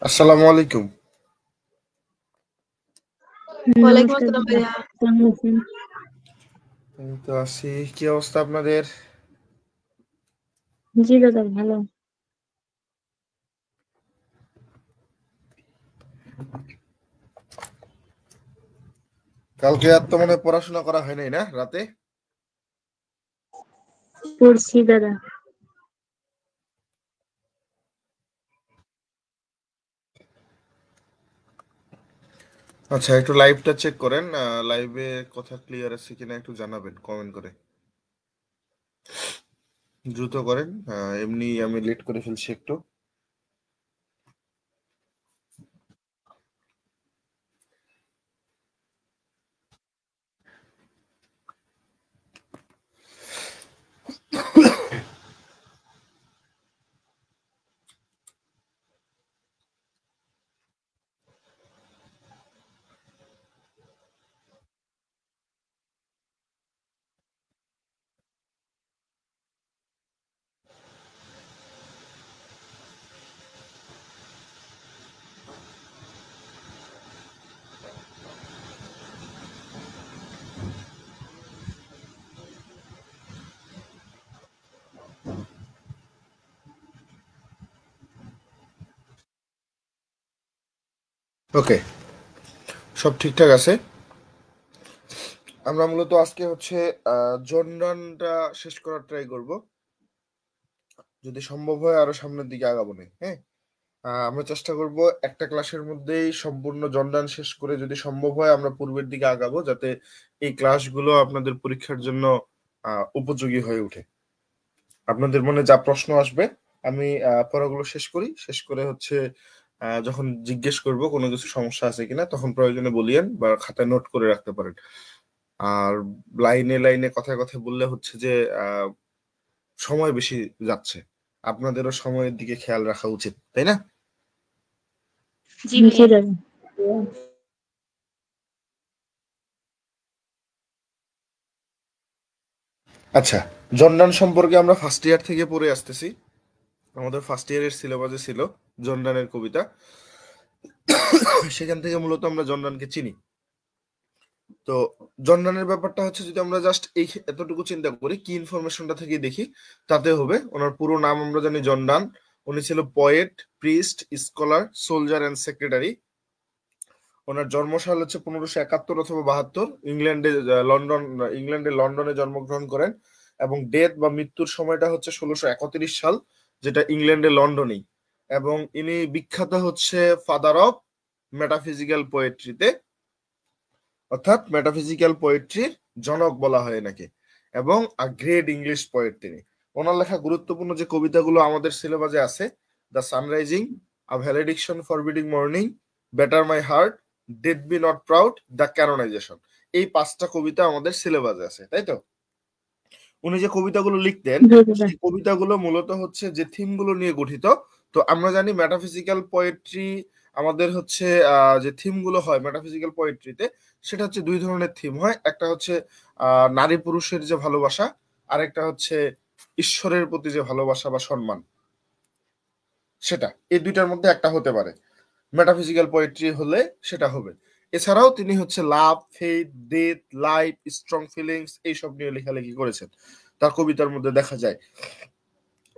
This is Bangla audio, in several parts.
আসসালামু আলাইকুম। ওয়ালাইকুম নমস্কার আসসালাম দাদা, ভাইয়া। কেমন আছেন? আমি তো আছি। কি অবস্থা আপনাদের? জি দাদা, ভালো। কালকে আর তো মনে হয় পড়াশোনা করা হয় নাই না রাতে? পড়ছি দাদা। আচ্ছা, একটু লাইভটা চেক করেন। লাইভে কথা ক্লিয়ার আছে কিনা একটু জানাবেন কমেন্ট করে। দ্রুত করেন। এমনি আমি লেট করে ফেলছি একটু। ওকে, সব ঠিকঠাক আছে। আমরা মূলত আজকে হচ্ছে জর্নানটা শেষ করার ট্রাই করব। যদি সম্ভব হয় আরো সামনের দিকে আগাবো না, হ্যাঁ। আমরা চেষ্টা করব একটা ক্লাসের মধ্যেই সম্পূর্ণ জর্নান শেষ করে যদি সম্ভব হয় আমরা পূর্বের দিকে আগাবো, যাতে এই ক্লাসগুলো আপনাদের পরীক্ষার জন্য উপযোগী হয়ে ওঠে। আপনাদের মনে যা প্রশ্ন আসবে আমি পড়াগুলো শেষ করি, শেষ করে হচ্ছে যখন জিজ্ঞেস করব কোনো কিছু সমস্যা আছে কিনা তখন প্রয়োজনে বলিয়েন বা খাতায় নোট করে রাখতে পারেন। আর লাইনে লাইনে কথায় কথায় বললে হচ্ছে যে আহ, সময় বেশি যাচ্ছে। আপনাদেরও সময়ের দিকে খেয়াল রাখা উচিত, তাই না? জি জি ভাইয়া। দাদা। আচ্ছা, জর্ডান সম্পর্কে আমরা ফার্স্ট ইয়ার থেকে পড়ে আসতেছি। আমাদের ফার্স্ট ইয়ারের সিলেবাসে ছিল জর্ডানের কবিতা। সেখান থেকে মূলত আমরা জর্ডানকে চিনি। তো জর্ডানের ব্যাপারটা হচ্ছে, যদি আমরা জাস্ট এই এতটুকু চিন্তা করি, কি ইনফরমেশনটা থেকে দেখি তাতে হবে। ওনার পুরো নাম আমরা জানি জর্ডান। উনি ছিল poet, priest, scholar, soldier and secretary. ওনার জন্মসাল হচ্ছে 1571 অথবা 72। ইংল্যান্ডে লন্ডনে জন্মগ্রহণ করেন। এবং ডেথ বা মৃত্যুর সময়টা হচ্ছে 1631 সাল, যেটা ইংল্যান্ডে লন্ডনেই। এবং ইনি বিখ্যাত হচ্ছে ফাদার অফ মেটাফিজিক্যাল পোয়েট্রিতে, অর্থাৎ মেটাফিজিক্যাল পোয়েট্রির জনক বলা হয় এনাকে। এবং গ্রেট ইংলিশ পোয়েট তিনি। ওনার লেখা গুরুত্বপূর্ণ যে কবিতাগুলো আমাদের সিলেবাসে আছে: the sun rising, a valediction forbidding mourning, batter my heart, death be not proud, the canonization. এই পাঁচটা কবিতা আমাদের সিলেবাসে আছে, তাই তো? উনি যে কবিতাগুলো লিখতেন, জি দাদা। সেই কবিতাগুলো মূলত হচ্ছে যে থিমগুলো নিয়ে গঠিত। তো আমরা জানি মেটাফিজিক্যাল পোয়েট্রি আমাদের হচ্ছে যে থিমগুলো হয় মেটাফিজিক্যাল পোয়েট্রিতে, সেটা হচ্ছে দুই ধরনের থিম হয়। একটা হচ্ছে নারী পুরুষের যে ভালোবাসা, আর একটা হচ্ছে ঈশ্বরের প্রতি যে ভালোবাসা বা সম্মান, সেটা। এই দুইটার মধ্যে একটা হতে পারে। মেটাফিজিক্যাল পোয়েট্রি হলে সেটা হবে। এছাড়াও তিনি হচ্ছে love, faith, death, life, strong feelings এইসব নিয়ে লেখালেখি করেছেন, তার কবিতার মধ্যে দেখা যায়।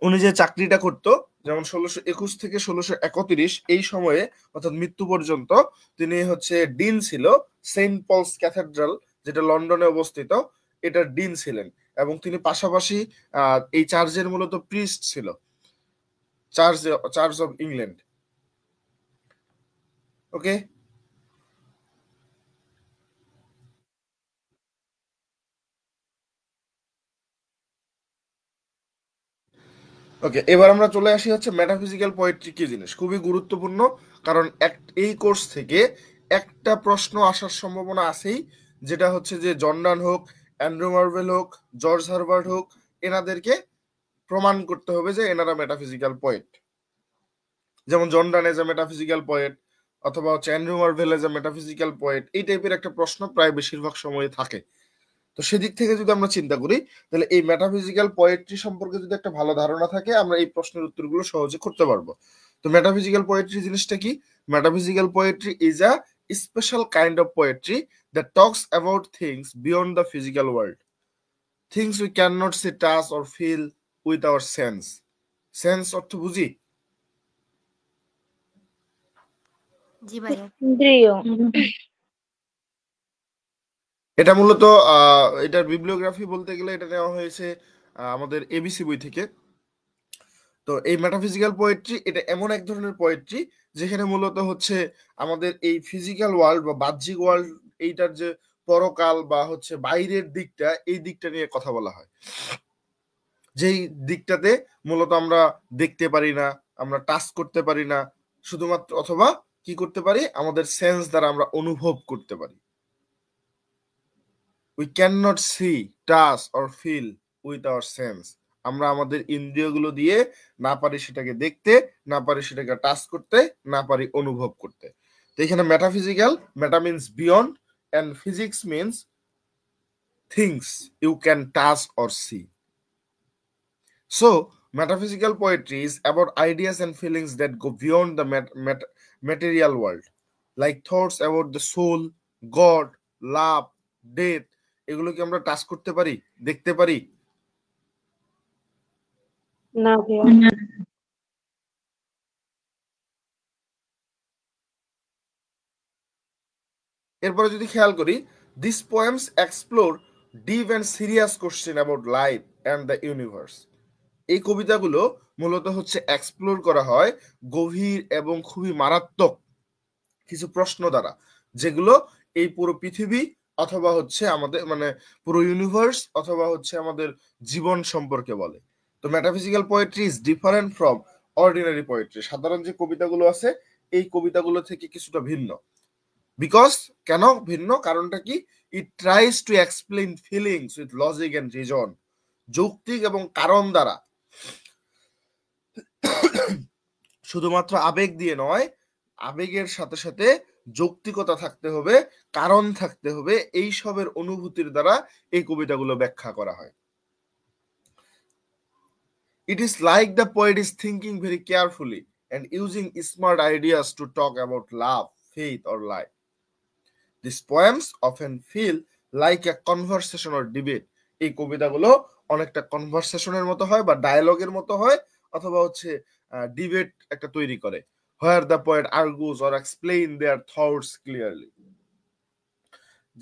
উনি যে চাকরিটা করতো, যেমন 1621 থেকে 1631 এই সময়ে, অর্থাৎ মৃত্যু পর্যন্ত, তিনি হচ্ছে ডিন ছিল সেন্ট পলস ক্যাথেড্রাল, যেটা লন্ডনে অবস্থিত। এটার ডিন ছিলেন। এবং তিনি পাশাপাশি এই চার্চের মূলত প্রিস্ট ছিল, চার্চ চার্চ অফ ইংল্যান্ড। ওকে। ওকে, এবার আমরা চলে আসি হচ্ছে মেটাফিজিক্যাল পোয়েট্রি কি জিনিস। খুবই গুরুত্বপূর্ণ, কারণ এই কোর্স থেকে একটা প্রশ্ন আসার সম্ভাবনা আছেই, যেটা হচ্ছে যে জর্ডান হোক, অ্যান্ড্রু মার্ভেল হোক, জর্জ হারবার্ট হোক, এনাদেরকে প্রমাণ করতে হবে যে এনারা মেটাফিজিক্যাল পোয়েট। যেমন Jordan as a metaphysical poet, অথবা হচ্ছে Andrew Marvel as a metaphysical poet, এই টাইপের একটা প্রশ্ন প্রায় বেশিরভাগ সময়ে থাকে। তো সেদিক থেকে যদি আমরা চিন্তা করি, তাহলে এই মেটাফিজিক্যাল পোয়েট্রি সম্পর্কে যদি একটা ভালো ধারণা থাকে, আমরা এই প্রশ্নের উত্তরগুলো সহজে করতে পারবো। তো মেটাফিজিক্যাল পোয়েট্রি জিনিসটা কি? Metaphysical poetry is a special kind of poetry that talks about things beyond the physical world, things we can not see, touch or feel with our sense. Sense অর্থ বুঝি? জি ভাইয়া। ইন্দ্রিয়। এটা মূলত এটার বিবলিওগ্রাফি বলতে গেলে এটা নেওয়া হয়েছে আমাদের এবিসি বই থেকে। তো এই মেটাফিজিক্যাল পোয়েট্রি এটা এমন এক ধরনের পোয়েট্রি যেখানে মূলত হচ্ছে আমাদের এই ফিজিক্যাল ওয়ার্ল্ড বা বাহ্যিক ওয়ার্ল্ড, এইটার যে পরকাল বা হচ্ছে বাইরের দিকটা, এই দিকটা নিয়ে কথা বলা হয়, যেই দিকটাতে মূলত আমরা দেখতে পারি না, আমরা টাচ করতে পারি না, শুধুমাত্র অথবা কি করতে পারি, আমাদের সেন্স দ্বারা আমরা অনুভব করতে পারি। We can not see, touch or feel with our sense. আমরা আমাদের ইন্দ্রিয়গুলো দিয়ে না পারি সেটাকে দেখতে, না পারি সেটাকে টাচ করতে, না পারি অনুভব করতে। তো এখানে metaphysical, meta means beyond and physics means things you can touch or see. So, metaphysical poetry is about ideas and feelings that go beyond the material world, like thoughts about the soul, God, love, death. এগুলো কি আমরা টাচ করতে পারি, দেখতে পারি? না ভাইয়া। এরপরে যদি খেয়াল করি, these poems explore deep and serious question about life and the universe. এই কবিতাগুলো মূলত হচ্ছে এক্সপ্লোর করা হয় গভীর এবং খুবই মারাত্মক কিছু প্রশ্ন দ্বারা, যেগুলো এই পুরো পৃথিবী অথবা হচ্ছে আমাদের মানে পুরো ইউনিভার্স অথবা হচ্ছে আমাদের জীবন সম্পর্কে বলে। তো metaphysical poetry is different from ordinary poetry. সাধারণ যে কবিতাগুলো আছে এই কবিতাগুলো থেকে কিছুটা ভিন্ন। বিকজ কেন ভিন্ন? কারণটা কি? It tries to explain feelings with logic and reason. যৌক্তিক এবং কারণ দ্বারা, শুধুমাত্র আবেগ দিয়ে নয়, আবেগের সাথে সাথে যৌক্তিকতা থাকতে হবে, কারণ থাকতে হবে, এই সবের অনুভূতির দ্বারা এই কবিতাগুলো ব্যাখ্যা করা হয়। It is like the poet is thinking very carefully and using smart ideas to talk about love, faith or life. These poems often feel like a conversation or debate. এই কবিতাগুলো অনেকটা কনভারসেশনের মতো হয় বা ডায়ালগের মতো হয়, অথবা হচ্ছে ডিবেট একটা তৈরি করে, where the poet argues or explain their thoughts clearly.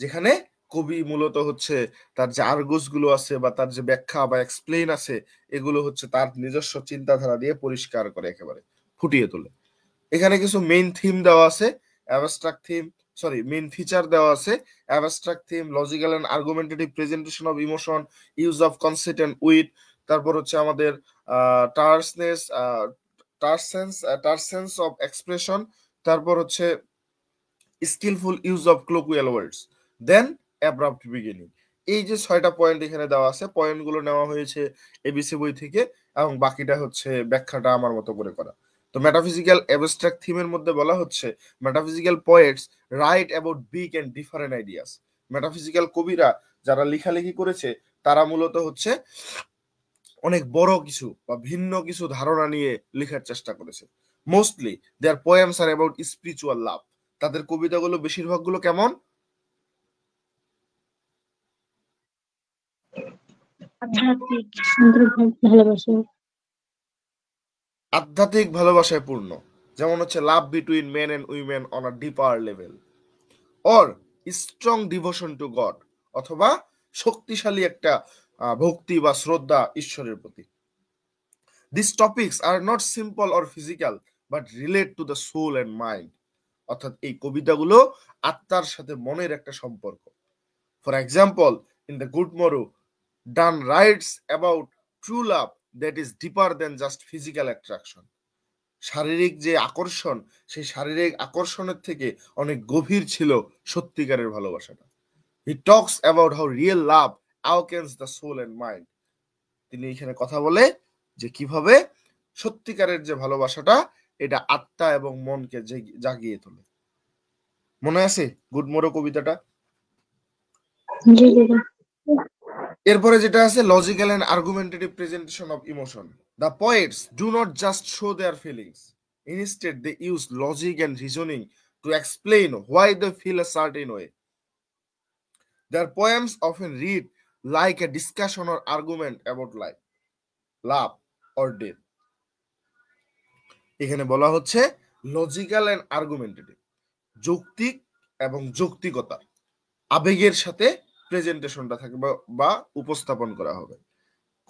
যেখানে কবি মূলত হচ্ছে তার যে আর্গুস গুলো আছে বা তার যে ব্যাখ্যা বা এক্সপ্লেইন আছে, এগুলো হচ্ছে তার নিজস্ব চিন্তাধারা দিয়ে পরিষ্কার করে, একেবারে ফুটিয়ে তোলে। এখানে কিছু মেইন থিম দেওয়া আছে, abstract theme, sorry main feature দেওয়া আছে, abstract theme, logical and argumentative presentation of emotion, use of concept and with, তারপর হচ্ছে আমাদের টার্সনেস, টার্সেন্স অফ এক্সপ্রেশন, তারপর হচ্ছে skillful use of colloquial words, then abrupt beginning. এই যে 6টা পয়েন্ট এখানে দেওয়া আছে, পয়েন্টগুলো নেওয়া হয়েছে এবিসি বই থেকে, এবং বাকিটা হচ্ছে ব্যাখ্যাটা আমার মতো করে করা। তো মেটাফিজিক্যাল অ্যাবস্ট্রাক্ট থিমের মধ্যে বলা হচ্ছে metaphysical poets write about big and different ideas. Metaphysical কবিরা যারা লেখালেখি করেছে তারা মূলত হচ্ছে অনেক বড় কিছু বা ভিন্ন কিছু ধারণা নিয়ে লেখার চেষ্টা করেছে। Mostly their poems are about spiritual love. তাদের কবিতাগুলো বেশিরভাগগুলো কেমন? আধ্যাত্মিক, সুন্দর ভালোবাসা। আধ্যাত্মিক ভালোবাসায় পূর্ণ, যেমন হচ্ছে love between men and women on a deeper level, or strong devotion to God, অথবা শক্তিশালী একটা ভক্তি বা শ্রদ্ধা ঈশ্বরের প্রতি। This topics are not simple or physical but relate to the soul and mind. অর্থাৎ এই কবিতাগুলো আত্মার সাথে মনের একটা সম্পর্ক। For example, in the good morrow, Donne writes about true love that is deeper than just physical attraction. শারীরিক যে আকর্ষণ, সেই শারীরিক আকর্ষণের থেকে অনেক গভীর ছিল সত্যিকারের ভালোবাসাটা। He talks about how real love awakens the soul and mind. তিনি এখানে কথা বলে যে কিভাবে সত্যিকারের যে ভালোবাসাটা এটা আত্মা এবং মনকে জাগিয়ে তোলে। মনে আছে গুড মোরো কবিতাটা? জি দাদা। এরপরে যেটা আছে logical and argumentative presentation of emotion. The poets do not just show their feelings, Instead, they use logic and reasoning to explain why they feel a certain way. Their poems often read like a discussion or argument about life, love, or death. এখানে বলা হচ্ছে লজিক্যাল এন্ড আর্গুমেন্টেটিভ, যৌক্তিক এবং যৌক্তিকতা, আবেগের সাথে প্রেজেন্টেশনটা থাকবে বা উপস্থাপন করা হবে।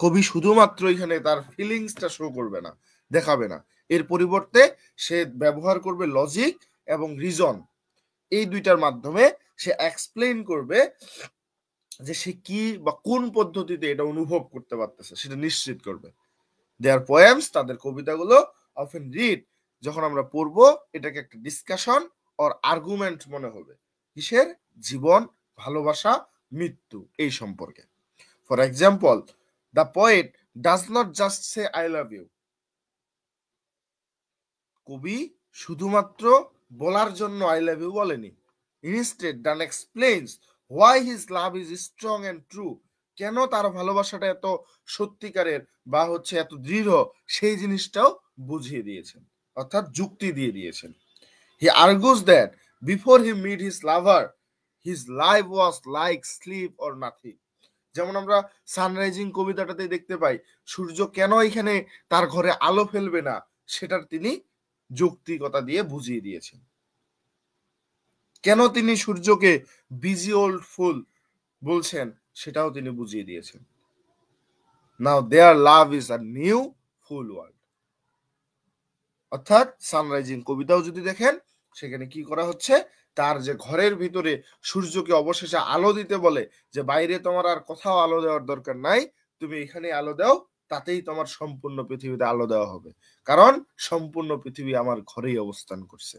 কবি শুধুমাত্র এখানে তার ফিলিংসটা শো করবে না, দেখাবে না, এর পরিবর্তে সে ব্যবহার করবে লজিক এবং রিজন, এই দুইটার মাধ্যমে সে এক্সপ্লেইন করবে যে সে কি বা কোন পদ্ধতিতে এটা অনুভব করতে পারতেছে সেটা নিশ্চিত করবে। দেয়ার পোয়েমস, তাদের কবিতাগুলো অফেন রিড, যখন আমরা পড়বো এটাকে একটা ডিসকাশন অর আর্গুমেন্ট মনে হবে, কিসের? জীবন, ভালোবাসা, মৃত্যু এই সম্পর্কে। For example, the poet does not just say I love you. কবি শুধুমাত্র বলার জন্য আই লাভ ইউ বলেনি। Instead Donne explains why his love is strong and true, কেন তার ভালোবাসাটা এত সত্যিকারের বা হচ্ছে এত দৃঢ়, সেই জিনিসটাও বুঝিয়ে দিয়েছেন, অর্থাৎ যুক্তি দিয়ে দিয়েছেন। He argues that before he met his lover his life was like sleep or nothing. যেমন আমরা সানরাইজিং কবিতাটাতে দেখতে পাই, সূর্য কেন এখানে তার ঘরে আলো ফেলবে না সেটার তিনি যৌক্তিকতা দিয়ে বুঝিয়ে দিয়েছেন। কেন তিনি সূর্যকে বিজি ওল্ড ফুল বলছেন সেটাও তিনি বুঝিয়ে দিয়েছেন। Now their love is a new full world. অর্থাৎ সানরাইজিং কবিতাও যদি দেখেন, সেখানে কি করা হচ্ছে, তার যে ঘরের ভিতরে সূর্যকে অবশেষে আলো দিতে বলে, যে বাইরে তোমার আর কোথাও আলো দেওয়ার দরকার নাই, তুমি এখানে আলো দাও, তাতেই তোমার সম্পূর্ণ পৃথিবীতে আলো দেওয়া হবে, কারণ সম্পূর্ণ পৃথিবী আমার ঘরেই অবস্থান করছে।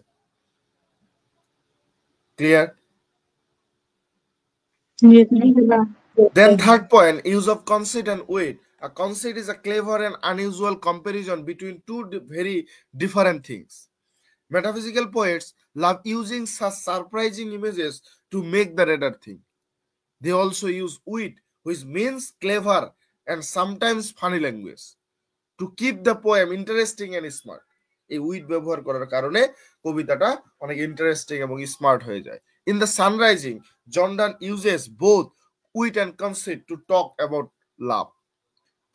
Clear? Then third point, use of conceit and weight. A conceit is a clever and unusual comparison between two very different things. Metaphysical poets love using such surprising images to make the reader think. They also use wit, which means clever and sometimes funny language, to keep the poem interesting and smart. এই উইট ব্যবহার করার কারণে কবিতাটা অনেক ইন্টারেস্টিং এবং স্মার্ট হয়ে যায়। In the Sunrising, John Donne uses both wit and conceit to talk about love.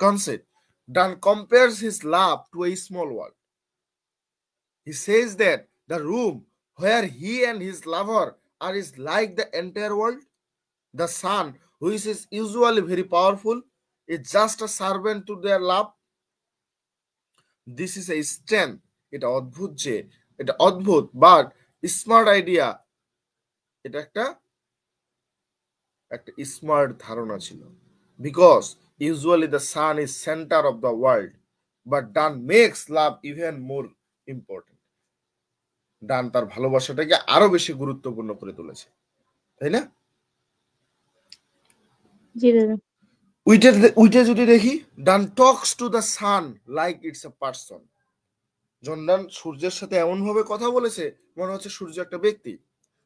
Conceit, Donne compares his love to a small world. He says that the room where he and his lover are is like the entire world. The sun, which is usually very powerful, is just a servant to their love. This is a strength. এটা অদ্ভুত যে, এটা অদ্ভুত বাট স্মার্ট আইডিয়া, এটা একটা স্মার্ট ধারণা ছিল। Because usually the sun is centre of the world, but Donne makes love even more important. Donne তার ভালোবাসাটাকে আরো বেশি গুরুত্বপূর্ণ করে তুলেছে, তাই না? জি দাদা। উইটে যদি দেখি, Donne talks to the sun like it's a person. John Donne সূর্যের সাথে এমন ভাবে কথা বলেছে মনে হচ্ছে সূর্য একটা ব্যক্তি।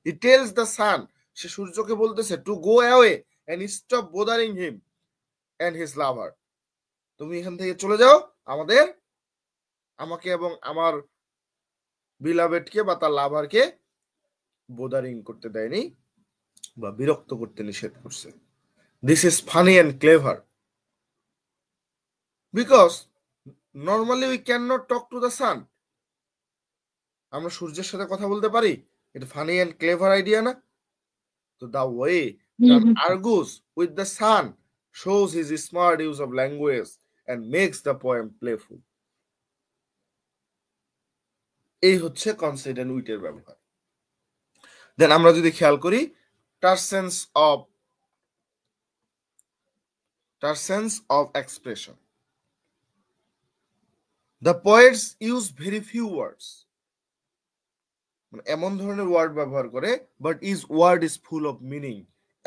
হি টেলস দ্য সান, সে সূর্যকে বলতেছে, to go away and stop bothering him and his lover. তুমি এখান থেকে চলে যাও, আমাকে এবং আমার বিলাভেডকে বা তার লাভারকে বোদারিং করতে দেয়নি বা বিরক্ত করতে নিষেধ করছে। This is funny and clever because normally we cannot talk to the sun. আমরা সূর্যের সাথে কথা বলতে পারি, এটা ফানি এন্ড ক্লেভার আইডিয়া না? তো the way that argues with the sun shows his smart use of language and makes the poem playful. এই হচ্ছে কনসেপ্ট এন্ড উইটের ব্যবহার। দেন আমরা যদি খেয়াল করি, তার sense of expression. The poets use very few words. এমন ধরনের ওয়ার্ড ব্যবহার করে, but is word is full of meaning,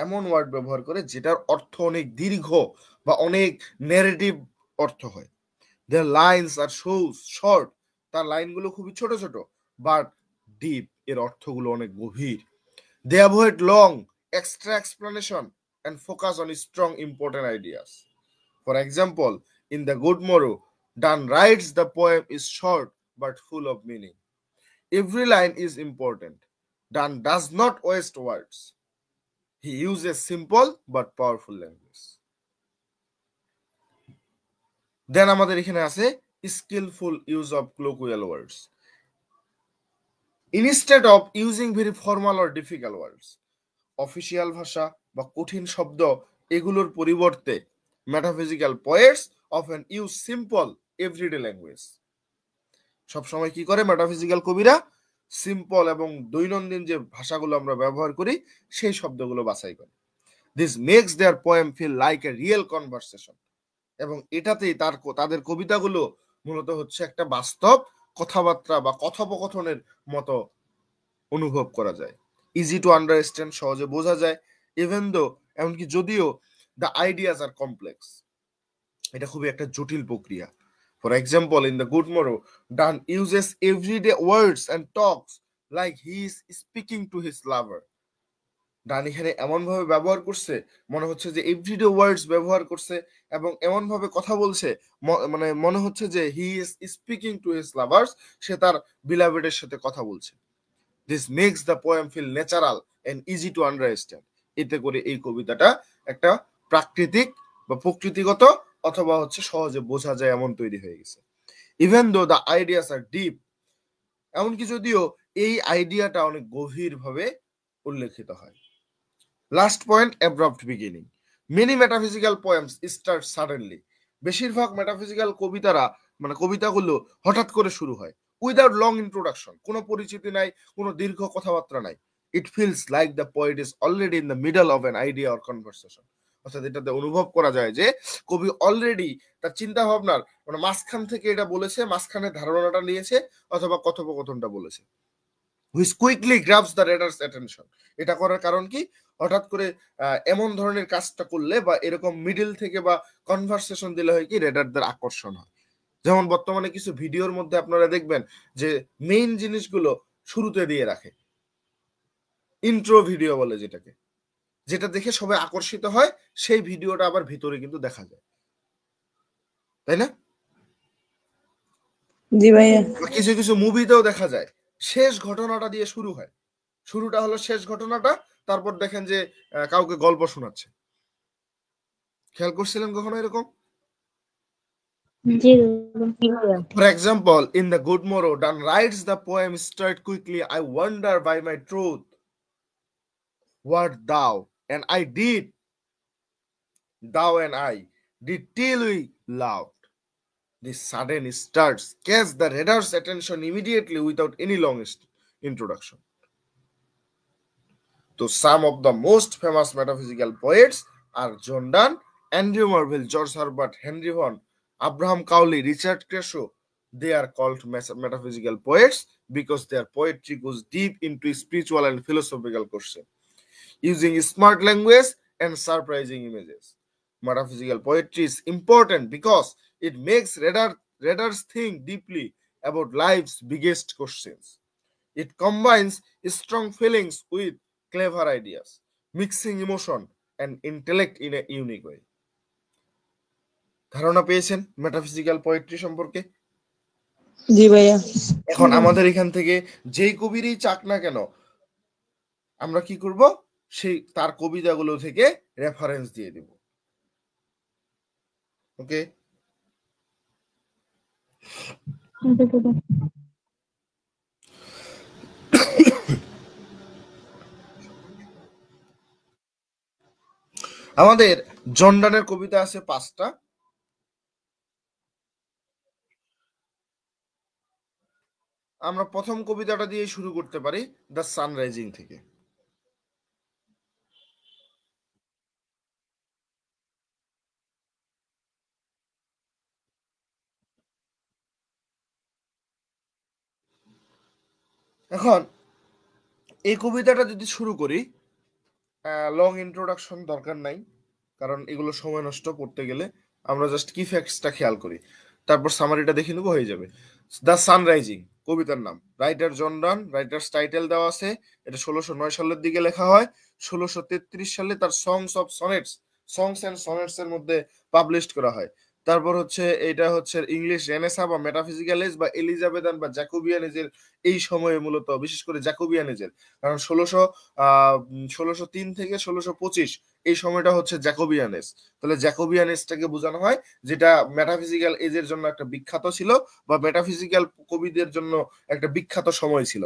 এমন ওয়ার্ড ব্যবহার করে যেটার অর্থ অনেক দীর্ঘ বা অনেক ন্যারেটিভ অর্থ হয়। Their lines are so short, তার লাইনগুলো খুবই ছোট ছোট, বাট ডিপ, এর অর্থগুলো অনেক গভীর। They avoid long extra explanation and focus on strong important ideas. For example, in The Good Morrow, Donne writes the poem is short but full of meaning. Every line is important. Dan does not waste words. He uses simple but powerful language. Then আমাদের এখানে আছে skillful use of colloquial words. Instead of using very formal or difficult words, official ভাষা বা কঠিন শব্দ এগুলোর পরিবর্তে metaphysical poets often use simple everyday language. সবসময় কি করে মেটাফিজিক্যাল কবিরা সিম্পল এবং দৈনন্দিন যে ভাষাগুলো আমরা ব্যবহার করি সেই শব্দগুলো বাছাই করে। This makes their poem feel like a real conversation, এবং এটাতেই তাদের কবিতাগুলো মূলত হচ্ছে একটা বাস্তব কথাবার্তা বা কথোপকথনের মতো অনুভব করা যায়। ইজি টু আন্ডারস্ট্যান্ড, সহজে বোঝা যায়। ইভেন দো, এমনকি যদিও দ্য আইডিয়াস আর কমপ্লেক্স, এটা খুবই একটা জটিল প্রক্রিয়া। For example, in the good morrow, Donne uses everyday words and talks like he is speaking to his lover. Donne এখানে এমন ভাবে ব্যবহার করছে মনে হচ্ছে যে এভরিডে ওয়ার্ডস ব্যবহার করছে এবং এমন ভাবে কথা বলছে মানে মনে হচ্ছে যে he is speaking to his lovers, সে তার বিলাভেডের সাথে কথা বলছে। This makes the poem feel natural and easy to understand. এতে করে এই কবিতাটা একটা প্রাকৃতিক বা প্রকৃতিগত অথবা হচ্ছে সহজে বোঝা যায় এমন তৈরি হয়ে গেছে। Even though the ideas are deep, এমনকি যদিও এই আইডিয়াটা অনেক গভীর ভাবে উল্লেখিত হয়। Last point, abrupt beginning. Many metaphysical poems start suddenly. বেশিরভাগ মেটাফিজিক্যাল কবিতাগুলো হঠাৎ করে শুরু হয়। উইদাউট লং ইন্ট্রোডাকশন, কোনো পরিচিতি নাই, কোনো দীর্ঘ কথাবার্তা নাই। It feels like the poet is already in the middle of an idea or conversation. অর্থাৎ এটাতে অনুভব করা যায় যে কবি অলরেডি তার চিন্তা ভাবনার মাঝখান থেকে এটা বলেছে, মাঝখানে ধারণাটা নিয়েছে অথবা কথোপকথনটা বলেছে। Which quickly grabs the reader's attention. এটা করার কারণ কি, হঠাৎ করে এমন ধরনের কাজটা করলে বা এরকম মিডল থেকে বা কনভারসেশন দিলে হয় কি রিডারদের আকর্ষণ হয়। যেমন বর্তমানে কিছু ভিডিওর মধ্যে আপনারা দেখবেন যে মেইন জিনিসগুলো শুরুতে দিয়ে রাখে, ইন্ট্রো ভিডিও বলে যেটাকে, যেটা দেখে সবাই আকর্ষিত হয়, সেই ভিডিওটা আবার ভিতরে কিন্তু দেখা যায়, তাই না? জি ভাইয়া। কিছু কিছু মুভিতেও দেখা যায় শেষ ঘটনাটা দিয়ে শুরু হয়। শুরুটা হলো শেষ ঘটনাটা, তারপর দেখেন যে কাউকে গল্প শোনাচ্ছে। খেয়াল করছিলেন কখনো এরকম? জি ভাইয়া। For example, in The Good Morrow, Donne writes the poem start quickly. I wonder by my truth what thou and I did till we loved. This sudden starts catch the reader's attention immediately without any long introduction. So some of the most famous metaphysical poets are John Donne, Andrew Marvell, George Herbert, Henry Vaughan, Abraham Cowley, Richard Creusot. They are called metaphysical poets because their poetry goes deep into spiritual and philosophical questions, using smart language and surprising images. Metaphysical poetry is important because it makes readers think deeply about life's biggest questions. It combines strong feelings with clever ideas, mixing emotion and intellect in a unique way. ধারণা পেয়েছেন মেটাফিজিক্যাল পোয়েট্রি সম্পর্কে? জি ভাইয়া। এখন আমাদের এখান থেকে যেই কবিরই চাক না কেন, আমরা কি করব, সেই তার কবিতাগুলো থেকে রেফারেন্স দিয়ে দেব। ওকে, আমাদের জন ডানের কবিতা আছে 5টা। আমরা প্রথম কবিতাটা দিয়ে শুরু করতে পারি, দ্য সানরাইজিং থেকে। এখন এই কবিতাটা যদি শুরু করি, লং ইন্ট্রোডাকশন দরকার নাই, কারণ এগুলো সময় নষ্ট করতে গেলে। আমরা জাস্ট কি ফ্যাক্টসটা খেয়াল করি, তারপর সামারিটা দেখে নেবো, হয়ে যাবে। দ্য সানরাইজিং কবিতার নাম, রাইটার জন ডান, রাইটার্স টাইটেল দেওয়া আছে। এটা 1609 সালের দিকে লেখা হয়। 1633 সালে তার সংস অ্যান্ড সনেটস এর মধ্যে পাবলিশড করা হয়। তারপর হচ্ছে এটা হচ্ছে ইংলিশ রেনেসা বা মেটাফিজিক্যাল এজ বা এলিজাবেথান বা জ্যাকোবিয়ান এজের এই সময়ে মূলত, বিশেষ করে জ্যাকোবিয়ান এজের, কারণ 1603 থেকে 1625 এই সময়টা হচ্ছে জ্যাকোবিয়ান এজ। তাহলে জ্যাকোবিয়ান এজটাকে বোঝানো হয়, যেটা মেটাফিজিক্যাল এজের জন্য একটা বিখ্যাত ছিল বা মেটাফিজিক্যাল কবিদের জন্য একটা বিখ্যাত সময় ছিল।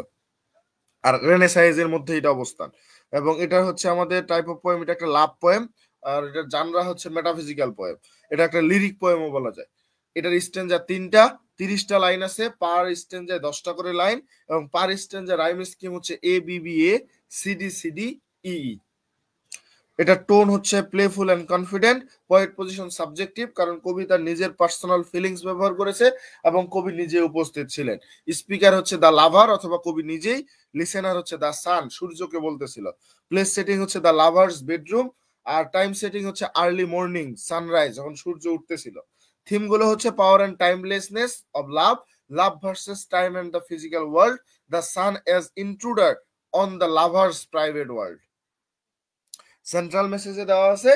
আর রেনেসা এজের মধ্যে এটা অবস্থান। এবং এটা হচ্ছে আমাদের টাইপ অফ পোয়েম, এটা একটা লাভ পোয়েম। আর এটা জানরা হচ্ছে মেটাফিজিক্যাল পোয়েম। এটা একটা লিরিক পোয়েমও বলা যায়। এটার স্ট্যাঞ্জা 3টা, 30টা লাইন আছে, পার স্ট্যাঞ্জায় 10টা করে লাইন, এবং পার স্ট্যাঞ্জা রাইম স্কিম হচ্ছে A B B A C D C D E E. এটা টোন হচ্ছে playful and confident. Poet position subjective, কারণ কবি তার নিজের পার্সোনাল ফিলিংস ব্যবহার করেছে এবং কবি নিজে উপস্থিত ছিলেন। স্পিকার হচ্ছে দ্য লাভার অথবা কবি নিজেই। লিসেনার হচ্ছে দ্য সান, সূর্যকে বলতেছিল। প্লেস সেটিং হচ্ছে দ্য লাভার্স বেডরুম। আর টাইম সেটিং হচ্ছে আর্লি মর্নিং, সানরাইজ, যখন সূর্য উঠতেছিল। থিম গুলো হচ্ছে power and timelessness of love, love versus time and the physical world, the sun as intruder on the lovers' private world. Central মেসেজে দেওয়া আছে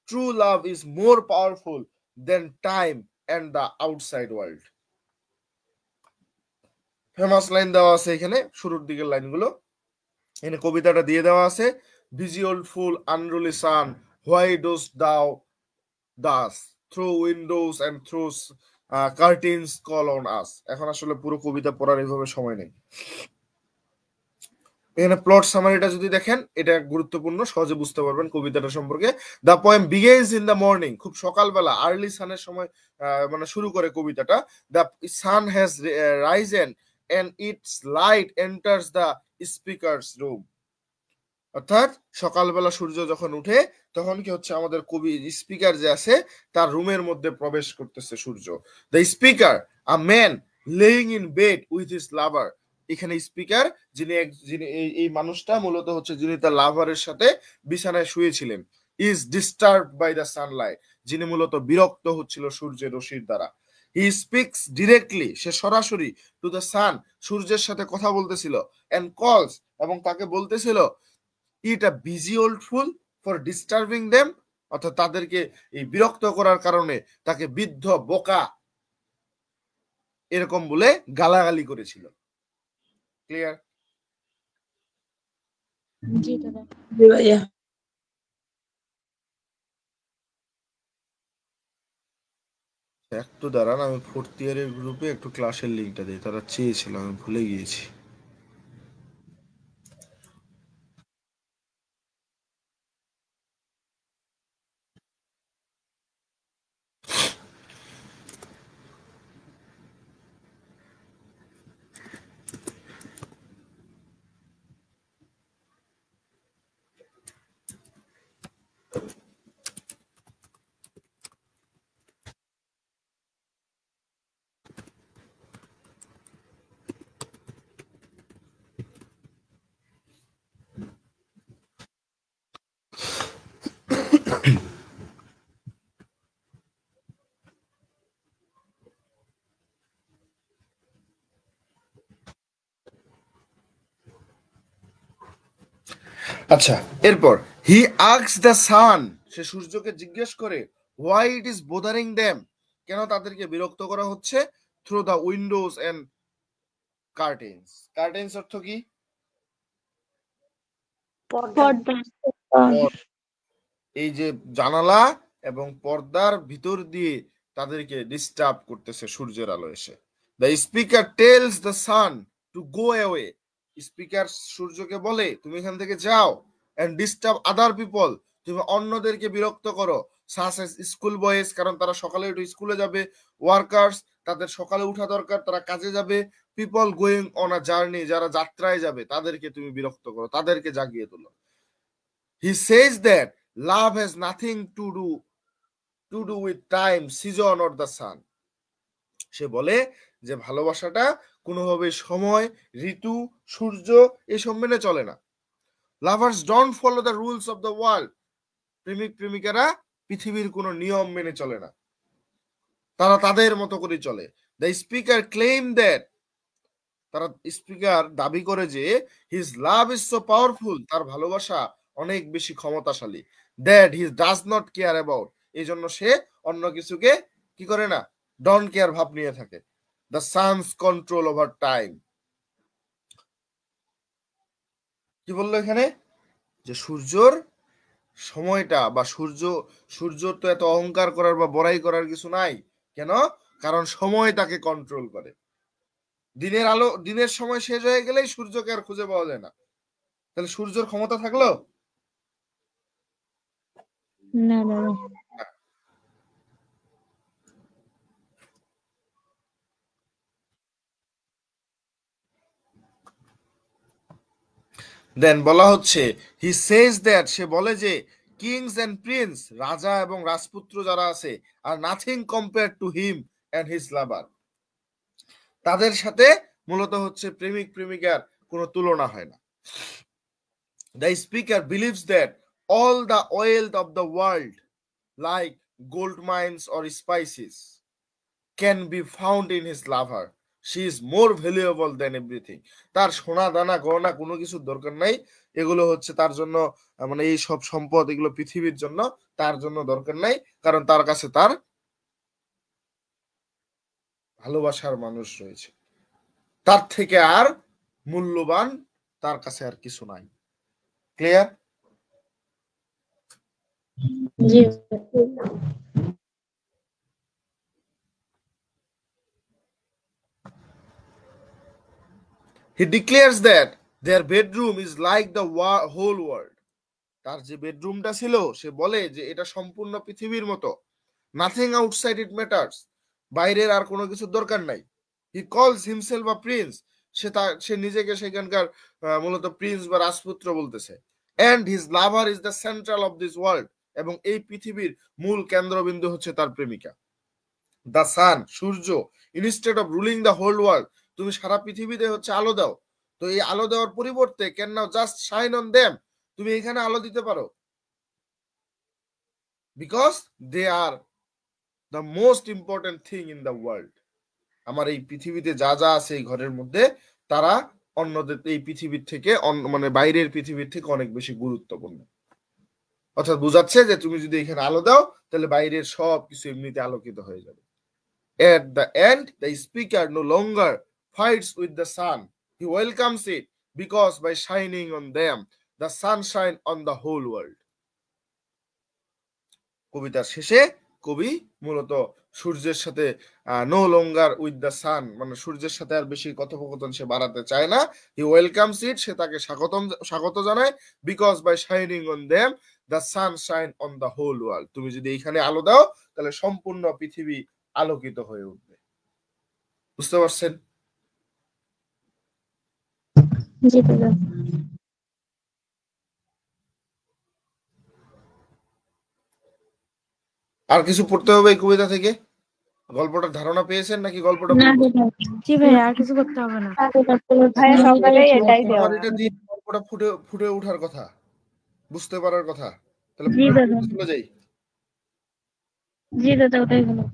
true love is more powerful than time and the outside world. Famous line দেওয়া আছে এখানে, শুরুর দিকের লাইনগুলো। এখানে কবিতাটা দিয়ে দেওয়া আছে, busy old fool unruly sun, why dost thou thus through windows and through curtains call on us. এখন আসলে পুরো কবিতা পড়ার এইভাবে সময় নেই। এখানে প্লট সামারিটা যদি দেখেন, এটা গুরুত্বপূর্ণ, সহজে বুঝতে পারবেন কবিতাটা সম্পর্কে। The poem begins in the morning, খুব সকালবেলা, আর্লি সানের সময় মানে শুরু করে কবিতাটা। The sun has risen and its light enters the speaker's room. অর্থাৎ সকালবেলা সূর্য যখন উঠে, তখন কি হচ্ছে, আমাদের কবি স্পিকার যে আছে তার রুমের মধ্যে প্রবেশ করতেছে সূর্য। The speaker, a man lying in bed with his lover. এখানে স্পিকার, যিনি এই মানুষটা মূলত হচ্ছে যিনি তার লাভারের সাথে বিছানায় শুয়েছিলেন। Is disturbed by the sunlight, যিনি মূলত বিরক্ত হচ্ছিল সূর্যের রশ্মির দ্বারা। হি স্পিক্স ডিরেক্টলি, সে সরাসরি, টু দ্য সান, সূর্যের সাথে কথা বলতেছিল। এন্ড কলস, এবং তাকে বলতেছিল, it a busy old fool for disturbing them, অর্থাৎ তাদেরকে এই বিরক্ত করার কারণে তাকে বৃদ্ধ বোকা এরকম বলে গালাগালি করেছিল। ক্লিয়ার? জি ভাইয়া। একটু দাঁড়ান, আমি 4th ইয়ারের গ্রুপে একটু ক্লাসের লিঙ্কটা দিই, তারা চেয়েছিল, আমি ভুলে গিয়েছি। আচ্ছা, এরপর হি আস্কস দ্য সান, সে সূর্যকে জিজ্ঞেস করে, why it is bothering them, কেন তাদেরকে বিরক্ত করা হচ্ছে, through the windows and curtains. Curtains অর্থ কি? পর্দা। এই যে জানালা এবং পর্দার ভিতর দিয়ে তাদেরকে ডিস্টার্ব করতেছে সূর্যের আলো এসে। The speaker tells the sun two go away, speaker সূর্যকে বলে তুমি এখান থেকে যাও। এন্ড ডিস্টার্ব আদার পিপল, তুমি অন্যদেরকে বিরক্ত করো। সাস এস স্কুল বয়েজ, কারণ তারা সকালে উঠে স্কুলে যাবে। ওয়ার্কার্স, তাদের সকালে উঠা দরকার, তারা কাজে যাবে। People going on a journey, যারা যাত্রায় যাবে তাদেরকে তুমি বিরক্ত করো, তাদেরকে জাগিয়ে তোলো। He says that love has nothing to do with time, season or the sun. সে বলে যে ভালোবাসাটা কোনোভাবে সময়, ঋতু, সূর্য এসব মেনে চলে না। Lovers don't follow the rules of the world, প্রেমিক প্রেমিকারা পৃথিবীর কোনো নিয়ম মেনে চলে না, তারা তাদের মতো করে চলে। দ্য স্পিকার ক্লেম দ্যাট, তারা স্পিকার দাবি করে যে his love is so powerful, তার ভালোবাসা অনেক বেশি ক্ষমতাশালী। That he does not care about, এই জন্য সে অন্য কিছুকে কি করে না, ডোন্ট কেয়ার ভাব নিয়ে থাকে। The sun's control over time. কি বললো এখানে, যে সূর্যর সময়টা বা সূর্যর তো এত অহংকার করার বা বড়াই করার কিছু নাই। কেন? কারণ সময় তাকে কন্ট্রোল করে। দিনের আলো, দিনের সময় শেষ হয়ে গেলেই সূর্যকে আর খুঁজে পাওয়া যায় না। তাহলে সূর্যর ক্ষমতা থাকলো? না দাদা। দেন বলা হচ্ছে হি সেজ দ্যাট, সে বলে যে কিংস এন্ড প্রিন্স, রাজা এবং রাজপুত্র যারা আছে, are nothing compare to him and his lover, তাদের সাথে মূলত হচ্ছে প্রেমিক প্রেমিকার কোনো তুলনা হয় না। The speaker believes that all the wealth of the world like gold mines or spices can be found in his lover, she is more valuable than everything. তার সোনা দানা গহনা কোনো কিছুর দরকার নাই, এগুলো হচ্ছে তার জন্য, মানে এই সব সম্পদ এগুলো পৃথিবীর জন্য তার জন্য দরকার নাই, কারণ তার কাছে তার ভালোবাসার মানুষ রয়েছে। তার থেকে আর মূল্যবান তার কাছে আর কিছু নাই। Clear? G. He declares that their bedroom is like the whole world. তার যে বেডরুমটা ছিল, সে বলে যে এটা সম্পূর্ণ পৃথিবীর মতো। নাথিং আউটসাইড ইট ম্যাটার্স, বাইরের আর কোনো কিছুর দরকার নাই। হি কলস হিমসেলফ আ প্রিন্স, সে নিজেকে সেখানকার মূলত প্রিন্স বা রাজপুত্র বলতেছে। And his lover is the central of this world, এবং এই পৃথিবীর মূল কেন্দ্রবিন্দু হচ্ছে তার প্রেমিকা। দ্য সান, সূর্য, instead of ruling the whole world, তুমি সারা পৃথিবীতে হচ্ছে আলো দাও, তো এই আলো দেওয়ার পরিবর্তে can now just shine on them, তুমি এখানে আলো দিতে পারো, because they are the most important thing in the world. আমার এই পৃথিবীতে যা যা আছে এই ঘরের মধ্যে, তারা অন্যদের এই পৃথিবীর থেকে মানে বাইরের পৃথিবীর থেকে অনেক বেশি গুরুত্বপূর্ণ। অর্থাৎ বোঝাচ্ছে যে তুমি যদি এখানে আলো দাও, তাহলে বাইরের সব কিছু এমনিতে আলোকিত হয়ে যাবে। At the end, the speaker no longer fights with the sun. He welcomes it because by shining on them, the sun shine on the whole world. কবিতার শেষে কবি মূলত সূর্যের সাথে no longer with the sun, মানে সূর্যের সাথে আর বেশি কথোপকথন সে বাড়াতে চায় না। হি ওয়েলকামস ইট, সে তাকে স্বাগত জানায়। Because by shining on them the sun shine on the whole world, তুমি যদি এখানে আলো দাও, তাহলে সম্পূর্ণ পৃথিবী আলোকিত হয়ে উঠবে। বুঝতে পারছেন? জি দাদা। আর কিছু পড়তে হবে এই কবিতা থেকে? গল্পটার ধারণা পেয়েছেন নাকি গল্পটা না বলবো? দাদা। জি ভাইয়া, আর কিছু করতে হবে না। ভাইয়া সকালে এটাই দেওয়া। আমার এটা দিয়ে গল্পটা ফুটে ফুটে ওঠার কথা, বুঝতে পারার কথা। তাহলে জি দাদা। চলে যাই। জি দাদা, ওটাই হলো।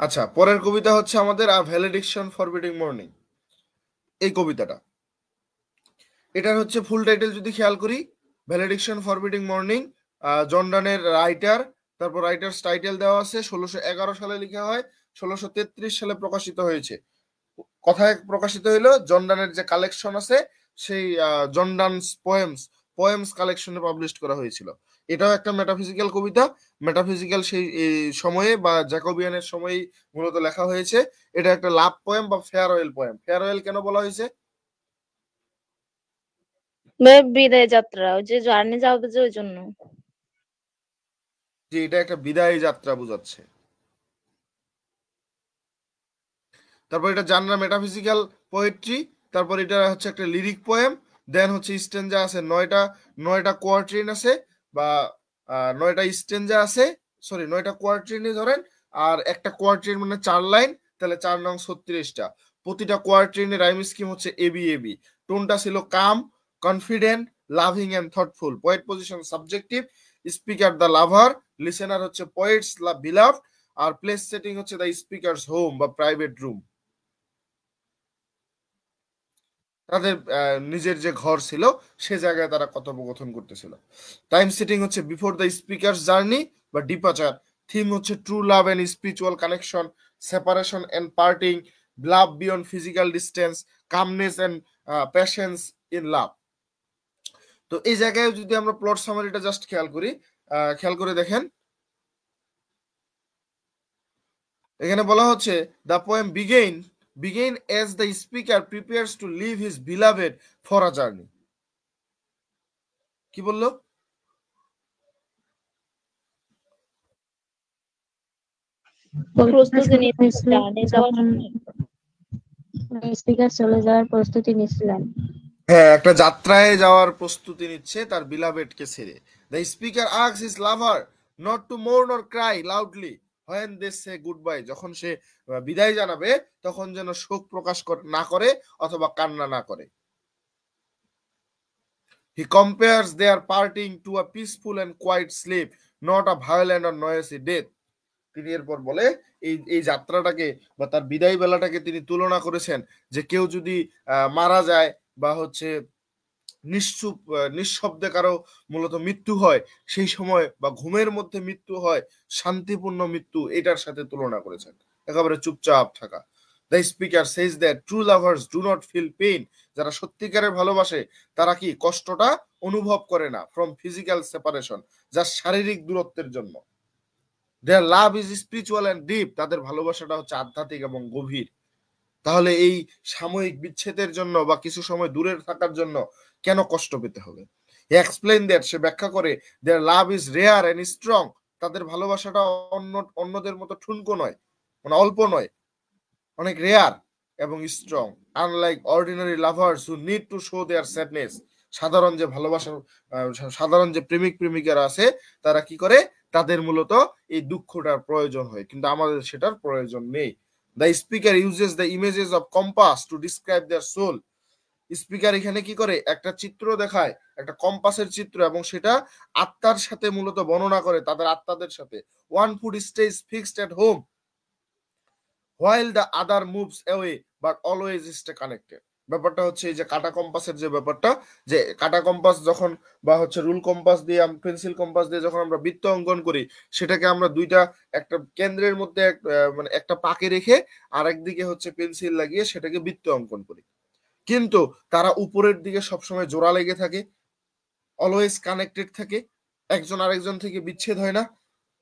আচ্ছা, পরের কবিতা হচ্ছে আমাদের আ ভ্যালেডিকশন ফরবিডিং মর্নিং। এই কবিতাটা, এটার হচ্ছে ফুল টাইটেল যদি খেয়াল করি, ভ্যালেডিকশন ফরবিডিং মর্নিং, জন ডানের রাইটার, তারপর রাইটার্স টাইটেল দেওয়া আছে, 1611 সালে লেখা হয়, 1633 সালে প্রকাশিত হয়েছে। কথায় প্রকাশিত হইলো জন ডানের যে কালেকশন আছে, সেই জন ডানস পোয়েমস কালেকশনে পাবলিশ করা হয়েছিল। এটাও একটা মেটাফিজিক্যাল কবিতা। মেটাফিজিক্যাল সেই সময়ে বা জ্যাকোবিয়ানের সময়েই মূলত লেখা হয়েছে। এটা একটা লাভ পোয়েম বা ফেয়ারওয়েল পোয়েম। ফেয়ারওয়েল কেন বলা হয়েছে? বিদায় যাত্রা, ওই যে জার্নি যাবে যে, ওই জন্য। যে এটা একটা বিদায়ী যাত্রা বোঝাচ্ছে। তারপর এটা জানরা মেটাফিজিক্যাল পোয়েট্রি। তারপর এটা হচ্ছে একটা লিরিক পোয়েম। দেন হচ্ছে স্টেঞ্জা আছে, নয়টা কোয়ার্ট্রিন আছে, বা 9টা স্টেঞ্জা আছে, সরি 9টা কোয়ার্ট্রিনই ধরেন, আর একটা কোয়ার্ট্রিন মানে 4 লাইন, তাহলে 4 নং 36টা। প্রতিটা কোয়ার্ট্রিনের রাইম স্কিম হচ্ছে এবি এবি। টোনটা ছিল calm, confident, loving and thoughtful. Poet position subjective, speaker the lover, listener হচ্ছে পোয়েটস বিলাভ, আর প্লেস সেটিং হচ্ছে দ্য স্পিকারস হোম বা প্রাইভেট রুম। তাদের নিজের যে ঘর ছিল সে জায়গায় তারা কথোপকথন করতেছিল। টাইম সেটিং হচ্ছে বিফোর দ্য স্পিকার জার্নি বা ডিপাচার। থিম হচ্ছে true love and spiritual connection, separation and parting, love beyond physical distance, calmness and passions in love. তো এই জায়গায় যদি আমরা প্লট সামারিটা জাস্ট খেয়াল করে দেখেন, এখানে বলা হচ্ছে the poem begin as the speaker prepares to leave his beloved for a journey। কি বললো? প্রস্তুতি নিচ্ছে জার্নি যাওয়ার জন্য। স্পিকার চলে যাওয়ার প্রস্তুতি নিচ্ছিলেন। হ্যাঁ, একটা যাত্রায় যাওয়ার প্রস্তুতি নিচ্ছে তার বিলাভেডকে ছেড়ে। The speaker asks his lover not to mourn or cry loudly when they say goodbye। যখন সে বিদায় জানাবে তখন যেন শোক প্রকাশ না করে অথবা কান্না না করে। He compares their parting to a peaceful and quiet sleep, not a violent or noisy death। তিনি এরপর বলে এই যাত্রাটাকে বা তার বিদায় বেলাটাকে তিনি তুলনা করেছেন যে কেউ যদি মারা যায় বা হচ্ছে নিঃশব্দে কারো মূলত মৃত্যু হয় সেই সময় বা ঘুমের মধ্যে মৃত্যু হয়, শান্তিপূর্ণ মৃত্যু, এটার সাথে তুলনা করেছেন, একেবারে চুপচাপ থাকা। The speaker says that true lovers do not feel pain. যারা সত্যিকারের ভালোবাসে তারা কি কষ্টটা অনুভব করে না ফ্রম ফিজিক্যাল সেপারেশন, যা শারীরিক দূরত্বের জন্য। Their love is spiritual and deep. তাদের ভালোবাসাটা হচ্ছে আধ্যাত্মিক এবং গভীর। তাহলে এই সাময়িক বিচ্ছেদের জন্য বা কিছু সময় দূরে থাকার জন্য কেন কষ্ট পেতে হবে? হি এক্সপ্লেইন দ্যাট, সে ব্যাখ্যা করে, their love is rare and strong. তাদের ভালোবাসাটা অন্যদের মতো ঠুনকো নয়, মানে অল্প নয়, অনেক রেয়ার এবং strong. Unlike ordinary lovers who need to show there sadness. সাধারণ যে প্রেমিক প্রেমিকারা আছে তারা কি করে, তাদের মূলত এই দুঃখটার প্রয়োজন হয়, কিন্তু আমাদের সেটার প্রয়োজন নেই। The speaker uses the images of compass to describe their soul. Speaker এখানে কি করে, একটা চিত্র দেখায়, একটা কম্পাসের চিত্র, এবং সেটা আত্মার সাথে মূলত বর্ণনা করে, তাদের আত্মাদের সাথে। One food stage fixed at home while the other moves away but always stay connected। ব্যাপারটা হচ্ছে এই যে কাটা কম্পাসের যে ব্যাপারটা, যে কাটা কম্পাস যখন বা হচ্ছে রুল কম্পাস দিয়ে, পেন্সিল কম্পাস দিয়ে যখন আমরা বৃত্ত অঙ্কন করি, সেটাকে আমরা একটা কেন্দ্রের মধ্যে মানে একটা পাকে রেখে আরেকদিকে হচ্ছে পেন্সিল লাগিয়ে সেটাকে বৃত্ত অঙ্কন করি, কিন্তু তারা উপরের দিকে সবসময় জোড়া লেগে থাকে, অলওয়েজ কানেক্টেড থাকে, একজন আরেকজন থেকে বিচ্ছেদ হয় না।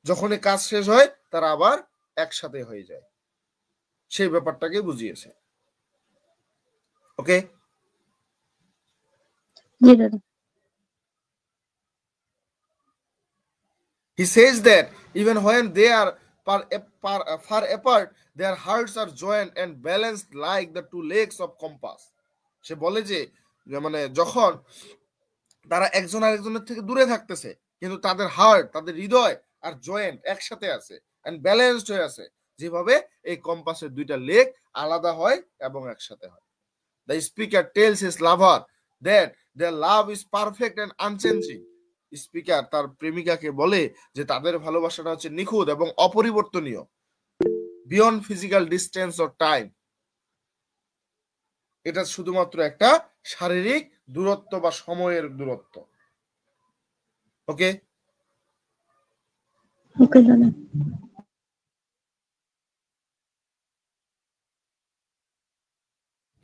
যখনই কাজ শেষ হয় তারা আবার একসাথে হয়ে যায়, সেই ব্যাপারটাকে বুঝিয়েছে। ওকে, জি দাদা। he says that even when they are far apart, their hearts are joined and balanced like the two legs of compass। সে বলে যে মানে যখন তারা একজন আরেকজনের থেকে দূরে থাকতেছে, কিন্তু তাদের হার্ট, তাদের হৃদয় আর জয়েন্ট একসাথে আছে এন্ড ব্যালেন্সড হয়ে আছে, যেভাবে এই কম্পাসের দুইটা লেগ আলাদা হয় এবং একসাথে হয়। The speaker tells his lover that their love is perfect and unchanging। Speaker তার প্রেমিকাকে বলে যে তাদের ভালোবাসাটা হচ্ছে নিখুঁত এবং অপরিবর্তনীয়, beyond physical distance or time. এটা শুধুমাত্র একটা শারীরিক দূরত্ব বা সময়ের দূরত্ব। ওকে, ওকে দাদা।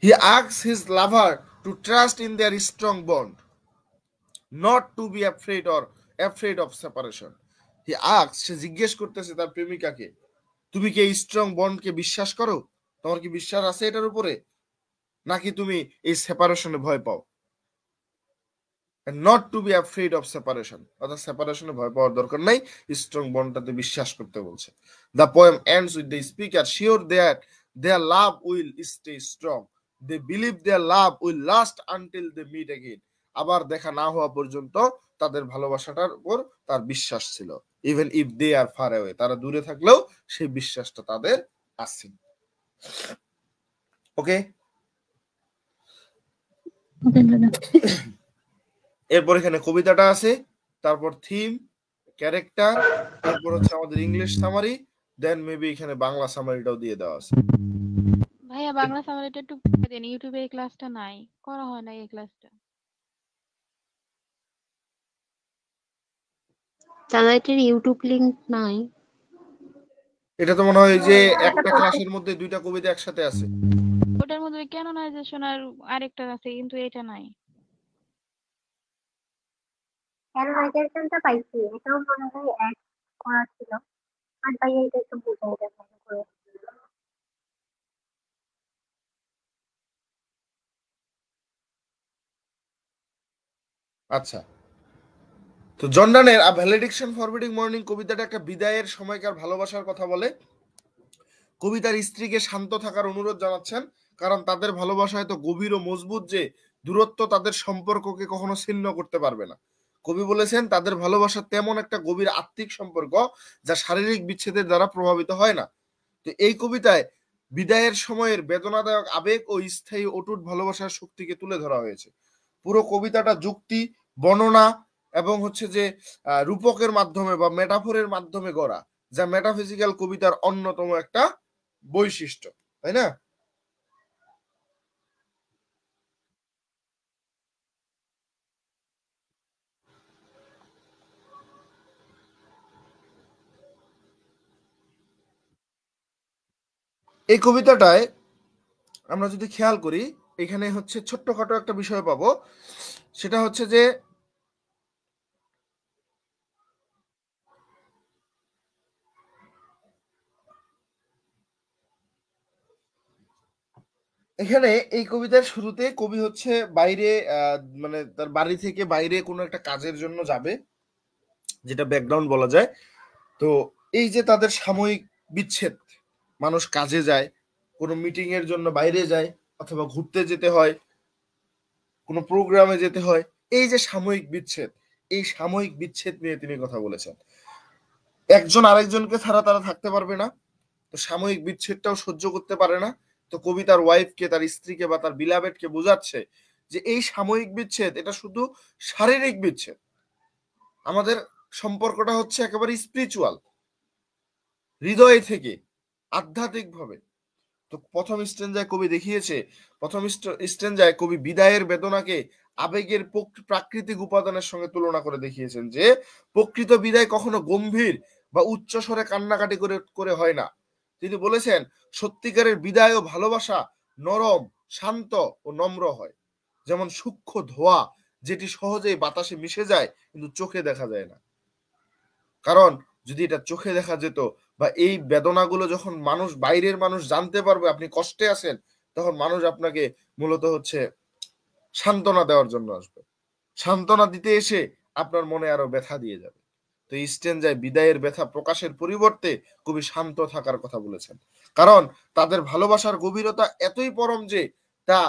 He asks his lover to trust in their strong bond, not to be afraid of separation। He asks, সে জিজ্ঞেস করতেছে তার প্রেমিকাকে, তুমি কি এই স্ট্রং বন্ডকে বিশ্বাস করো? তোমার কি বিশ্বাস আছে এটার উপরে, নাকি তুমি এই সেপারেশনে ভয় পাও? Not to be afraid of separation, অর্থাৎ সেপারেশনে ভয় পাওয়ার দরকার নাই, স্ট্রং বন্ডটাতে বিশ্বাস করতে বলছে। The poem ends with the speaker sure that their love will stay strong, they believe their love will last until they meet again. আবার দেখা না হওয়া পর্যন্ত তাদের ভালোবাসাটার উপর তার বিশ্বাস ছিল, even if they are far away, তারা দূরে থাকলেও সেই বিশ্বাসটা তাদের আছে। ওকে, ওকে দাদা। এরপর এখানে কবিতাটা আছে, তারপর থিম, ক্যারেক্টার, তারপর হচ্ছে আমাদের ইংলিশ সামারি, দেন মেবি এখানে বাংলা সামারিটাও দিয়ে দেওয়া আছে। ভাইয়া বাংলা সামারিটা একটু বুঝিয়ে দিন, ইউটিউবে এই ক্লাসটা নাই, করা হয় না এই ক্লাসটা। সামাইটের ইউটিউব লিংক নাই। এটা তো মনে হয় যে একটা ক্লাসের মধ্যে দুইটা কবিতা একসাথে আছে। ওটার মধ্যে ক্যানোনাইজেশন আর আরেকটা আছে, কিন্তু এটা নাই। ক্যানোনাইজেশনটা পাইছি, এটাও মনে হয় অ্যাড করা ছিল। আর ভাইয়া এটা একটু বুঝাই দেন ভালো করে। আচ্ছা, তো জর্ডানের আ ভ্যালেডিকশন ফরবিডিং মর্নিং কবিতাটা একটা বিদায়ের সময়কার ভালোবাসার কথা বলে। কবি তার স্ত্রীকে শান্ত থাকার অনুরোধ জানাচ্ছেন, কারণ তাদের ভালোবাসা এত গভীর ও মজবুত যে দূরত্ব তাদের সম্পর্ককে কখনো ছিন্ন করতে পারবে না। কবি বলেছেন তাদের ভালোবাসা তেমন একটা গভীর আত্মিক সম্পর্ক যা শারীরিক বিচ্ছেদের দ্বারা প্রভাবিত হয় না। তো এই কবিতায় বিদায়ের সময়ের বেদনাদায়ক আবেগ ও স্থায়ী অটুট ভালোবাসার শক্তিকে তুলে ধরা হয়েছে। পুরো কবিতাটা যুক্তি, বর্ণনা এবং হচ্ছে যে রূপকের মাধ্যমে বা মেটাফোরের মাধ্যমে গড়া, যা মেটাফিজিক্যাল কবিতার অন্যতম একটা বৈশিষ্ট্য, তাই না? এই কবিতাটায় আমরা যদি খেয়াল করি, এখানে হচ্ছে ছোট্টখাটো একটা বিষয় পাবো, সেটা হচ্ছে যে এখানে এই কবিতার শুরুতে কবি হচ্ছে বাইরে মানে তার বাড়ি থেকে বাইরে কোনো একটা কাজের জন্য যাবে, যেটা ব্যাকগ্রাউন্ড বলা যায়। তো এই যে তাদের সাময়িক বিচ্ছেদ, মানুষ কাজে যায়, কোনো মিটিং এর জন্য বাইরে যায়, অথবা ঘুরতে যেতে হয়, কোনো প্রোগ্রামে যেতে হয়, এই যে সাময়িক বিচ্ছেদ, এই সাময়িক বিচ্ছেদ নিয়ে তিনি কথা বলেছেন। একজন আরেকজনকে ছাড়া তারা থাকতে পারবে না, তো সাময়িক বিচ্ছেদটাও সহ্য করতে পারে না। তো কবি তার ওয়াইফকে, তার স্ত্রীকে বা তার বিলাবেটকে বোঝাচ্ছে যে এই সাময়িক বিচ্ছেদ এটা শুধু শারীরিক বিচ্ছেদ, আমাদের সম্পর্কটা হচ্ছে একেবারে স্পিরিচুয়াল, হৃদয় থেকে, আধ্যাত্মিক ভাবে। তো প্রথম স্ট্যান্জায় কবি দেখিয়েছে, প্রথম স্ট্যান্জায় কবি বিদায়ের বেদনাকে আবেগের প্রাকৃতিক উপাদানের সঙ্গে তুলনা করে দেখিয়েছেন যে প্রকৃত বিদায় কখনো গম্ভীর বা উচ্চ স্বরে কান্নাকাটি করে করে হয় না। তিনি বলেছেন সত্যিকারের বিদায় ও ভালোবাসা নরম, শান্ত ও নম্র হয়, যেমন সূক্ষ্ম ধোঁয়া যেটি সহজেই বাতাসে মিশে যায় কিন্তু চোখে দেখা যায় না। কারণ যদি এটা চোখে দেখা যেত, বা এই বেদনাগুলো যখন মানুষ, বাইরের মানুষ জানতে পারবে আপনি কষ্টে আছেন, তখন মানুষ আপনাকে মূলত হচ্ছে সান্ত্বনা দেওয়ার জন্য আসবে, সান্ত্বনা দিতে এসে আপনার মনে আরো ব্যথা দিয়ে যাবে। তো স্টেনজায় বিদায়ের ব্যথা প্রকাশের পরিবর্তে কবি শান্ত থাকার কথা বলেছেন, কারণ তাদের ভালোবাসার গভীরতা এতই পরম যে তা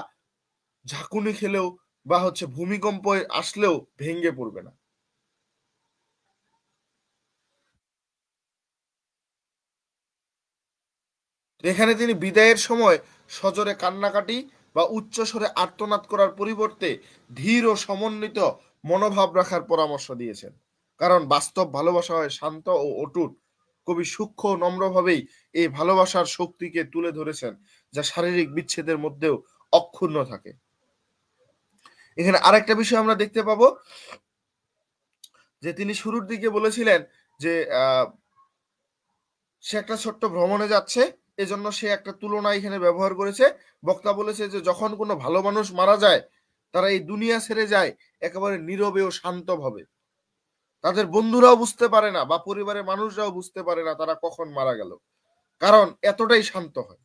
ঝাঁকুনি খেলেও বা হচ্ছে ভূমিকম্প আসলেও ভেঙে পড়বে না। এখানে তিনি বিদায়ের সময় সজোরে কান্নাকাটি বা উচ্চ স্বরে আর্তনাদ করার পরিবর্তে ধীর ও সমন্বিত মনোভাব রাখার পরামর্শ দিয়েছেন, কারণ বাস্তব ভালোবাসা হয় শান্ত ও অটুট। কবি সূক্ষ্ম ও নম্রভাবেই এই ভালোবাসার শক্তিকে তুলে ধরেছেন, যা শারীরিক বিচ্ছেদের মধ্যেও অক্ষুণ্ণ থাকে। এখানে আরেকটা বিষয় আমরা দেখতে পাবো যে তিনি শুরুর দিকে বলেছিলেন যে সে একটা ছোট্ট ভ্রমণে যাচ্ছে, এজন্য সে একটা তুলনা এখানে ব্যবহার করেছে। বক্তা বলেছে যে যখন কোনো ভালো মানুষ মারা যায়, তারা এই দুনিয়া ছেড়ে যায় একেবারে নীরবে ও শান্তভাবে। তাদের বন্ধুরাও বুঝতে পারে না বা পরিবারের মানুষরাও বুঝতে পারে না তারা কখন মারা গেল, কারণ এতটাই শান্ত হয়।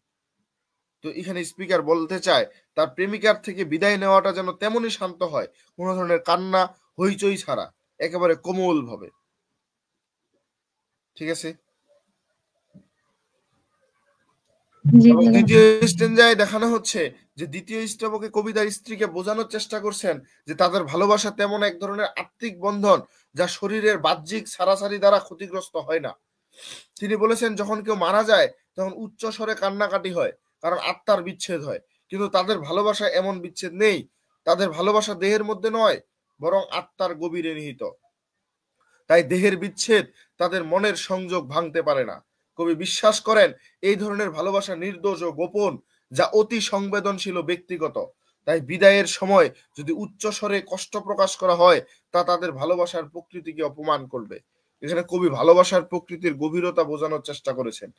তো এখানে স্পিকার বলতে চায় তার প্রেমিকার থেকে বিদায় নেওয়াটা যেন তেমনই শান্ত হয়, কোনো ধরনের কান্না হইচই ছাড়া, একেবারে কোমল ভাবে। ঠিক আছে। জি এবং দাদা। দ্বিতীয় স্ট্যান্জায় দেখানো হচ্ছে যে দ্বিতীয় স্তবকে কবি তার স্ত্রীকে বোঝানোর চেষ্টা করছেন যে তাদের ভালোবাসা তেমন এক ধরনের আত্মিক বন্ধন যা শরীরের বাহ্যিক ছাড়াছাড়ি দ্বারা ক্ষতিগ্রস্ত হয় না। তিনি বলেছেন যখন কেউ মারা যায় তখন উচ্চ স্বরে কান্নাকাটি হয়, কারণ আত্মার বিচ্ছেদ হয়, কিন্তু তাদের ভালোবাসা এমন বিচ্ছেদ নেই। তাদের ভালোবাসা দেহের মধ্যে নয়, বরং আত্মার গভীরে নিহিত। তাই দেহের বিচ্ছেদ তাদের মনের সংযোগ ভাঙতে পারে না। কবি বিশ্বাস করেন এই ধরনের ভালোবাসা নির্দোষ ও গোপন, যা অতি সংবেদনশীল ও ব্যক্তিগত। তাই বিদায়ের সময় যদি উচ্চ স্বরে কষ্ট প্রকাশ করা হয় তা তাদের ভালোবাসার প্রকৃতিকে অপমান করবে। এখানে কবি ভালোবাসার প্রকৃতির গভীরতা বোঝানোর চেষ্টা করেছেন,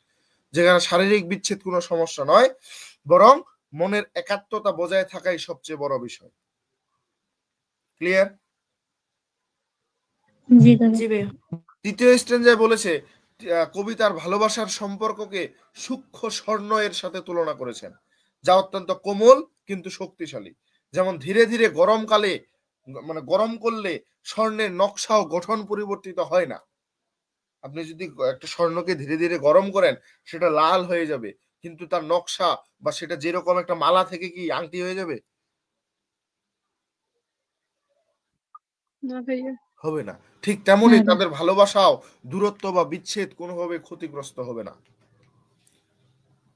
যেখানে শারীরিক বিচ্ছেদ কোনো সমস্যা নয়, বরং মনের একাত্মতা বজায় থাকাই সবচেয়ে বড় বিষয়। ক্লিয়ার? জি দাদা। জি ভাইয়া। তৃতীয় স্ট্যান্জায় বলেছে কবি তার ভালোবাসার সম্পর্ককে সূক্ষ্ম স্বর্ণ এর সাথে তুলনা করেছেন, যা অত্যন্ত কোমল কিন্তু শক্তিশালী। যেমন ধীরে ধীরে গরমকালে মানে গরম করলে স্বর্ণের নকশা ও গঠন পরিবর্তিত হয় না। আপনি যদি একটা স্বর্ণকে ধীরে ধীরে গরম করেন সেটা লাল হয়ে যাবে, কিন্তু তার নকশা বা সেটা যেরকম একটা মালা থেকে কি আংটি হয়ে যাবে? না ভাইয়া। হবে না। ঠিক তেমনি না। তাদের ভালোবাসাও দূরত্ব বা বিচ্ছেদ কোনোভাবে ক্ষতিগ্রস্ত হবে না।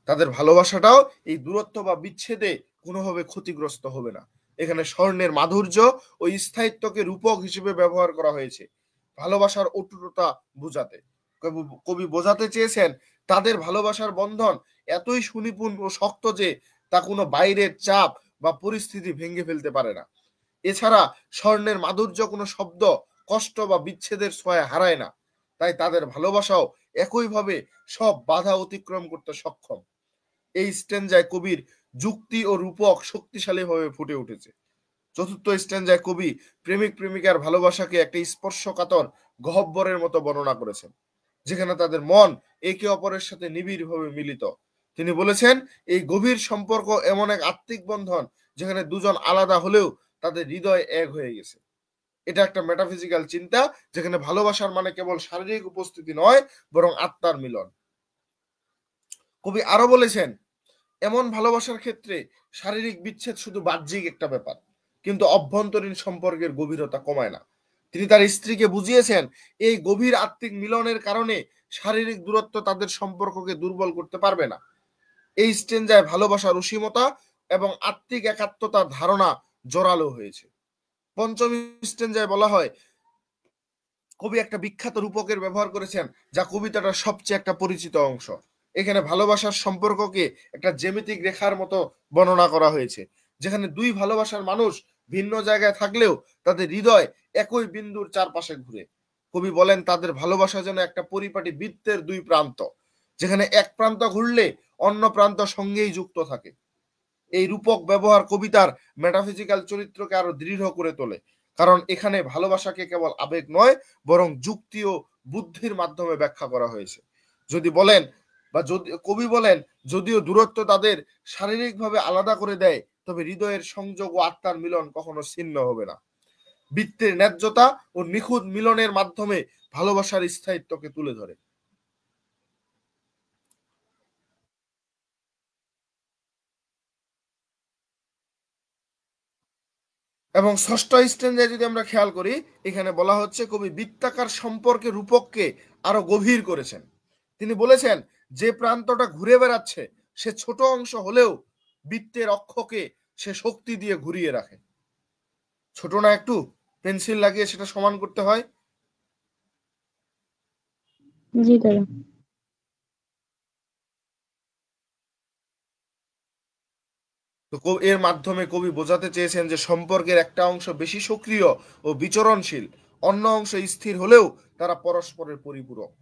তাদের ভালোবাসাটাও এই দূরত্ব বা বিচ্ছেদে কোনোভাবে ক্ষতিগ্রস্ত হবে না। এখানে স্বর্ণের মাধুর্য ও স্থায়িত্বকে রূপক হিসেবে ব্যবহার করা হয়েছে ভালোবাসার অটুটতা বোঝাতে। কবি বোঝাতে চেয়েছেন তাদের ভালোবাসার বন্ধন এতই সুনিপুণ ও শক্ত যে তা কোনো বাইরের চাপ বা পরিস্থিতি ভেঙে ফেলতে পারে না। এছাড়া স্বর্ণের মাধুর্য কোনো শব্দ, কষ্ট বা বিচ্ছেদের ছোঁয়া হারায় না। তাই তাদের ভালোবাসাও একইভাবে সব বাধা অতিক্রম করতে সক্ষম। এই স্ট্যান্জায় কবির যুক্তি ও রূপক শক্তিশালীভাবে ফুটে উঠেছে। চতুর্থ স্ট্যান্জায় কবি প্রেমিক প্রেমিকার ভালোবাসাকে একটা স্পর্শকাতর গহ্বরের মতো বর্ণনা করেছেন, যেখানে তাদের মন একে অপরের সাথে নিবিড়ভাবে মিলিত। তিনি বলেছেন এই গভীর সম্পর্ক এমন এক আত্মিক বন্ধন যেখানে দুজন আলাদা হলেও তাদের হৃদয় এক হয়ে গেছে। এটা একটা মেটাফিজিক্যাল চিন্তা, যেখানে ভালোবাসার মানে কেবল শারীরিক উপস্থিতি নয়, বরং আত্মার মিলন। কবি আরো বলেছেন এমন ভালোবাসার ক্ষেত্রে শারীরিক বিচ্ছেদ শুধু বাহ্যিক একটা ব্যাপার, কিন্তু অভ্যন্তরীণ সম্পর্কের গভীরতা কমায় না। তিনি তার স্ত্রীকে বুঝিয়েছেন এই গভীর আত্মিক মিলনের কারণে শারীরিক দূরত্ব তাদের সম্পর্ককে দুর্বল করতে পারবে না। এই স্ট্যান্জায় ভালোবাসার অসীমতা এবং আত্মিক একাত্মতার ধারণা জোরালো হয়েছে। পঞ্চম স্ট্যান্জায় বলা হয় কবি একটা বিখ্যাত রূপকের ব্যবহার করেছেন যা কবিতাটার সবচেয়ে একটা পরিচিত অংশ। এখানে ভালোবাসার সম্পর্ককে একটা জ্যামিতিক রেখার মতো বর্ণনা করা হয়েছে, যেখানে দুই ভালোবাসার মানুষ ভিন্ন জায়গায় থাকলেও তাদের হৃদয় একই বিন্দুর চারপাশে ঘুরে। কবি বলেন তাদের ভালোবাসা যেন একটা পরিপাটি বৃত্তের দুই প্রান্ত, যেখানে এক প্রান্ত ঘুরলে অন্য প্রান্ত সঙ্গেই যুক্ত থাকে। এই রূপক ব্যবহার কবিতার মেটাফিজিক্যাল চরিত্রকে আরো দৃঢ় করে তোলে, কারণ এখানে ভালোবাসাকে কেবল আবেগ নয়, বরং যুক্তি ও বুদ্ধির মাধ্যমে ব্যাখ্যা করা হয়েছে। যদি বলেন বা যদি কবি বলেন যদিও দূরত্ব তাদের শারীরিকভাবে আলাদা করে দেয়, তবে হৃদয়ের সংযোগ ও আত্মার মিলন কখনো ছিন্ন হবে না। বৃত্তের ন্যায্যতা ও নিখুঁত মিলনের মাধ্যমে ভালোবাসার স্থায়িত্বকে তুলে ধরে। এবং ষষ্ঠ স্ট্যান্ডায় যদি আমরা খেয়াল করি, এখানে বলা হচ্ছে কবি বৃত্তাকার সম্পর্কে রূপককে আরো গভীর করেছেন। তিনি বলেছেন যে প্রান্তটা ঘুরে বেড়াচ্ছে সে ছোট অংশ হলেও বৃত্তের অক্ষকে সে শক্তি দিয়ে ঘুরিয়ে রাখে। ছোট না, একটু পেন্সিল লাগিয়ে সেটা সমান করতে হয়। জি দাদা। তো এর মাধ্যমে কবি বোঝাতে চেয়েছেন যে সম্পর্কের একটা অংশ বেশি সক্রিয় ও বিচরণশীল, অন্য অংশ স্থির হলেও তারা পরস্পরের পরিপূরক।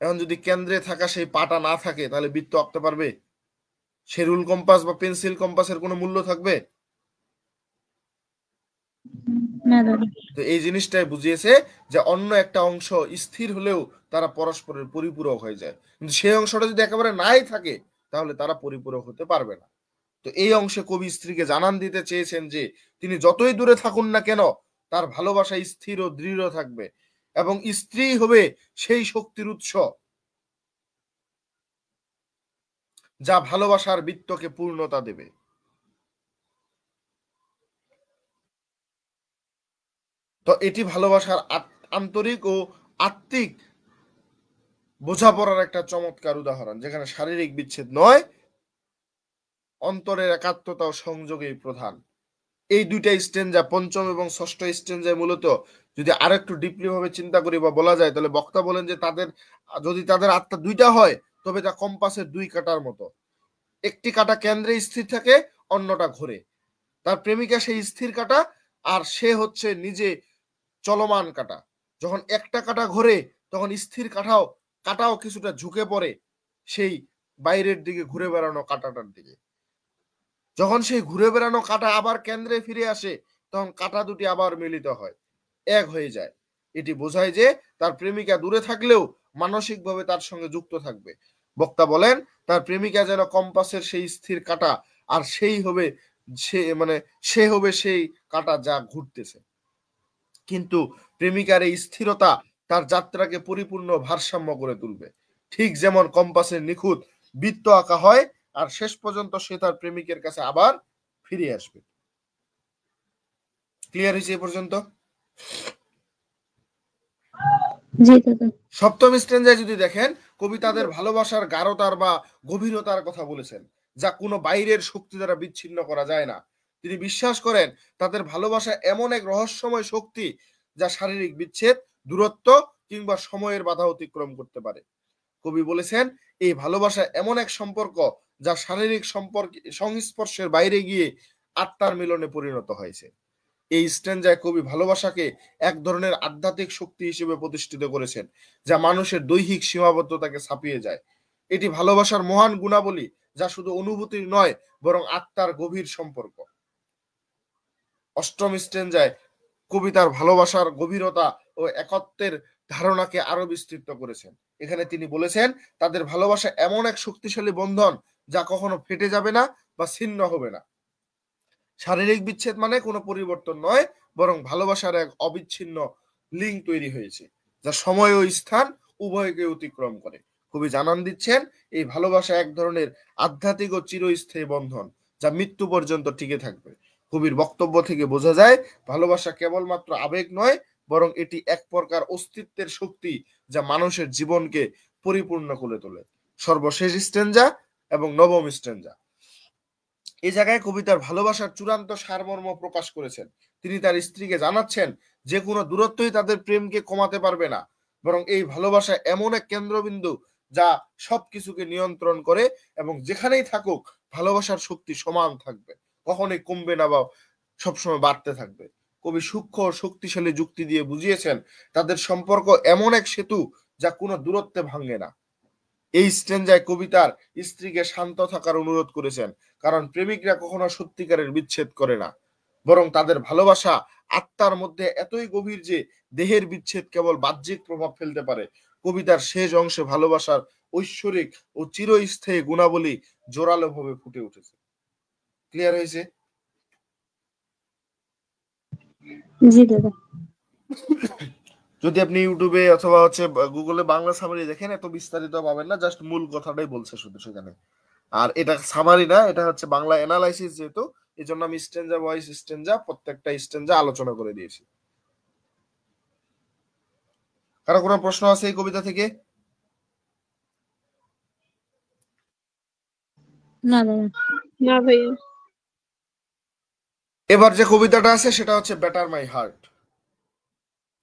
এখন যদি কেন্দ্রে থাকা সেই পাটা না থাকে তাহলে বৃত্ত আঁকতে পারবে? সে রুল কম্পাস বা পেন্সিল কম্পাসের কোনো মূল্য থাকবে? না দাদা। তো এই জিনিসটাই বুঝিয়েছে যে অন্য একটা অংশ স্থির হলেও তারা পরস্পরের পরিপূরক হয়ে যায়, কিন্তু সেই অংশটা যদি একেবারে নাই থাকে তাহলে তারা পরিপূরক হতে পারবে না। তো এই অংশে কবি স্ত্রীকে জানান দিতে চেয়েছেন যে তিনি যতই দূরে থাকুন না কেন তার ভালোবাসা স্থির ও দৃঢ় থাকবে, এবং স্ত্রী হবে সেই শক্তির উৎস যা ভালোবাসার বৃত্তকে পূর্ণতা দেবে। তো এটি ভালোবাসার আন্তরিক ও আত্মিক বোঝাপড়ার একটা চমৎকার উদাহরণ, যেখানে শারীরিক বিচ্ছেদ নয়, অন্তরের একাত্মতা ও সংযোগই প্রধান। এই দুইটা স্ট্যান্জা, পঞ্চম এবং ষষ্ঠ স্ট্যান্জায় মূলত যদি আরেকটু ডিপলি ভাবে চিন্তা করি বা বলা যায়, তাহলে বক্তা বলেন যে তাদের যদি তাদের আত্মা দুইটা হয় তবে তা কম্পাসের দুই কাটার মতো। একটি কাঁটা কেন্দ্রে স্থির থাকে, অন্যটা ঘোরে। তার প্রেমিকা সেই স্থির কাঁটা, আর সে হচ্ছে নিজে চলমান কাঁটা। যখন একটা কাঁটা ঘোরে তখন স্থির কাঁটাও কিছুটা ঝুঁকে পড়ে সেই বাইরের দিকে ঘুরে বেড়ানো কাঁটাটার দিকে। যখন সেই ঘুরে বেড়ানো কাঁটা আবার কেন্দ্রে ফিরে আসে তখন কাঁটা দুটি আবার মিলিত হয়, এক হয়ে যায়। এটি বোঝায় যে তার প্রেমিকা দূরে থাকলেও মানসিকভাবে তার সঙ্গে যুক্ত থাকবে। বক্তা বলেন, তার প্রেমিকা যেন কম্পাসের সেই স্থির কাঁটা, আর সে হবে সেই কাঁটা যা ঘুরতেছে। কিন্তু প্রেমিকার এই স্থিরতা তার যাত্রাকে পরিপূর্ণ ভারসাম্য করে তুলবে। ঠিক যেমন কম্পাসের নিখুঁত বৃত্ত আঁকা হয়, আর শেষ পর্যন্ত সে তার প্রেমিকের কাছে আবার ফিরে আসবে। ক্লিয়ার হয়েছে এ পর্যন্ত? জি দাদা। সপ্তম স্ট্যান্জায় যদি দেখেন, কবি তাদের ভালোবাসার গাঢ়তার বা গভীরতার কথা বলেছেন, যা কোনো বাইরের শক্তি দ্বারা বিচ্ছিন্ন করা যায় না। তিনি বিশ্বাস করেন তাদের ভালোবাসা এমন এক রহস্যময় শক্তি যা শারীরিক বিচ্ছেদ, দূরত্ব কিংবা সময়ের বাধা অতিক্রম করতে পারে। কবি বলেছেন, এই ভালোবাসা এমন এক সম্পর্ক যা শারীরিক সংস্পর্শের বাইরে গিয়ে আত্মার মিলনে পরিণত হয়েছে। এই স্ট্যান্জায় কবি ভালোবাসাকে এক ধরনের আধ্যাত্মিক শক্তি হিসেবে প্রতিষ্ঠিত করেছেন, যা মানুষের দৈহিক সীমাবদ্ধতাকে ছাপিয়ে যায়। এটি ভালোবাসার মহান গুণাবলী, যা শুধু অনুভূতির নয় বরং আত্মার গভীর সম্পর্ক। অষ্টম স্ট্যান্জায় কবি তার ভালোবাসার গভীরতা ও একত্বের ধারণাকে আরো বিস্তৃত করেছেন। এখানে তিনি বলেছেন, তাদের ভালোবাসা এমন এক শক্তিশালী বন্ধন যা কখনো ফেটে যাবে না বা ছিন্ন হবে না। শারীরিক বিচ্ছেদ মানে কোনো পরিবর্তন নয়, বরং ভালোবাসার এক অবিচ্ছিন্ন লিঙ্ক তৈরি হয়েছে, যা সময় ও স্থান উভয়কে অতিক্রম করে। কবি জানান দিচ্ছেন, এই ভালোবাসা এক ধরনের আধ্যাত্মিক ও চিরস্থায়ী বন্ধন, যা মৃত্যু পর্যন্ত টিকে থাকবে। কবির বক্তব্য থেকে বোঝা যায়, ভালোবাসা কেবলমাত্র আবেগ নয়, বরং এটি এক প্রকার অস্তিত্বের শক্তি, যা মানুষের জীবনকে পরিপূর্ণ করে তোলে। সর্বশেষ স্ট্যান্জা এবং নবম স্ট্যান্জা, এই জায়গায় কবিতার ভালোবাসার চূড়ান্ত সারমর্ম প্রকাশ করেছেন। তিনি তার স্ত্রীকে জানাচ্ছেন, যে কোনো দূরত্বই তাদের প্রেমকে কমাতে পারবে না, বরং এই ভালোবাসা এমন এক কেন্দ্রবিন্দু যা সবকিছুকে নিয়ন্ত্রণ করে, এবং যেখানেই থাকুক ভালোবাসার শক্তি সমান থাকবে, কখনোই কমবে না বা সবসময় বাড়তে থাকবে। কবি সূক্ষ্ম ও শক্তিশালী যুক্তি দিয়ে বুঝিয়েছেন, তাদের সম্পর্ক এমন এক সেতু যা কোনো দূরত্বে ভাঙে না। এই স্ট্যান্জায় কবিতার স্ত্রীকে শান্ত থাকার অনুরোধ করেছেন, কারণ প্রেমিকরা কখনো সত্যিকারের বিচ্ছেদ করে না, বরং তাদের ভালোবাসা আত্মার মধ্যে এতই গভীর যে দেহের বিচ্ছেদ কেবল বাহ্যিক প্রভাব ফেলতে পারে। কবিতার শেষ অংশে ভালোবাসার ঐশ্বরিক ও চিরস্থায়ী গুণাবলী জোরালো ভাবে ফুটে উঠেছে। ক্লিয়ার হয়েছে? জি দাদা। যদি আপনি ইউটিউবে অথবা গুগলে বাংলা সামারি দেখেন, এত বিস্তারিত পাবেন না, জাস্ট মূল কথাটাই বলছে শুধু সেখানে। আর এটা সামারি না, এটা হচ্ছে বাংলা অ্যানালাইসিস, যেহেতু এই জন্য আমি স্ট্যান্জা ভয়েস স্ট্যান্জা প্রত্যেকটা স্ট্যান্জা আলোচনা করে দিয়েছি। কারো কোনো প্রশ্ন আছে এই কবিতা থেকে? না দাদা। না ভাইয়া। এবার যে কবিতাটা আছে সেটা হচ্ছে বেটার মাই হার্ট।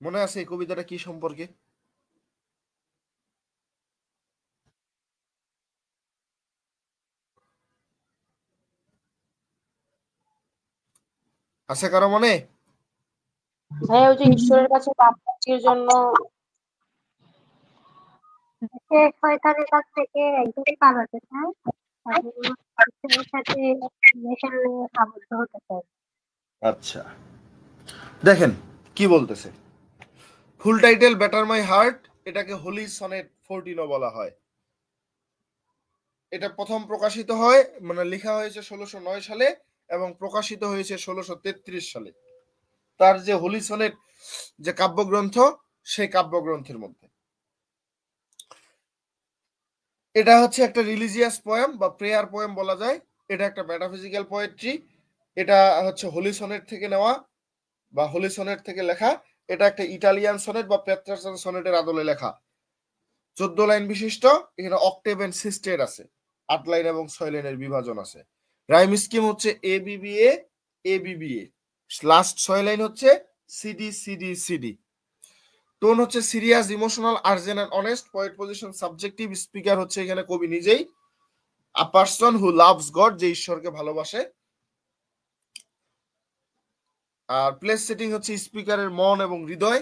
মনে আছে এই কবিতাটা কি সম্পর্কে? আছে কারো মনে? হ্যাঁ, ওই যে ঈশ্বরের কাছে পাপ মুক্তির জন্য সে শয়তানের কাছ থেকে একদমই পালাতে চায় এবং ঈশ্বরের সাথে রিলেশনে আবদ্ধ হতে চায়। আচ্ছা, দেখেন কি বলতেছে। ফুল টাইটেল বেটার মাই হার্ট, এটাকে হোলি সনেট 14 বলা হয়। এটা প্রথম প্রকাশিত হয়, মানে লেখা হয়েছে 1609 সালে এবং প্রকাশিত হয়েছে 1633 সালে। তার যে হোলি সনেট যে কাব্যগ্রন্থ, সেই কাব্যগ্রন্থের মধ্যে এটা হচ্ছে একটা রিলিজিয়াস পোয়েম বা প্রেয়ার পোয়েম বলা যায়। এটা একটা মেটাফিজিক্যাল পোয়েট্রি। এটা হচ্ছে হোলি সনেট থেকে নেওয়া বা হোলি সনেট থেকে লেখা। এটা একটা ইটালিয়ান সনেট বা পেট্রার্চান সনেটের আদলে লেখা। 14 লাইন বিশিষ্ট। এখানে অক্টেভ এন্ড সিস্টেট আছে, 8 লাইন এবং 6 লাইনের বিভাজন আছে। রাইম স্কিম হচ্ছে এবিবিএ এবিবিএ, লাস্ট 6 লাইন হচ্ছে সিডি সিডি সিডি। টোন হচ্ছে serious, emotional, urgent and honest. Poet position subjective, speaker হচ্ছে এখানে কবি নিজেই। A person who loves God, যে ঈশ্বরকে ভালোবাসে। আর প্লেস সেটিং হচ্ছে স্পিকারের মন এবং হৃদয়।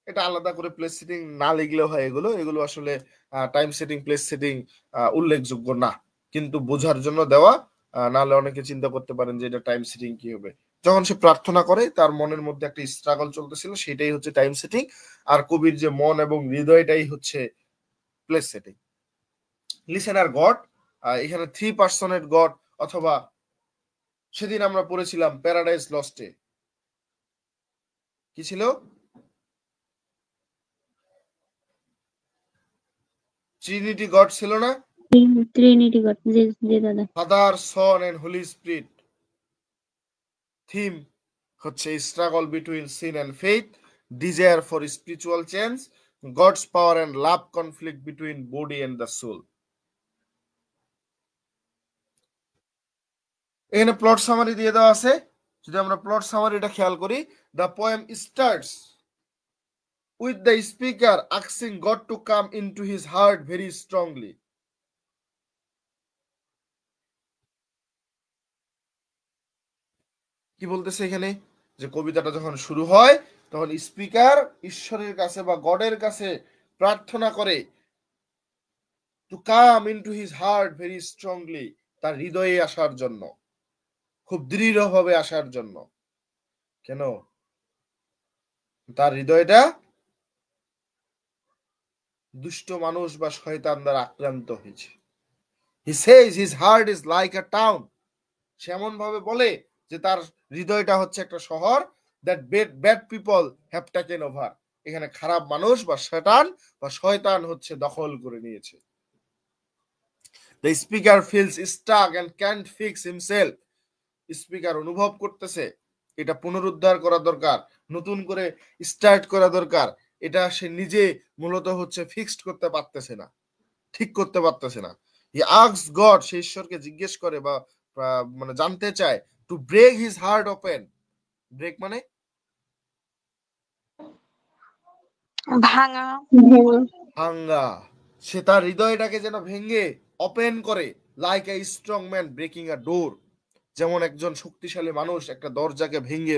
এটা আলাদা করে প্লেস সেটিং না লিখলেও হয়, এগুলো আসলে টাইম সেটিং, প্লেস সেটিং উল্লেখযোগ্য না, কিন্তু বোঝার জন্য দেওয়া। নাহলে অনেকে চিন্তা করতে পারেন যে এটা টাইম সেটিং কি হবে। যখন সে প্রার্থনা করে, তার মনের মধ্যে একটা স্ট্রাগল চলতেছিল, সেটাই হচ্ছে টাইম সেটিং। আর কবির যে মন এবং হৃদয়টাই হচ্ছে প্লেস সেটিং। লিসেনার গড, এখানে 3 পার্সনের গড, অথবা সেদিন আমরা পড়েছিলাম প্যারাডাইস লস্টে কি ছিল, ট্রিনিটি গড ছিল না, ট্রিনিটি গড। জি জি দাদা। Father, Son and Holy Spirit. Theme হচ্ছে struggle between sin and faith, desire for spiritual change, God's power and love, conflict between body and the soul. এখানে প্লট সামারি দিয়ে দেওয়া আছে। যদি আমরা প্লট সামারিটা খেয়াল করি, the poem starts with the speaker asking God to come into his heart very strongly. কি বলতেছে এখানে, যে কবিতাটা যখন শুরু হয় তখন স্পিকার ঈশ্বরের কাছে বা গডের কাছে প্রার্থনা করে, to come into his heart very strongly, তার হৃদয়ে আসার জন্য, খুব দৃঢ়ভাবে আসার জন্য। কেন? তার হৃদয়টা দুষ্ট মানুষ বা শয়তান দ্বারা আক্রান্ত হয়েছে। He says his heart is like a town. সে এমন ভাবে বলে যে তার হৃদয়টা হচ্ছে একটা শহর, that bad people have taken over. এখানে খারাপ মানুষ বা শয়তান হচ্ছে দখল করে নিয়েছে। The speaker feels stuck and can't fix himself. Speaker অনুভব করতেছে এটা পুনরুদ্ধার করা দরকার, নতুন করে স্টার্ট করা দরকার। এটা সে নিজে মূলত হচ্ছে ফিক্সড করতে পারতেছে না, ঠিক করতে পারতেছে না। হি আস্কস গড, সে ঈশ্বরকে জিজ্ঞেস করে বা মানে জানতে চায়, to break his heart open. Break মানে ভাঙা। ভাঙ্গা। সে তার হৃদয়টাকে যেন ভেঙে ওপেন করে, like a strong man breaking a door. যেমন একজন শক্তিশালী মানুষ একটা দরজাকে ভেঙে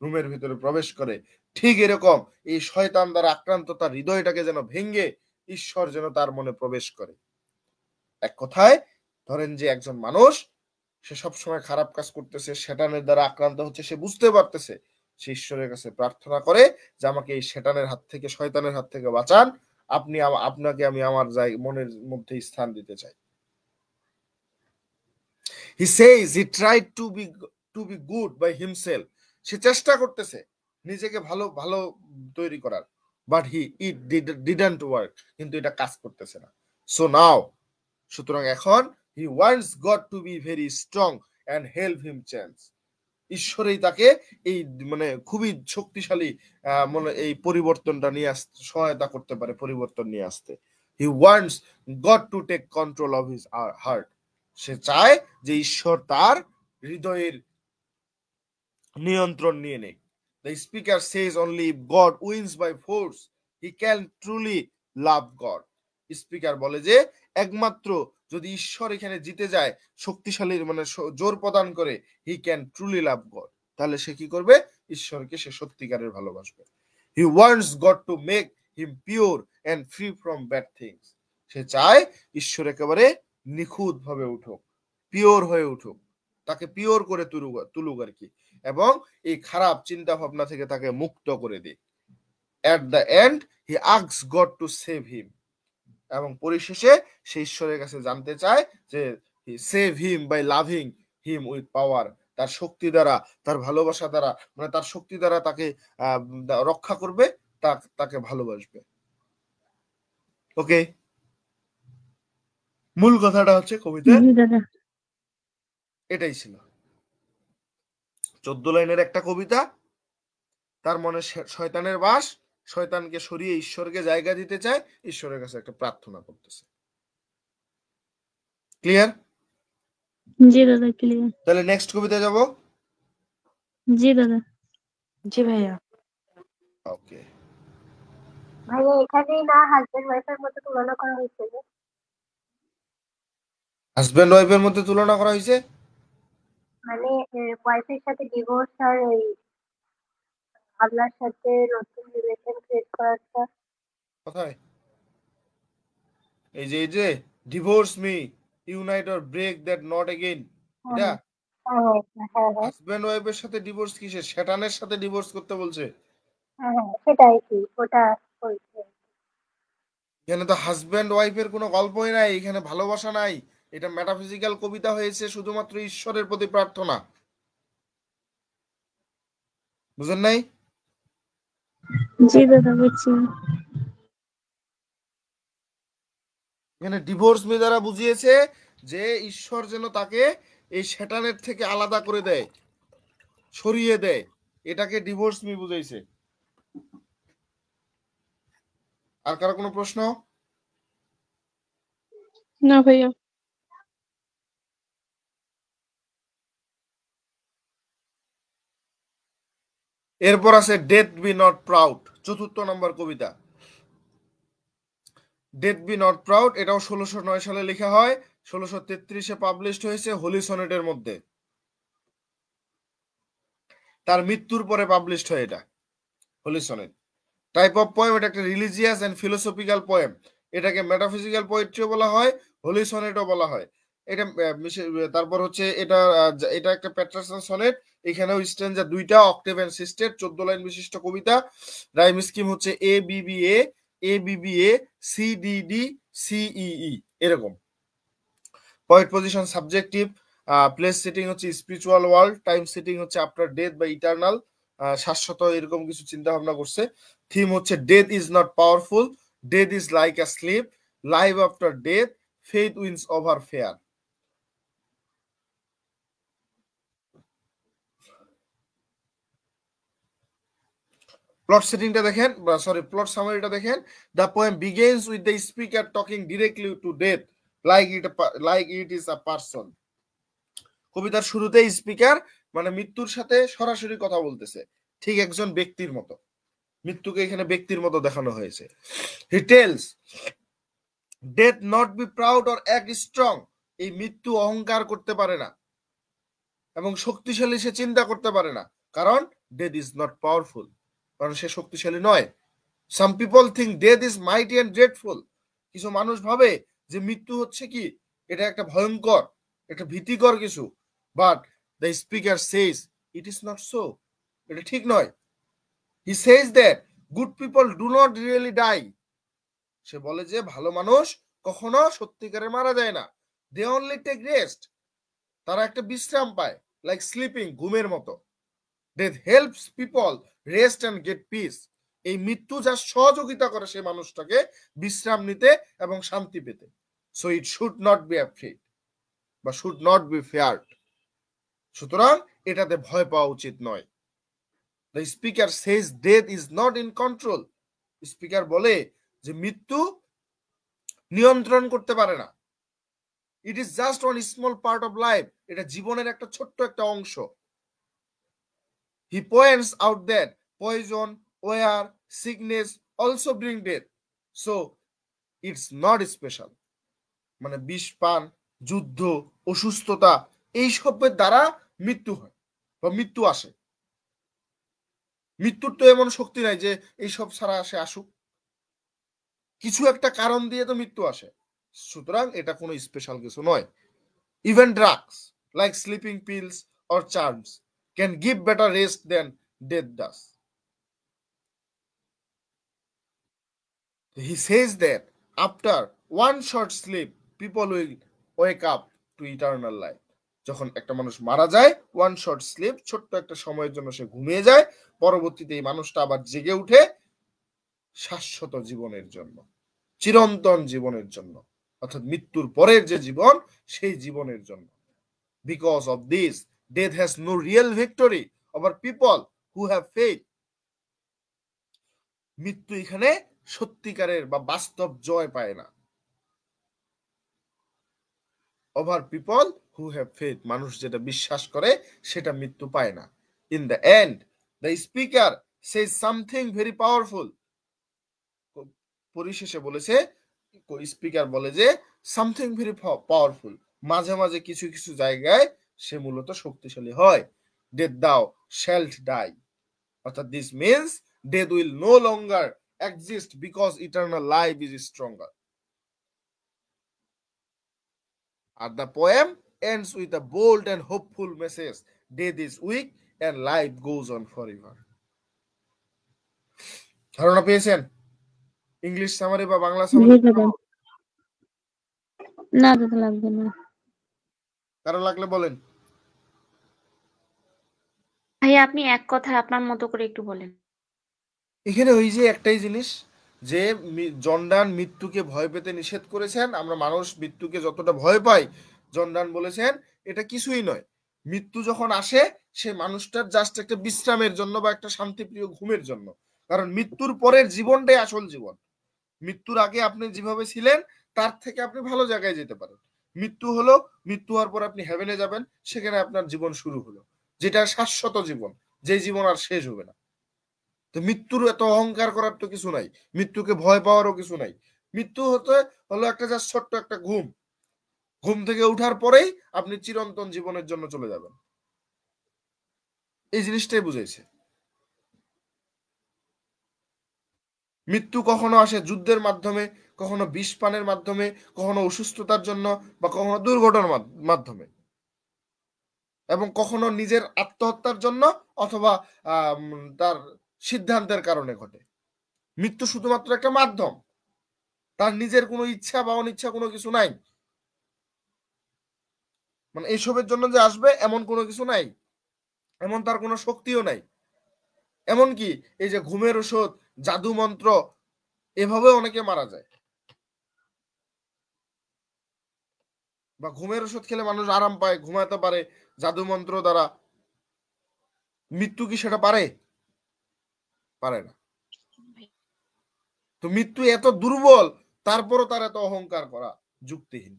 রুমের ভিতরে প্রবেশ করে, ঠিক এরকম এই শয়তান দ্বারা আক্রান্ত তার হৃদয়টাকে যেন ভেঙে ঈশ্বর যেন তার মনে প্রবেশ করে। এক কথায় ধরেন যে একজন মানুষ, সে সবসময় খারাপ কাজ করতেছে, শয়তানের দ্বারা আক্রান্ত হচ্ছে, সে বুঝতে পারতেছে, সে ঈশ্বরের কাছে প্রার্থনা করে যে আমাকে এই শয়তানের হাত থেকে বাঁচান, আপনাকে আমি আমার মনের মধ্যে স্থান দিতে চাই। He says he tried to be good by himself. সে চেষ্টা করতেছে নিজেকে ভালো তৈরি করার, but it didn't work. কিন্তু এটা কাজ করতেছে না। So now, সুতরাং এখন he wants God to be very strong and help him change. ঈশ্বরই তাকে এই মানে খুবই শক্তিশালী মনে এই পরিবর্তনটা নিয়ে আসতে সহায়তা করতে পারে, পরিবর্তন নিয়ে আসতে। He wants God to take control of his heart. সে চায় যে ঈশ্বর তার হৃদয়ের নিয়ন্ত্রণ নিয়ে নেয়। The speaker says only if God wins by force, he can truly love God. Speaker বলে যে একমাত্র যদি ঈশ্বর এখানে জিতে যায়, শক্তিশালী মানে জোর প্রদান করে, he can truly love God, তাহলে সে কি করবে? ঈশ্বরকে সে সত্যিকারের ভালোবাসবে। He wants God to make him pure and free from bad things. সে চায় ঈশ্বর একেবারে নিখুঁত ভাবে উঠুক, পিওর হয়ে উঠুক, তাকে পিওর করে তুলুক আর কি, এবং এই খারাপ চিন্তা ভাবনা থেকে তাকে মুক্ত করে দিক। At the end, he asks God to save him. এবং পরিশেষে সে ঈশ্বরের কাছে জানতে চায় যে save him by loving him with power. তার শক্তি দ্বারা, তার ভালোবাসা দ্বারা, মানে তার শক্তি দ্বারা তাকে রক্ষা করবে, তাকে ভালোবাসবে। ওকে, মূল কথাটা হচ্ছে কবিতা জি দাদা। এটাই ছিল। 14 লাইনের একটা কবিতা, তার মনে শয়তানের বাস, শয়তানকে সরিয়ে ঈশ্বরকে জায়গা দিতে চায়, ঈশ্বরের কাছে একটা প্রার্থনা করতেছে। ক্লিয়ার? জি দাদা ক্লিয়ার। তাহলে নেক্সট কবিতা যাব। জি দাদা। জি ভাইয়া। ওকে, ভাইয়া এখানেই না হাজবেন্ড ওয়াইফের মতো তুলনা করা হয়েছে যে? হাজবেন্ড ওয়াইফের মধ্যে তুলনা করা হয়েছে। মানে ওয়াইফের সাথে ডিভোর্স আর ওই আল্লাহর সাথে নতুন রিলেশন ক্রিয়েট করাটা। কোথায়? এই যে divorce me, unite or break that knot again, এটা হ্যাঁ হ্যাঁ হ্যাঁ হাজবেন্ড ওয়াইফের সাথে ডিভোর্স কিসের? শয়তানের সাথে ডিভোর্স করতে বলছে। হ্যাঁ, সেটাই কি ওটা বলছে। এখানে তো হাজবেন্ড ওয়াইফের কোনো গল্পই নাই, এখানে ভালোবাসা নাই, এটা মেটাফিজিক্যাল কবিতা হয়েছে, শুধুমাত্র ঈশ্বরের প্রতি প্রার্থনা। বুঝেন নাই? জি দাদা বুঝছি। এখানে ডিভোর্স মি দ্বারা বুঝিয়েছে যে ঈশ্বর যেন তাকে এই শয়তানের থেকে আলাদা করে দেয়, সরিয়ে দেয়, এটাকে ডিভোর্স মি বুঝাইছে। আর কারো কোনো প্রশ্ন? না ভাইয়া। এরপর আছে death be not proud, 4th number কবিতা। ডেথ বি নট প্রাউড, এটাও 1609 সালে লেখা হয়, 1633-এ পাবলিশড হয়েছে হোলি সনেটের মধ্যে। তার মৃত্যুর পরে পাবলিশড হয় এটা, holy sonnet. Type of poem, এটা একটা রিলিজিয়াস এন্ড ফিলোসফিক্যাল পোয়েম। এটাকে মেটাফিজিক্যাল পোয়েট্রিও বলা হয়, হোলি সনেটও বলা হয়। এটা তারপর হচ্ছে এটা একটা প্যাট্রাসন সনেট। এখানেও স্ট্যান্জা দুইটা, অক্টেভ এন্ড সিস্টেট, 14 লাইন বিশিষ্ট কবিতা। রাইম স্কিম হচ্ছে A B B A, A B B A, C D D, C E E, এরকম। Point position subjective, place setting হচ্ছে স্পিরিচুয়াল ওয়ার্ল্ড, টাইম সেটিং হচ্ছে আফটার ডেথ বা ইটারনাল, শাশ্বত, এরকম কিছু চিন্তা ভাবনা করছে। থিম হচ্ছে death is not powerful, death is like a sleep, live after death, faith wins over fear. Plot সেটিংটা দেখেন, সরি প্লট সামারিটা দেখেন। The poem begins with the speaker talking directly to death like it is a person. কবিতার শুরুতেই স্পিকার মানে মৃত্যুর সাথে সরাসরি কথা বলতেছে, ঠিক একজন ব্যক্তির মতো। মৃত্যুকে এখানে ব্যক্তির মতো দেখানো হয়েছে। He tells death not be proud or act strong, এই মৃত্যু অহংকার করতে পারে না এবং শক্তিশালী সে চিন্তা করতে পারে না, কারণ ডেথ ইজ নট পাওয়ারফুল, কারণ সে শক্তিশালী নয়। Some people think death is মাইটি and dreadful, কিছু মানুষ ভাবে যে মৃত্যু হচ্ছে কি, এটা একটা ভয়ঙ্কর, একটা ভীতিকর কিছু। But the speaker says it is not so, এটা ঠিক নয়। He says that good people do not really die, সে বলে যে ভালো মানুষ কখনো সত্যিকারে মারা যায় না। দে অনলি টেক রেস্ট, তারা একটা বিশ্রাম পায়, লাইক স্লিপিং, ঘুমের মতো। Death helps people rest and get peace, এই মৃত্যু যা সহযোগিতা করে সেই মানুষটাকে বিশ্রাম নিতে এবং শান্তি পেতে। So it should not be afraid বা শুড নট বি ফেয়ার্ড, সুতরাং এটাতে ভয় পাওয়া উচিত নয়। The speaker says death is not in control, speaker বলে যে মৃত্যু নিয়ন্ত্রণ করতে পারে না। It is just one small part of life, এটা জীবনের একটা ছোট্ট একটা অংশ। He points out that poison, war, sickness also bring death, so it's not special, মানে বিষ পান, যুদ্ধ, অসুস্থতা, এইসবের দ্বারা মৃত্যু হয় বা মৃত্যু আসে। মৃত্যুর তো এমন শক্তি নাই যে এইসব ছাড়া আসে, আসুক, কিছু একটা কারণ দিয়ে তো মৃত্যু আসে, সুতরাং এটা কোনো স্পেশাল কিছু নয়। Even drugs like sleeping pills or charms can give better rest than death does. He says that after one short sleep people will wake up to eternal life, যখন একটা মানুষ মারা যায়, ওয়ান শর্ট স্লিপ, ছোট্ট একটা সময়ের জন্য সে ঘুমিয়ে যায়, পরবর্তীতে এই মানুষটা আবার জেগে উঠে শাশ্বত জীবনের জন্য, চিরন্তন জীবনের জন্য, অর্থাৎ মৃত্যুর পরের যে জীবন সেই জীবনের জন্য। Because of this death has no real victory over people who have faith, মৃত্যু এখানে সত্যিকারের বা বাস্তব জয় পায় না। Over people who have faith, মানুষ যেটা বিশ্বাস করে সেটা মৃত্যু পায় না। In the end the speaker says something very powerful, পরিশেষে বলেছে, স্পিকার বলে যে সামথিং ভেরি পাওয়ারফুল, মাঝে মাঝে কিছু কিছু জায়গায় সে মূলত শক্তিশালী হয়। ডেথ দাও শ্যাল্ট ডাই, অর্থাৎ this means death will no longer exist because eternal life is stronger. And the poem ends with a bold and hopeful message: death is weak and life goes on forever. ধারণা পেয়েছেন? ইংলিশ সামারি বা বাংলা জি সামারি দাদা। না দাদা লাগবে না। কারো লাগলে বলেন। ভাইয়া আপনি এক কথায় আপনার মতো করে একটু বলেন। এখানে ওই যে একটাই জিনিস যে জন ডান মৃত্যুকে ভয় পেতে নিষেধ করেছেন। আমরা মানুষ মৃত্যুকে যতটা ভয় পাই, জন ডান বলেছেন এটা কিছুই নয়। মৃত্যু যখন আসে সে মানুষটার জাস্ট একটা বিশ্রামের জন্য বা একটা শান্তিপ্রিয় ঘুমের জন্য। কারণ মৃত্যুর পরের জীবনটাই আসল জীবন। মৃত্যুর আগে আপনি যেভাবে ছিলেন তার থেকে আপনি ভালো জায়গায় যেতে পারেন। মৃত্যু হলো, মৃত্যু হওয়ার পর আপনি হেভেনে যাবেন, সেখানে আপনার জীবন শুরু হলো, যেটা শাশ্বত জীবন, যে জীবন আর শেষ হবে না। তো মৃত্যুর এত অহংকার করার তো কিছু নাই, মৃত্যুকে ভয় পাওয়ারও কিছু নাই। মৃত্যু হতে হলো একটা জাস্ট ছোট্ট একটা ঘুম। ঘুম থেকে উঠার পরেই আপনি চিরন্তন জীবনের জন্য চলে যাবেন। এই জিনিসটাই বুঝাইছে। মৃত্যু কখনো আসে যুদ্ধের মাধ্যমে, কখনো বিষ পানের মাধ্যমে, কখনো অসুস্থতার জন্য, বা কখনো দুর্ঘটনার মাধ্যমে, এবং কখনো নিজের আত্মহত্যার জন্য, অথবা তার সিদ্ধান্তের কারণে ঘটে। মৃত্যু শুধুমাত্র একটা মাধ্যম, তার নিজের কোনো ইচ্ছা বা অনিচ্ছা কোনো কিছু নাই। মানে এইসবের জন্য যে আসবে এমন কোনো কিছু নাই, এমন তার কোনো শক্তিও নাই। এমনকি এই যে ঘুমের ওষুধ, জাদু মন্ত্র, এভাবে অনেকে মারা যায়। বা ঘুমের ওষুধ খেলে মানুষ আরাম পায়, ঘুমাতে পারে জাদু মন্ত্র দ্বারা। মৃত্যু কি সেটা পারে? পারে না। তো মৃত্যু এত দুর্বল, তারপরও তার এত অহংকার করা যুক্তিহীন।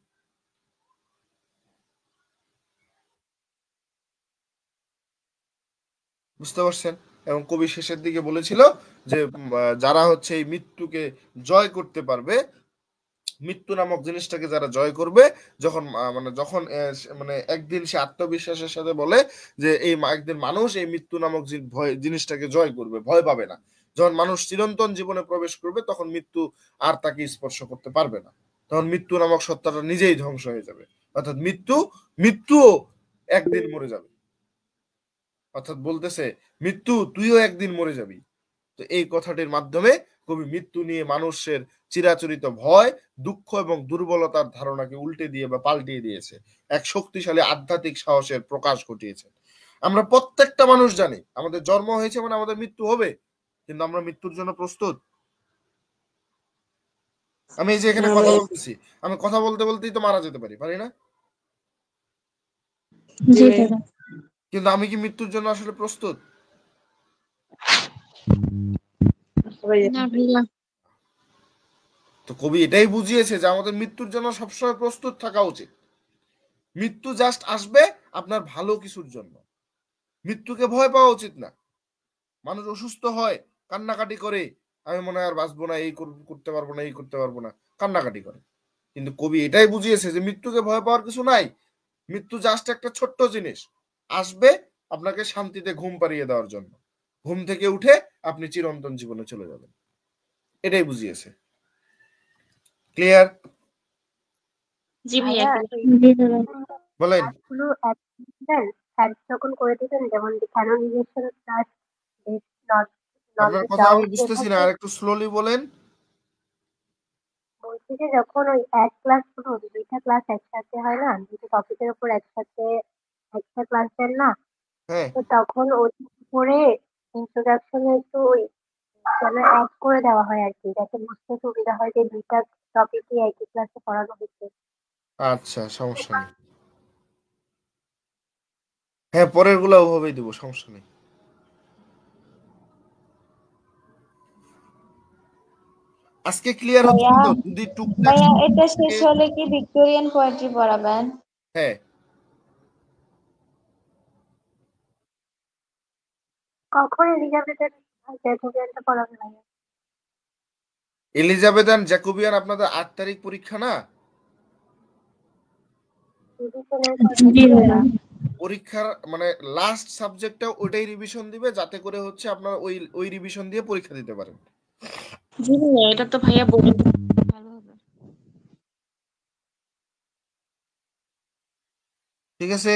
বুঝতে পারছেন? এবং কবি শেষের দিকে বলেছিল যে যারা হচ্ছে এই মৃত্যুকে জয় করতে পারবে, মৃত্যু নামক জিনিসটাকে যারা জয় করবে, যখন মানে একদিন সে আত্মবিশ্বাসের সাথে বলে যে একদিন মানুষ এই মৃত্যু নামক জিনিসটাকে জয় করবে, ভয় পাবে না। যখন মানুষ চিরন্তন জীবনে প্রবেশ করবে তখন মৃত্যু আর তাকে স্পর্শ করতে পারবে না। তখন মৃত্যু নামক সত্তাটা নিজেই ধ্বংস হয়ে যাবে। অর্থাৎ মৃত্যুও একদিন মরে যাবে। অর্থাৎ বলতেছে মৃত্যু তুইও একদিন মরে যাবি। তো এই কথাটির মাধ্যমে কবি মৃত্যু নিয়ে মানুষের চিরাচরিত ভয়, দুঃখ এবং দুর্বলতার ধারণাকে উল্টে দিয়ে বা পাল্টিয়ে দিয়েছে, এক শক্তিশালী আধ্যাত্মিক সাহসের প্রকাশ ঘটিয়েছে। আমরা প্রত্যেকটা মানুষ জানি আমাদের জন্ম হয়েছে মানে আমাদের মৃত্যু হবে, কিন্তু আমরা মৃত্যুর জন্য প্রস্তুত? আমি এই যে এখানে কথা বলতেছি, আমি কথা বলতে বলতেই তো মারা যেতে পারি না? জি দাদা। কিন্তু আমি কি মৃত্যুর জন্য আসলে প্রস্তুত? না ভাইয়া। তো কবি এটাই বুঝিয়েছে যে আমাদের মৃত্যুর জন্য সবসময় প্রস্তুত থাকা উচিত। মৃত্যু জাস্ট আসবে আপনার ভালো কিছুর জন্য। মৃত্যুকে ভয় পাওয়া উচিত না। মানুষ অসুস্থ হয়, কান্নাকাটি করে, আমি মনে হয় আর বাঁচবো না, এই করতে পারবো না, এই করতে পারবো না, কান্নাকাটি করে। কিন্তু কবি এটাই বুঝিয়েছে যে মৃত্যুকে ভয় পাওয়ার কিছু নাই। মৃত্যু জাস্ট একটা ছোট্ট জিনিস, আসবে আপনাকে শান্তিতে ঘুম পাড়িয়ে দেওয়ার জন্য। ঘুম থেকে উঠে আপনি চিরন্তন জীবনে চলে যাবেন। এটাই বুঝিয়েছে। ক্লিয়ার? জি ভাইয়া ভাইয়া একদম। জি দাদা। বলেন। অ্যাপগুলো অ্যাড যখন করে দিবেন, যেমন ক্যানোনিজেশন প্লাস নট আপনার নলেজ কথা আমি ডাউট বুঝতেছি না, এটাকে আর একটু স্লোলি বলেন। বলছি যে যখন ওই এক ক্লাসগুলো দুইটা ক্লাস একসাথে হয় না, দুটো টপিকের উপর একসাথে একটা ক্লাস দেন না, হ্যাঁ, তো তখন ওই পরে ইন্ট্রোডাকশনে একটু ওই যেন অ্যাড করে দেওয়া হয় আর কি, যাতে বুঝতে সুবিধা হয় যে দুইটা টপিকই একই ক্লাসে পড়ানো হচ্ছে। আচ্ছা, সমস্যা নেই। হ্যাঁ, পরের গুলা ওভাবেই দেবো, সমস্যা নেই। আজকে ক্লিয়ার হচ্ছে ভাইয়া তো? যদি টুকটাক ভাইয়া এটা শেষ থাকে। হলে কি ভিক্টোরিয়ান পোয়েট্রি পড়াবেন? হ্যাঁ, কখন এলিজাবেথের জ্যাকোবিয়ানটা পড়ানো লাগে? এলিজাবেথান জ্যাকোবিয়ান আপনাদের 8 তারিখ পরীক্ষা না? রিভিশনের জি দাদা। পরীক্ষার মানে লাস্ট সাবজেক্টটা ওইটাই রিভিশন দিবে, যাতে করে হচ্ছে আপনার ওই রিভিশন দিয়ে পরীক্ষা দিতে পারেন। জি ভাইয়া, এটা তো ভাইয়া বলে ভালো হবে। ঠিক আছে,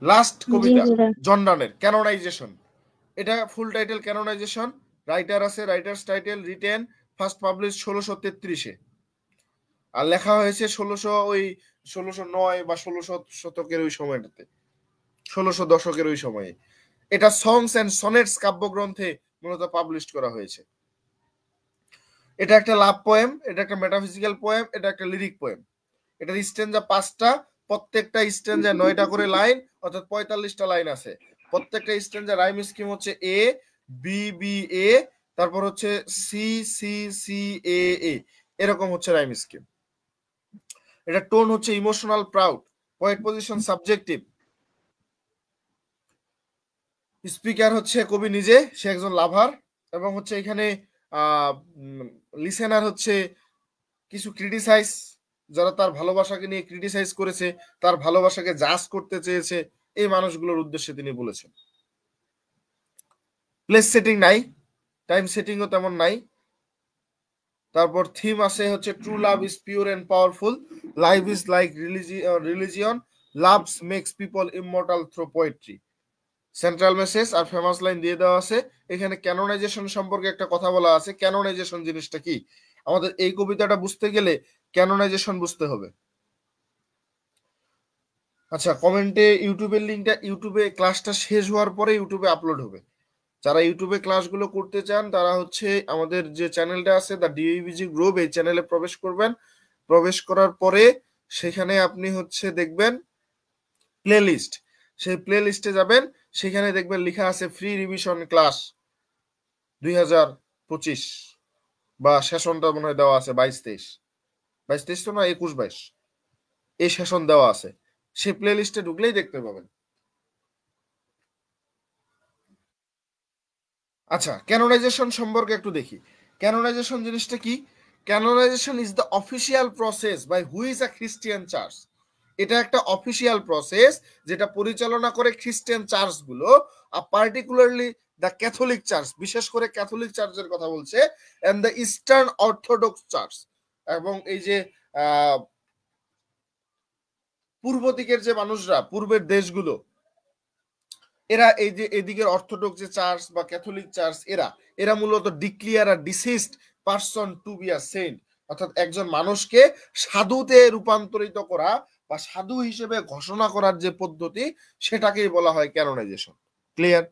লাস্ট জি কবিতা দাদা। জন ডানের ক্যানোনাইজেশন। এটা ফুল টাইটেল ক্যানোনাইজেশন, রাইটার আছে writer's title written, first publish 1633-এ, আর লেখা হয়েছে 1609 বা 1600 শতকের ওই সময়টাতে, 1600 দশকের ওই সময়ে। এটা সংস এন্ড সনেটস কাব্যগ্রন্থে মূলত পাবলিশ করা হয়েছে। এটা একটা লাভ পোয়েম, এটা একটা মেটাফিজিক্যাল পোয়েম, এটা একটা লিরিক পোয়েম। এটার স্ট্যান্জা 5টা, প্রত্যেকটা স্ট্যান্জা 9টা করে লাইন, অর্থাৎ 45টা লাইন আছে। প্রত্যেকটা স্ট্যান্জা রাইম স্কিম হচ্ছে এ বি বি এ, তারপর হচ্ছে সি সি সি এ এ, এরকম হচ্ছে রাইম স্কিম। এটা টোন হচ্ছে emotional proud, poet position subjective, speaker হচ্ছে কবি নিজে, সে একজন লাভার, এবং হচ্ছে এখানে লিসেনার হচ্ছে কিছু ক্রিটিসাইজ, যারা তার ভালোবাসাকে নিয়ে ক্রিটিসাইজ করেছে, তার ভালোবাসাকে জাজ করতে চেয়েছে, এই মানুষগুলোর উদ্দেশ্যে তিনি বলেছেন। প্লেস সেটিং নাই, টাইম সেটিংও তেমন নাই। তারপর থিম আছে হচ্ছে true love is pure and powerful, life is like religion, loves makes people immortal through poetry. Central message আর ফেমাস লাইন দিয়ে দেওয়া আছে। এখানে ক্যানোনাইজেশন সম্পর্কে একটা কথা বলা আছে। ক্যানোনাইজেশন জিনিসটা কি, আমাদের এই কবিতাটা বুঝতে গেলে ক্যানোনাইজেশন বুঝতে হবে। আচ্ছা, কমেন্টে ইউটিউবের লিঙ্কটা, ইউটিউবে ক্লাসটা শেষ হওয়ার পরে ইউটিউবে আপলোড হবে। যারা ইউটিউবে ক্লাসগুলো করতে চান তারা হচ্ছে আমাদের যে চ্যানেলটা আছে দ্য ডিইভিজি গ্রুপ, এই চ্যানেলে প্রবেশ করবেন। প্রবেশ করার পরে সেখানে আপনি হচ্ছে দেখবেন প্লে লিস্ট, সেই প্লে লিস্টে যাবেন, সেখানে দেখবেন লেখা আছে ফ্রি রিভিশন ক্লাস 2025, বা সেশনটা মনে হয় দেওয়া আছে 22-23 তো না, 21-22 এই সেশন দেওয়া আছে। সেই প্লে লিস্টে ঢুকলেই দেখতে পাবেন। আচ্ছা, ক্যানোনাইজেশন সম্পর্কে একটু দেখি। ক্যানোনাইজেশন জিনিসটা কি? Canonization is the official process by who is a Christian church. এটা একটা অফিসিয়াল প্রসেস যেটা পরিচালনা করে খ্রিস্টান চার্চগুলো, আর পার্টিকুলারলি দ্য ক্যাথলিক চার্চ, বিশেষ করে ক্যাথলিক চার্চের কথা বলছে, and the Eastern Orthodox church, এবং এই যে পূর্ব দিকের যে মানুষরা, পূর্বের দেশগুলো, এরা এই যে এদিকের অর্থোডক্স যে চার্চ বা ক্যাথলিক চার্চ, এরা মূলত declare a deceased person to be a saint, অর্থাৎ একজন মানুষকে সাধুতে রূপান্তরিত করা বা সাধু হিসেবে ঘোষণা করার যে পদ্ধতি, সেটাকেই বলা হয় ক্যানোনাইজেশন। ক্লিয়ার?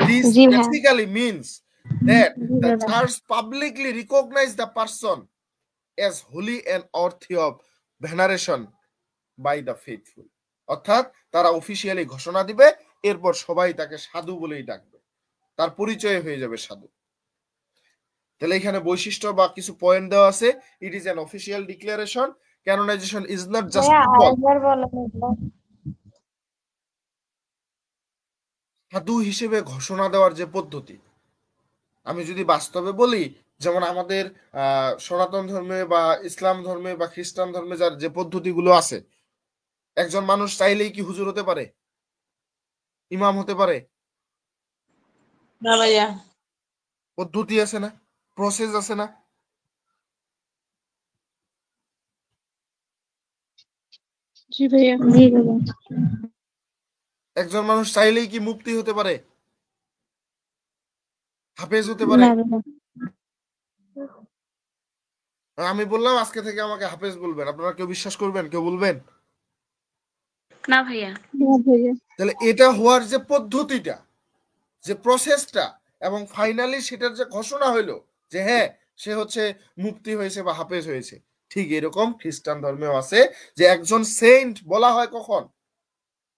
This জি ভাইয়া। basically means that G the দাদা। church publicly recognize the person as holy and worthy of veneration by the faithful. অর্থাৎ তারা অফিসিয়ালি ঘোষণা দিবে, এরপর সবাই তাকে সাধু বলেই ডাকবে, তার পরিচয় হয়ে যাবে সাধু। তাহলে এখানে বৈশিষ্ট্য বা কিছু পয়েন্ট দেওয়া আছে। It is an official declaration, canonization is not just ভাইয়া সিম্বল। আরেকবার বলেন এগুলো। সাধু হিসেবে ঘোষণা দেওয়ার যে পদ্ধতি, আমি যদি বাস্তবে বলি, যেমন আমাদের সনাতন ধর্মে বা ইসলাম ধর্মে বা খ্রিস্টান ধর্মে যার যে পদ্ধতিগুলো আছে, একজন মানুষ চাইলেই কি হুজুর হতে পারে, ইমাম হতে পারে? না ভাইয়া। পদ্ধতি আছে না, প্রসেস আছে না? জি ভাইয়া। জি দাদা। একজন মানুষ চাইলেই কি মুফতি হতে পারে, হাফেজ হতে পারে? না দাদা। আমি বললাম আজকে থেকে আমাকে হাফেজ বলবেন, আপনারা কেউ বিশ্বাস করবেন, কেউ বলবেন? না ভাইয়া। না ভাইয়া। তাহলে এটা হওয়ার যে পদ্ধতিটা, যে প্রসেসটা, এবং ফাইনালি সেটার যে ঘোষণা হইলো যে হ্যাঁ সে হচ্ছে মুফতি হয়েছে বা হাফেজ হয়েছে, ঠিক এরকম খ্রিস্টান ধর্মেও আছে যে একজন সেন্ট বলা হয় কখন,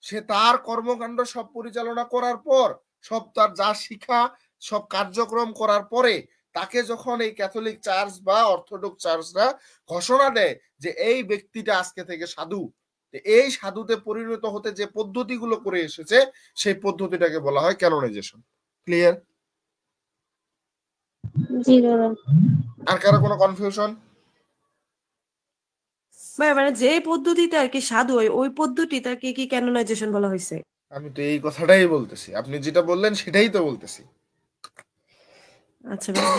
সে তার কর্মকাণ্ড সব পরিচালনা করার পর, সব তার যা শিক্ষা, সব কার্যক্রম করার পরে, তাকে যখন এই ক্যাথলিক চার্চ বা অর্থোডক্স চার্চরা ঘোষণা দেয় যে এই ব্যক্তিটা আজকে থেকে সাধু, এই সাধুতে পরিণত হতে যে পদ্ধতিগুলো করে এসেছে, সেই পদ্ধতিটাকে বলা হয় ক্যানোনাইজেশন। ক্লিয়ার? জি দাদা। আর কারো কোনো কনফিউশন? ভাইয়া মানে যে পদ্ধতিতে আর কি সাধু হয় ওই পদ্ধতিতে আর কি ক্যানোনাইজেশন বলা হয়েছে। আমি তো এই কথাটাই বলতেছি, আপনি যেটা বললেন সেটাই তো বলতেছি। আচ্ছা ভাইয়া।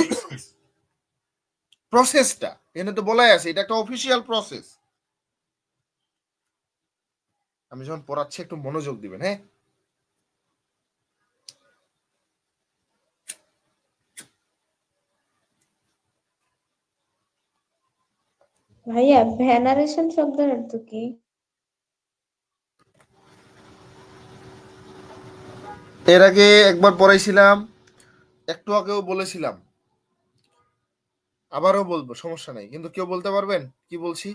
প্রসেসটা এখানে তো বলাই আছে, এটা একটা অফিসিয়াল প্রসেস। আমি যখন পড়াচ্ছি একটু মনোযোগ দিবেন, হ্যাঁ। ভাইয়া ভেনারেশন শব্দের অর্থ কি? এর আগে একবার পড়াইছিলাম, একটু আগেও বলেছিলাম, আবারও বলবো, সমস্যা নাই। কিন্তু কেউ বলতে পারবেন কি বলছি?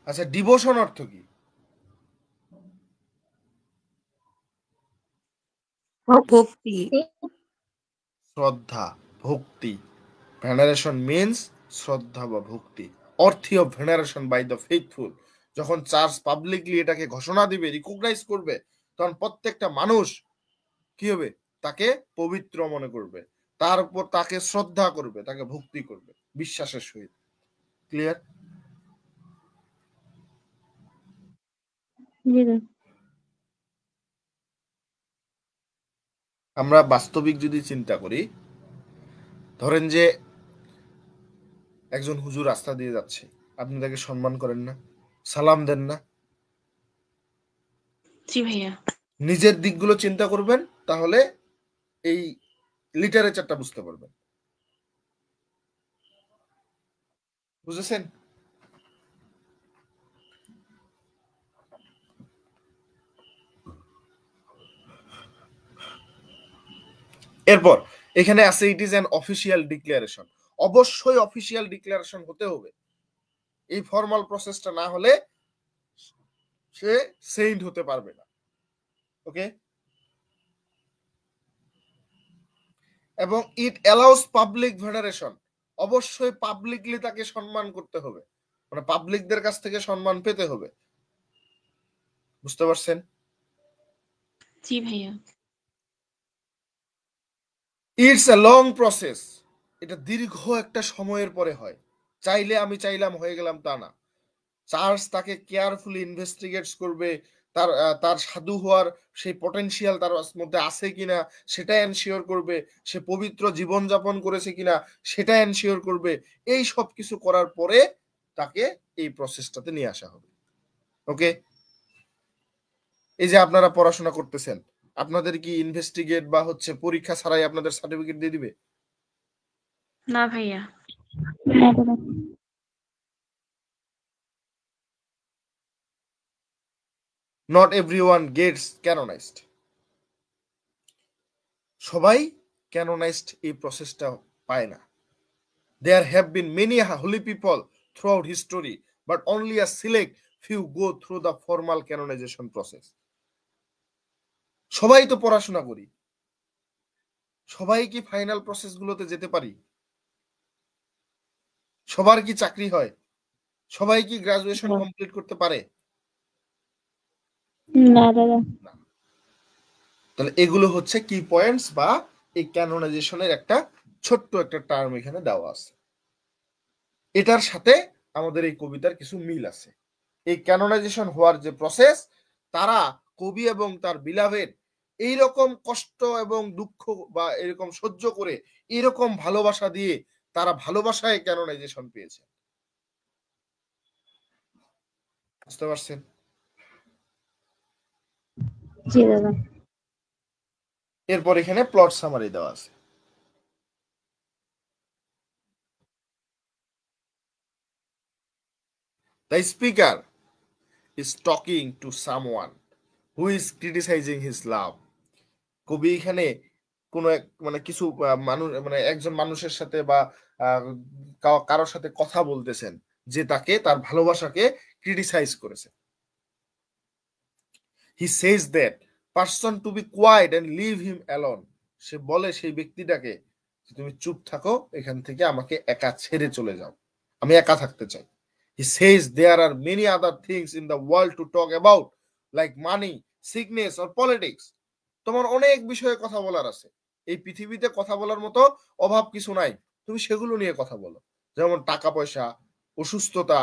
আচ্ছা, ডিভোশন অর্থ কি? ভক্তি। শ্রদ্ধা, ভক্তি। ভেনারেশন মিন্স শ্রদ্ধা বা ভক্তি। অর্থী অফ ভেনারেশন বাই দ্য ফেইথফুল। যখন চার্চ পাবলিকলি এটাকে ঘোষণা দিবে, রিকগনাইজ করবে, তখন প্রত্যেকটা মানুষ কি হবে? তাকে পবিত্র মনে করবে, তার উপর তাকে শ্রদ্ধা করবে, তাকে ভক্তি করবে বিশ্বাসের সহিত। ক্লিয়ার? জি ভাইয়া। আমরা বাস্তবিক যদি চিন্তা করি, ধরেন যে একজন হুজুর রাস্তা দিয়ে যাচ্ছে, আপনি তাকে সম্মান করেন না, সালাম দেন না? জি ভাইয়া। নিজের দিকগুলো চিন্তা করবেন, তাহলে এই লিটারেচারটা বুঝতে পারবেন। বুঝেছেন? এরপর এখানে আছে it is an official declaration. অবশ্যই অফিসিয়াল ডিক্লারেশন হতে হবে। এই ফর্মাল প্রসেসটা না হলে সে সেইন্ট হতে পারবে না। ওকে? এবং ইট অ্যালাউস পাবলিক ভেনারেশন। অবশ্যই পাবলিকলি তাকে সম্মান করতে হবে, মানে পাবলিকদের কাছ থেকে সম্মান পেতে হবে। বুঝতে পারছেন? জি ভাইয়া। It's a long process. এটা দীর্ঘ একটা সময়ের পরে হয়। চাইলে আমি চাইলাম হয়ে গেলাম তা না। চার্চ তাকে কেয়ারফুলি ইনভেস্টিগেটস করবে, তার সাধু হওয়ার সেই পটেনশিয়াল তার মধ্যে আছে কিনা সেটা এনশিওর করবে, সে পবিত্র জীবন যাপন করেছে কিনা সেটা এনশিওর করবে। এই সব কিছু করার পরে তাকে এই প্রসেসটাতে নিয়ে আসা হবে। ওকে? এই যে আপনারা পড়াশোনা করতেছেন, আপনাদের কি ইনভেস্টিগেট বা হচ্ছে পরীক্ষা ছাড়াই আপনাদের সার্টিফিকেট দিয়ে দিবে? না ভাইয়া। না দাদা। Not everyone gets canonized. সবাই ক্যানোনাইজড এই প্রসেসটা পায় না। There have been many holy people throughout history, but only a select few go through the formal canonization process. সবাই তো পড়াশোনা করি, সবাই কি ফাইনাল প্রসেসগুলোতে যেতে পারি? সবার কি চাকরি হয়? সবাই কি গ্রাজুয়েশন কমপ্লিট করতে পারে? না দাদা। তাহলে এগুলো হচ্ছে কি পয়েন্টস বা এই ক্যানোনাইজেশনের একটা ছোট্ট একটা টার্ম এখানে দেওয়া আছে। এটার সাথে আমাদের এই কবিতার কিছু মিল আছে। এই ক্যানোনাইজেশন হওয়ার যে প্রসেস, তারা কবি এবং তার বিলাভেড এইরকম কষ্ট এবং দুঃখ বা এরকম সহ্য করে এরকম ভালোবাসা দিয়ে তারা ভালোবাসায় ক্যানোনাইজেশন পেয়েছে। বুঝতে পারছেন? জি দাদা। এরপর এখানে প্লট সামারি দেওয়া আছে। The speaker is talking to someone who is criticizing his love. কবি এখানে কোন এক মানে কিছু মানুষ মানে একজন মানুষের সাথে বা কারোর সাথে কথা বলতেছেন যে তাকে তার ভালোবাসাকে ক্রিটিসাইজ করেছে। He says that person to be quiet and leave him alone. সে বলে সেই ব্যক্তিটাকে তুমি চুপ থাকো, এখান থেকে আমাকে একা ছেড়ে চলে যাও, আমি একা থাকতে চাই। He says there are many other things in the world to talk about, like money, sickness or politics, তোমার অনেক বিষয়ে কথা বলার আছে। এই পৃথিবীতে কথা বলার মতো অভাব কিছু নাই, তুমি সেগুলো নিয়ে কথা বলো। যেমন টাকা পয়সা, অসুস্থতা,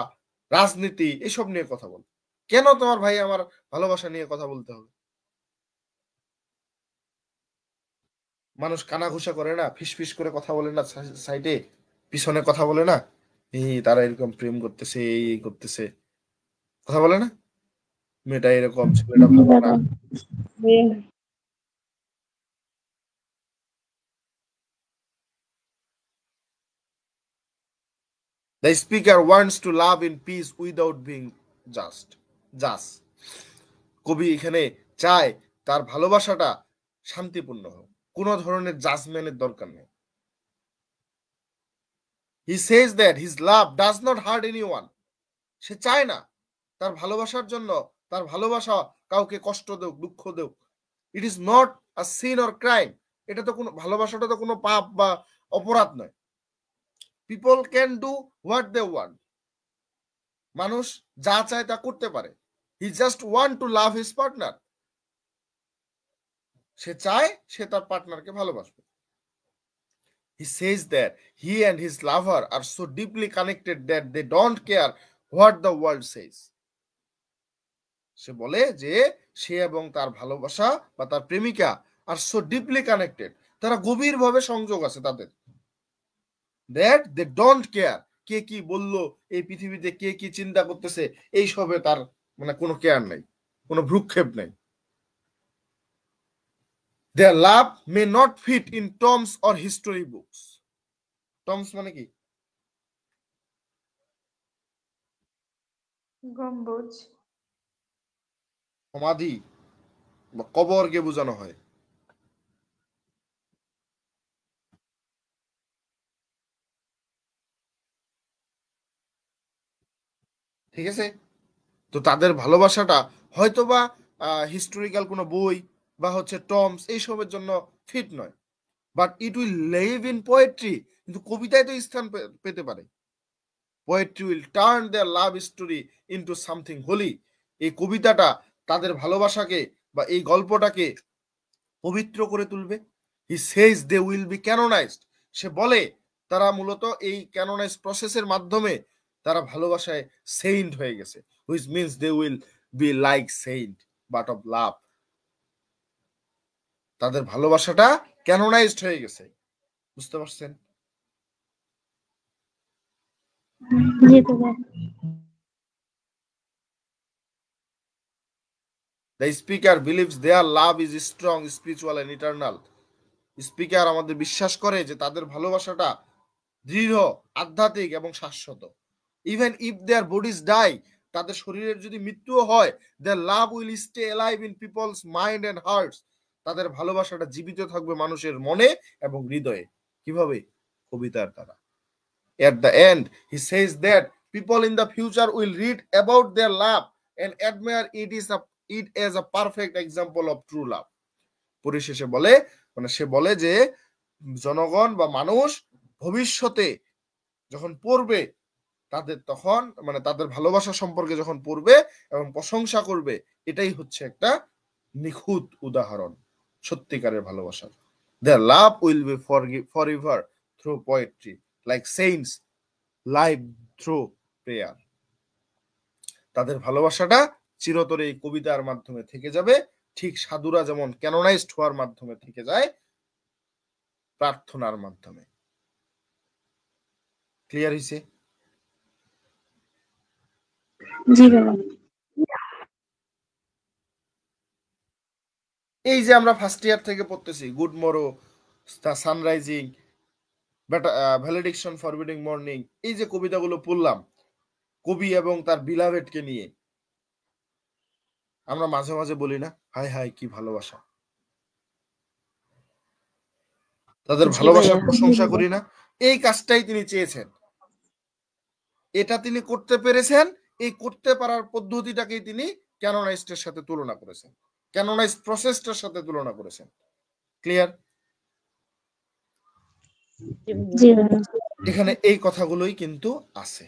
রাজনীতি, এসব নিয়ে কথা বলো। কেন তোমার ভাই আমার ভালোবাসা নিয়ে কথা বলতে হবে? মানুষ কানাঘুষা করে না, ফিসফিস করে কথা বলে না, সাইডে পিছনে কথা বলে না, এই তারা এরকম প্রেম করতেছে, এই করতেছে, কথা বলে না, মেয়েটা এরকম, ছেলেটা জি ভালো না। দাদা। The speaker wants to love in peace without being just. কবি এখানে চায় তার ভালোবাসাটা শান্তিপূর্ণ হোক, কোনো ধরনের জাজমেন্টের দরকার নেই। He says that his love does not hurt anyone. সে চায় না তার ভালোবাসার জন্য তার ভালোবাসা কাউকে কষ্ট দেক, দুঃখ দেক। It is not a sin or crime. এটা তো কোনো, ভালোবাসাটা তো কোনো পাপ বা অপরাধ নয়। People can do what they want. মানুষ যা চায় তা করতে পারে। He just want to love his partner. সে চায় সে তার পার্টনারকে ভালোবাসবে। He says that he and his lover are so deeply connected that they don't care what the world says. সে বলে যে সে এবং তার ভালোবাসা বা তার প্রেমিকা আর সো ডিপলি কানেক্টেড, তারা গভীরভাবে সংযোগ আছে তাদের, দ্যাট দে ডোন্ট কেয়ার কে কি বললো, এই পৃথিবীতে কে কি চিন্তা করতেছে, এই সবে তার মানে কোনো কেয়ার নাই, কোনো ভ্রুক্ষেপ নাই। Their love may not fit in tombs or history books. Tombs মানে কি? গম্বুজ। সমাধি বা কবরকে বোঝানো হয়। ঠিক আছে, তো তাদের ভালোবাসাটা হয়তোবা হিস্টোরিক্যাল কোনো বই বা হচ্ছে টমস এইসবের জন্য ফিট নয়, but it will live in poetry. কিন্তু কবিতায় তো স্থান পেতে পারে। Poetry will turn their love story into something holy. এই কবিতাটা তাদের ভালোবাসাকে বা এই গল্পটাকে পবিত্র করে তুলবে। হি সেজ দে উইল বি ক্যানোনাইজড। সে বলে তারা মূলত এই ক্যানোনাইজ প্রসেসের মাধ্যমে তারা ভালোবাসায় সেইন্ট হয়ে গেছে, which means they will be like saint but of love. তাদের ভালোবাসাটা ক্যানোনাইজড হয়ে গেছে, বুঝতে পারছেন? জি দাদা। The speaker believes their love is strong, spiritual and eternal. Speaker আমাদের বিশ্বাস করে যে তাদের ভালোবাসাটা দৃঢ়, আধ্যাত্মিক এবং শাশ্বত। Even if their bodies die, তাদের শরীরের যদি মৃত্যুও হয়, their love will stay alive in people's mind and hearts. তাদের ভালোবাসাটা জীবিত থাকবে মানুষের মনে এবং হৃদয়ে। কিভাবে? কবিতার দ্বারা। At the end, he says that people in the future will read about their love and admire it as a perfect example of true love. পরিশেষে বলে, মানে সে বলে যে জনগণ বা মানুষ ভবিষ্যতে যখন পড়বে তাদের, তখন মানে তাদের ভালোবাসা সম্পর্কে যখন পড়বে এবং প্রশংসা করবে, এটাই হচ্ছে একটা নিখুঁত উদাহরণ সত্যিকারের ভালোবাসার। Their love will be forever through poetry, like saints live through prayer. তাদের ভালোবাসাটা চিরতরে এই কবিতার মাধ্যমে থেকে যাবে, ঠিক সাধুরা যেমন ক্যানোনাইজড হওয়ার মাধ্যমে থেকে যায় প্রার্থনার মাধ্যমে। ক্লিয়ার হইছে? জি দাদা। এই যে আমরা ফার্স্ট ইয়ার থেকে পড়তেছি good morrow, sunrising, ভ্যালিডিকশন, forbidding morning, এই যে কবিতাগুলো পড়লাম কবি এবং তার বিলাভেটকে নিয়ে, আমরা মাঝে মাঝে বলি না, হাই হাই কি ভালোবাসা, তাদের ভালোবাসার প্রশংসা করি না? এই কাজটাই তিনি চেয়েছেন, এটা তিনি করতে পেরেছেন। এই করতে পারার পদ্ধতিটাকেই তিনি ক্যানোনাইজডের সাথে তুলনা করেছেন, ক্যানোনাইজ প্রসেসটার সাথে তুলনা করেছেন। ক্লিয়ার? জি দাদা। এখানে এই কথাগুলোই কিন্তু আছে।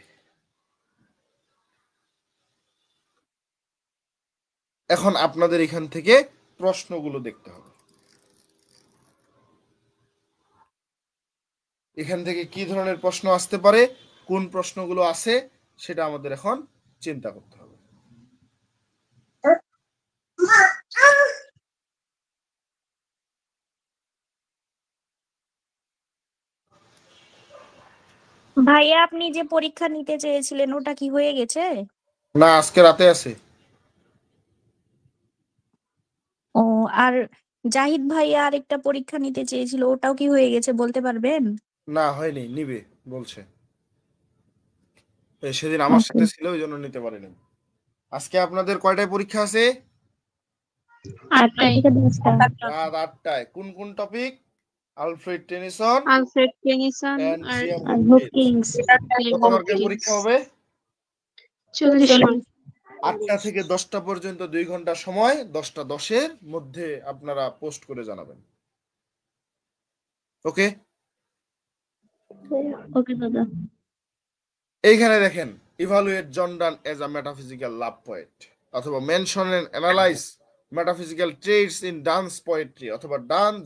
এখন আপনাদের এখান থেকে প্রশ্নগুলো দেখতে হবে। এখান থেকে কি ধরনের প্রশ্ন আসতে পারে, কোন প্রশ্নগুলো আছে সেটা আমাদের এখন চিন্তা করতে হবে। ভাইয়া আপনি যে পরীক্ষা নিতে চেয়েছিলেন ওটা কি হয়ে গেছে? না, আজকে রাতে আছে। ও, আর জাহিদ ভাইয়া আরেকটা পরীক্ষা নিতে চেয়েছিল ওটাও কি হয়ে গেছে বলতে পারবেন? না, হয়নি, নিবে বলছে। সেদিন আমার ওকে। সাথে ছিল, ওই জন্য নিতে পারিনি। আজকে আপনাদের কয়টায় পরীক্ষা আছে? 8টা থেকে 10টা। রাত 8টায়। কোন কোন topic? Alfred Tennyson Alfred Tennyson and R CM R Hawkins. Hawkings. কত মার্কের পরীক্ষা হবে? 40 মার্ক। 8টা থেকে 10টা পর্যন্ত 2 ঘন্টা সময়, 10টা 10-এর মধ্যে আপনারা পোস্ট করে জানাবেন। ওকে? ওকে দাদা। এইখানে দেখেন, evaluate John Donne as a metaphysical love poet, অথবা mention and analyse metaphysical traits in Donne's poetry, অথবা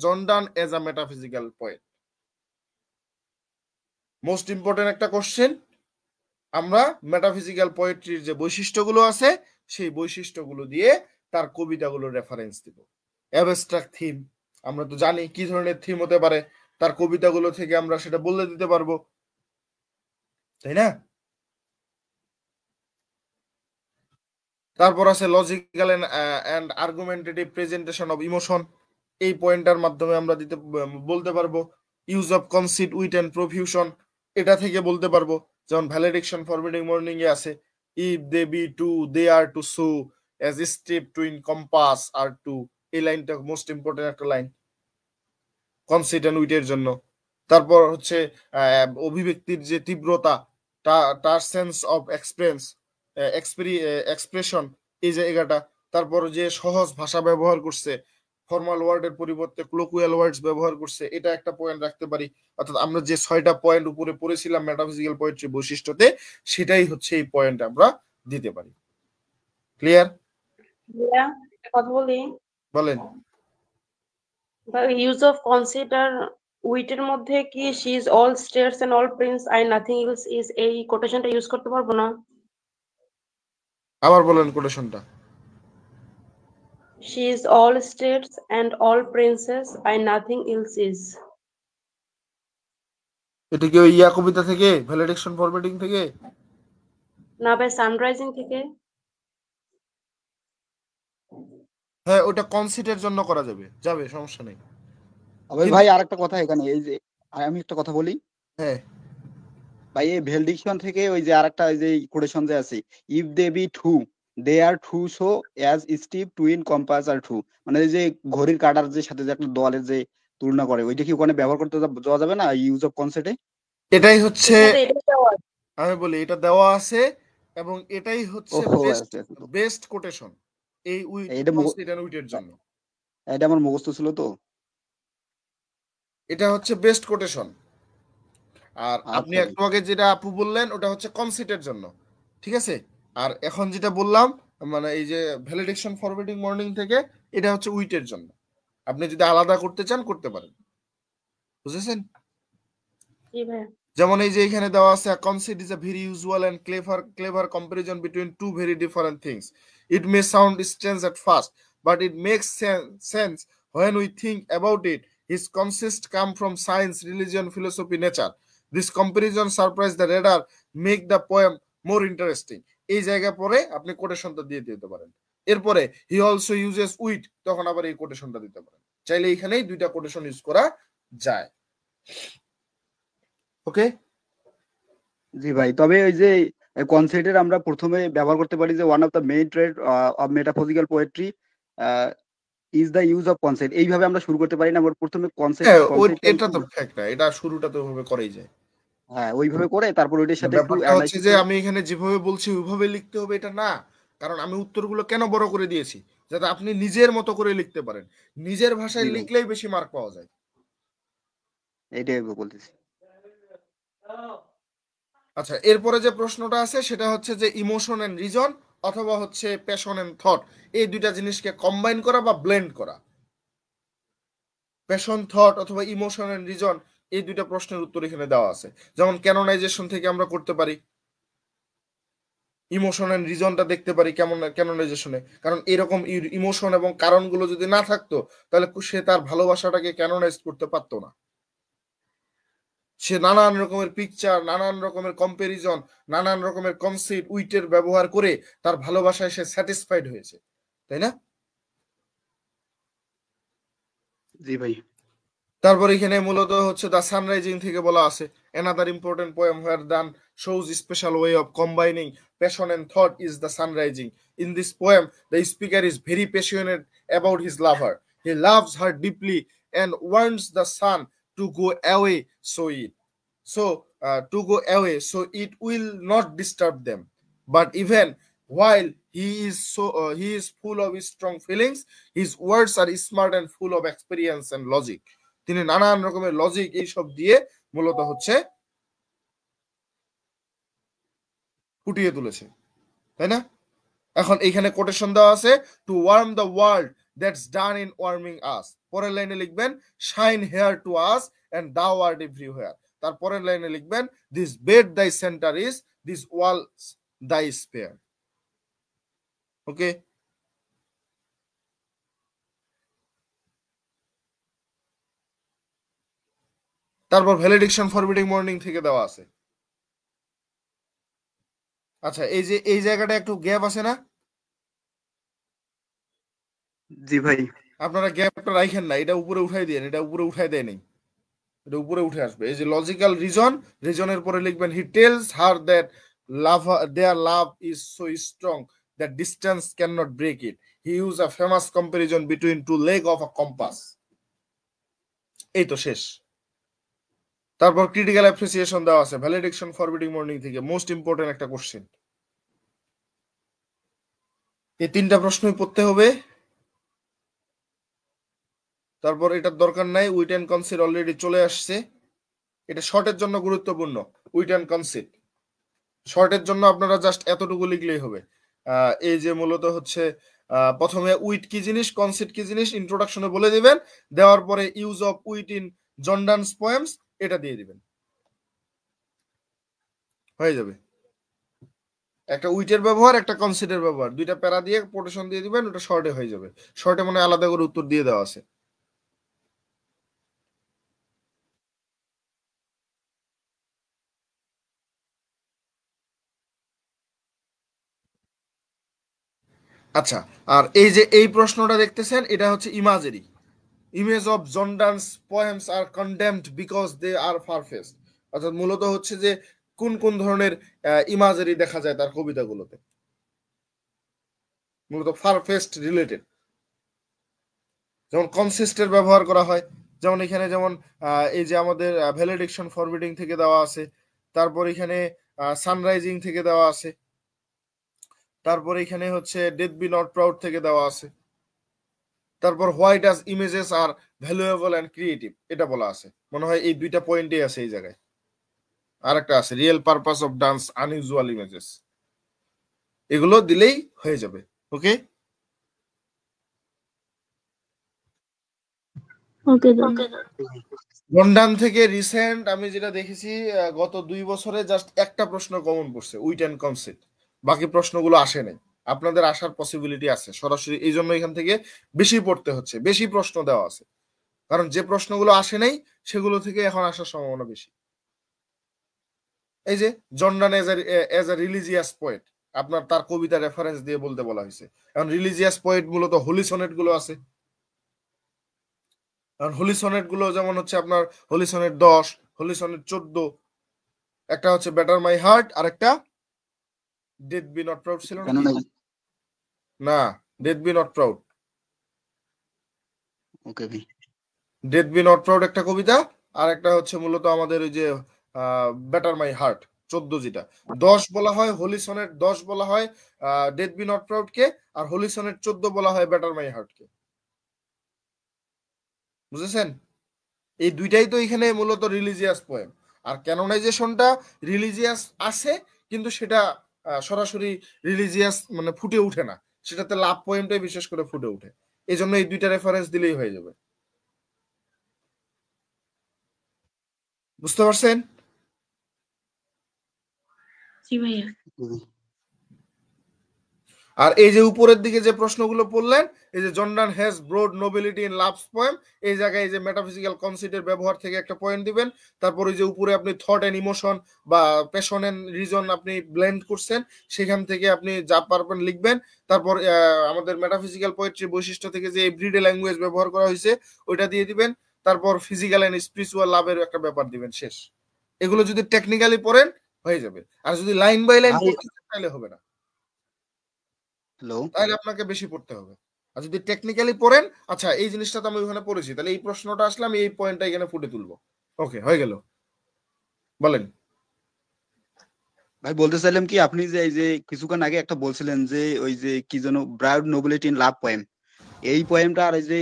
John Donne as a metaphysical poet. Most important একটা কোশ্চেন। আমরা মেটাফিজিক্যাল পোয়েট্রির যে বৈশিষ্ট্যগুলো আছে সেই বৈশিষ্ট্যগুলো দিয়ে তার কবিতাগুলোর রেফারেন্স দিব। অ্যাবস্ট্রাক্ট থিম, আমরা তো জানি কি ধরনের থিম হতে পারে, তার কবিতাগুলো থেকে আমরা সেটা বলে দিতে পারবো, তাই না? তারপর আছে logical and argumentative presentation of emotion, এই পয়েন্টার মাধ্যমে আমরা বলতে পারবো। Use of conceit wit and profusion, এটা থেকে বলতে পারবো। যেমন ভ্যালিডিকশন ফরবিডিং মর্নিং এ আছে, if they be two they are two so as step two in compass are two, এই লাইনটা মোস্ট ইম্পর্টেন্ট একটা লাইন কনসিট এন্ড উইটের জন্য। তারপর হচ্ছে অভিব্যক্তির যে তীব্রতা, তার সেন্স অফ এক্সপ্রেশন, এই জায়গাটা। তারপর যে সহজ ভাষা ব্যবহার করছে, ফর্মাল ওয়ার্ডের পরিবর্তে ক্লোকুয়াল ওয়ার্ডস ব্যবহার করছে, এটা একটা পয়েন্ট রাখতে পারি। অর্থাৎ আমরা যে 6টা পয়েন্ট উপরে পড়েছিলাম মেটাফিজিক্যাল পোয়েট্রি বৈশিষ্ট্যতে, সেটাই হচ্ছে এই পয়েন্ট আমরা দিতে পারি। ক্লিয়ার? ভাইয়া একটা কথা বলি, বলেন। ইউজ অফ কনসিডার উইটের মধ্যে কি she is all states and all prince I nothing else is, এই কোটেশনটা ইউজ করতে পারবো না? আবার বলেন কোটেশনটা। She is all states and all princes I nothing else is. এটা কি ওই ইয়া কবিতা থেকে, ভ্যালিডেশন ফরম্যাটিং থেকে? না ভাই, সানরাইজিং থেকে। হ্যাঁ, ওটা কনসিটের জন্য করা যাবে, সমস্যা নেই। ভাই আরেকটা কথা এখানে, এই যে আমি একটা কথা বলি। হ্যাঁ ভাই, এই ভ্যালিডিকশন থেকে ওই যে আরেকটা ওই যে কোটেশন যে আছে, if they be two they are two so as stiff twin compass are two, মানে এই যে ঘড়ির কাঁটার যে সাথে যে একটা দোয়ালের যে তুলনা করে, ওইটা কি ওখানে ব্যবহার করতে যাওয়া যাবে না ইউজ অফ কনসেপ্টে? এটাই হচ্ছে, আমি বলি এটা দেওয়া আছে, এবং এটাই হচ্ছে বেস্ট কোটেশন এই উইটের জন্য। এটা আমার মুখস্থ ছিল তো, এটা হচ্ছে বেস্ট কোটেশন। আর আপনি একটু আগে যেটা আপু বললেন ওটা হচ্ছে কনসিটের জন্য, ঠিক আছে? আর এখন যেটা বললাম, মানে এই যে ভ্যালিডেশন ফরওয়ার্ডিং মর্নিং থেকে, এটা হচ্ছে উইটের জন্য। আপনি যদি আলাদা করতে চান করতে পারেন, বুঝেছেন? যেমন এই যে এখানে দেওয়া আছে, conceit is a very usual and clever comparison between two very different things. It may sound strange at first, but it makes sense when we think about it. His consists come from science, religion, philosophy, nature. This comparison surprise the reader, make the poem more interesting. এই জায়গা পরে আপনি কোটেশনটা দিয়ে দিতে পারেন। এরপরে হি অলসো ইউজেস উইট, তখন আবার এই কোটেশনটা দিতে পারেন। চাইলে এখানেই দুইটা কোটেশন ইউজ করা যায়। ওকে জি ভাই, তবে ওই যে কনসেপ্টের আমরা প্রথমে ব্যবহার করতে পারি যে one of the main trade of metaphysical poetry is the use of concept, এইভাবে আমরা শুরু করতে পারি না? প্রথমে কনসেপ্ট, এটা তো ফ্যাক্ট না, এটা শুরুটা তো ওইভাবে করেই যায়। হ্যাঁ, ওইভাবে করে তারপর ওইটার সাথে একটু ব্যাপারটা হচ্ছে যে আমি এখানে যেভাবে বলছি ওইভাবে লিখতে হবে এটা না, কারণ আমি উত্তরগুলো কেন বড় করে দিয়েছি, যাতে আপনি নিজের মতো করে লিখতে পারেন। নিজের ভাষায় লিখলেই বেশি মার্ক পাওয়া যায়, এইটাই বলতেছি। আচ্ছা, এরপরে যে প্রশ্নটা আছে সেটা হচ্ছে যে ইমোশন এন্ড রিজন অথবা হচ্ছে প্যাশন এন্ড থট, এই দুইটা জিনিসকে কম্বাইন করা বা ব্লেন্ড করা। প্যাশন, থট অথবা ইমোশন এন্ড রিজন, এই দুইটা প্রশ্নের উত্তর এখানে দেওয়া আছে। যেমন ক্যানোনাইজেশন থেকে আমরা করতে পারি, ইমোশন এন্ড রিজনটা দেখতে পারি কেমন ক্যানোনাইজেশনে, কারণ এরকম ইমোশন এবং কারণগুলো যদি না থাকতো তাহলে সে তার ভালোবাসাটাকে ক্যানোনাইজ করতে পারতো না। সে নানান রকমের পিকচার, নানান রকমের কম্পারিজন, নানান রকমের কনসেপ্ট উইটের ব্যবহার করে তার ভালোবাসায় সে স্যাটিসফাইড হয়েছে, তাই না? জি ভাই। তারপর এখানে মূলত হচ্ছে দ্য সানরাইজিং থেকে বলা আছে, another important poem where Dan shows a special way of combining passion and thought is the sunrising. In this poem, the speaker is very passionate about his lover. He loves her deeply and wants the sun to go away so it will not disturb them. But even while he is full of strong feelings, his words are smart and full of experience and logic. তিনি নানান রকমের লজিক এইসব দিয়ে মূলত হচ্ছে ফুটিয়ে তুলেছে, তাই না? এখন এইখানে কোটেশন দেওয়া আছে, to warm the world that's done in warming us. পরের লাইনে লিখবেন shine here to us and thou art everywhere. তারপরের লাইনে লিখবেন this bed thy centre is, this walls thy sphere. Okay, তারপর ভ্যালিডিকশন ফরবিডিং মর্নিং থেকে দেওয়া আছে। আচ্ছা, এই যে এই জায়গাটা একটু গ্যাপ আছে না? জি ভাই। আপনারা গ্যাপটা রাখেন না, এটা উপরে উঠাই দেন, এটা উপরে উঠাই দেয় নেই, এটা উপরে উঠে আসবে। এই যে লজিক্যাল রিজন, রিজনের পরে লিখবেন he tells her that their love is so strong that distance can not break it. He use a famous comparison between two leg of a compass. এই তো শেষ। তারপর ক্রিটিক্যাল অ্যাপ্রিসিয়েশন দেওয়া আছে ভ্যালিডিকশন ফরবিডিং মর্নিং থেকে, মোস্ট ইম্পর্টেন্ট একটা কোশ্চেন। এই তিনটা প্রশ্নই পড়তে হবে। তারপর এটার দরকার নাই, উইট এন্ড কনসিড অলরেডি চলে আসছে। এটা শর্টের জন্য গুরুত্বপূর্ণ, উইট এন্ড কনসিড। শর্টের জন্য আপনারা জাস্ট এতটুকু লিখলেই হবে। এই যে মূলত হচ্ছে প্রথমে উইট কি জিনিস, কনসিড কি জিনিস ইন্ট্রোডাকশনে বলে দিবেন, দেওয়ার পরে use of wit in John Donne's poems এটা দিয়ে দিবেন, হয়ে যাবে। একটা উইটের ব্যবহার, একটা কনসিডের ব্যবহার, দুইটা প্যারা দিয়ে কোটেশন দিয়ে দিবেন, ওটা শর্টে হয়ে যাবে। শর্টে মনে আলাদা করে উত্তর দিয়ে দেওয়া আছে। আচ্ছা, আর এই যে এই প্রশ্নটা দেখতেছেন, এটা হচ্ছে imagery. Image of John Donne's poems are condemned because they are farfetched. অর্থাৎ মূলত হচ্ছে যে কোন কোন ধরনের ইমাজেরি দেখা যায় তার কবিতাগুলোতে, মূলত ফারফেস্ট রিলেটেড। যেমন কনসিস্টের ব্যবহার করা হয়, যেমন এখানে যেমন এই যে আমাদের ভ্যালিডিকশন ফরবিডিং থেকে দেওয়া আছে, তারপর এখানে সানরাইজিং থেকে দেওয়া আছে, তারপর এখানে হচ্ছে ডেথ বি নট প্রাউড থেকে দেওয়া আছে, তারপর why does images are valuable and creative এটা বলা আছে। মনে হয় এই দুইটা পয়েন্টই আছে এই জায়গায়। আর একটা আছে real purpose of dance unusual images, এগুলো দিলেই হয়ে যাবে। ওকে, ওকে লন্ডন থেকে রিসেন্ট আমি যেটা দেখেছি, গত 2 বছরে জাস্ট একটা প্রশ্ন কমন পড়ছে, উইট এন্ড কনসিড। বাকি প্রশ্নগুলো আসে নাই। আপনাদের আসার পসিবিলিটি আছে সরাসরি, এই জন্য এখান থেকে বেশি পড়তে হচ্ছে, বেশি প্রশ্ন দেওয়া আছে, কারণ যে প্রশ্নগুলো আসে নাই সেগুলো থেকে এখন আসার সম্ভাবনা বেশি। এই যে জন Donne as a religious poet, আপনার তার কবিতা রেফারেন্স দিয়ে বলতে বলা হয়েছে। এখন রিলিজিয়াস পোয়েট মূলত হোলি সনেট গুলো আছে। কারণ হোলি সনেট গুলো যেমন হচ্ছে আপনার হোলি সনেট 10, হোলি সনেট 14, একটা হচ্ছে বেটার মাই হার্ট, আর একটা ডেথ বি নট প্রাউড ছিল না, death be not proud. Okay ভাই। ডেথ বি নট প্রাউড একটা কবিতা, আর একটা হচ্ছে মূলত আমাদের ওই যে বেটার মাই হার্ট 14, যেটা 10 বলা হয় হোলি সনেট 10 বলা হয় ডেথ বি নট প্রাউড কে, আর হোলি সনেট 14 বলা হয় বেটার মাই হার্ট কে। বুঝেছেন? এই দুইটাই তো এখানে মূলত রিলিজিয়াস পোয়েম। আর ক্যানোনাইজেশনটা রিলিজিয়াস আছে, কিন্তু সেটা সরাসরি রিলিজিয়াস মানে ফুটে উঠে না, সেটাতে লাভ পয়েমটাই বিশেষ করে ফুটে উঠে। এই জন্য এই দুইটা রেফারেন্স দিলেই হয়ে যাবে। বুঝতে পারছেন? জি ভাইয়া। আর এই যে উপরের দিকে যে প্রশ্নগুলো পড়লেন, এই যে Jordan has broad nobility in love's poem, এই জায়গায় এই যে মেটাফিজিক্যাল কনসেপ্টের ব্যবহার থেকে একটা পয়েন্ট দিবেন। তারপর ওই যে উপরে আপনি থট এন্ড ইমোশন বা প্যাশন এন্ড রিজন আপনি ব্লেন্ড করছেন, সেখান থেকে আপনি যা পারবেন লিখবেন। তারপর আমাদের মেটাফিজিক্যাল পোয়েট্রির বৈশিষ্ট্য থেকে যে এভরিডে ল্যাঙ্গুয়েজ ব্যবহার করা হয়েছে ওইটা দিয়ে দিবেন। তারপর ফিজিক্যাল এন্ড স্পিরিচুয়াল লাভের একটা ব্যাপার দিবেন, শেষ। এগুলো যদি টেকনিক্যালি পড়েন হয়ে যাবে, আর যদি লাইন বাই লাইন পড়তে চান তাহলে হবে না, হ্যালো, তাহলে আপনাকে বেশি পড়তে হবে। আর যদি টেকনিক্যালি পড়েন, আচ্ছা এই জিনিসটা তো আমি ওখানে পড়েছি, তাহলে এই প্রশ্নটা আসলে আমি এই পয়েন্টটা এখানে ফুটে তুলবো। ওকে, হয়ে গেল। বলেন ভাই বলতে চাইলাম কি, আপনি যে এই যে কিছুক্ষণ আগে একটা বলছিলেন যে ওই যে কি যেন brought nobility in love poem, এই পোয়েমটা আর এই যে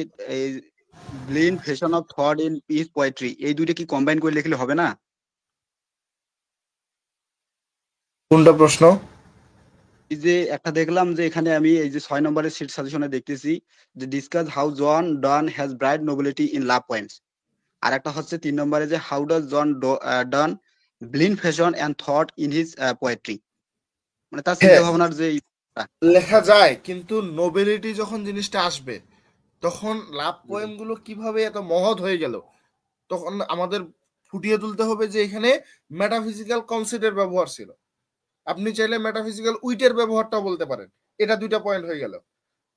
blend fashion of thought in piece poetry, এই দুইটা কি কম্বাইন করে লিখলে হবে না? কোনটা প্রশ্ন? এই যে একটা দেখলাম যে এখানে আমি এই যে 6 নম্বরের সিট সাজেশনে দেখতেছি যে discuss how John Donne has brought nobility in love poems, আর একটা হচ্ছে 3 নম্বরে যে how does John Donne blend fashion and thought in his poetry, মানে তার চিন্তা ভাবনার যে লেখা যায়, কিন্তু নোবেলিটি যখন জিনিসটা আসবে তখন লাভ পোয়েম গুলো কিভাবে এত মহৎ হয়ে গেল, তখন আমাদের ফুটিয়ে তুলতে হবে যে এখানে মেটাফিজিক্যাল কনসেপ্টের ব্যবহার ছিল। আপনি চাইলে মেটাফিজিক্যাল উইটের ব্যবহারটা বলতে পারেন, এটা দুইটা পয়েন্ট হয়ে গেল।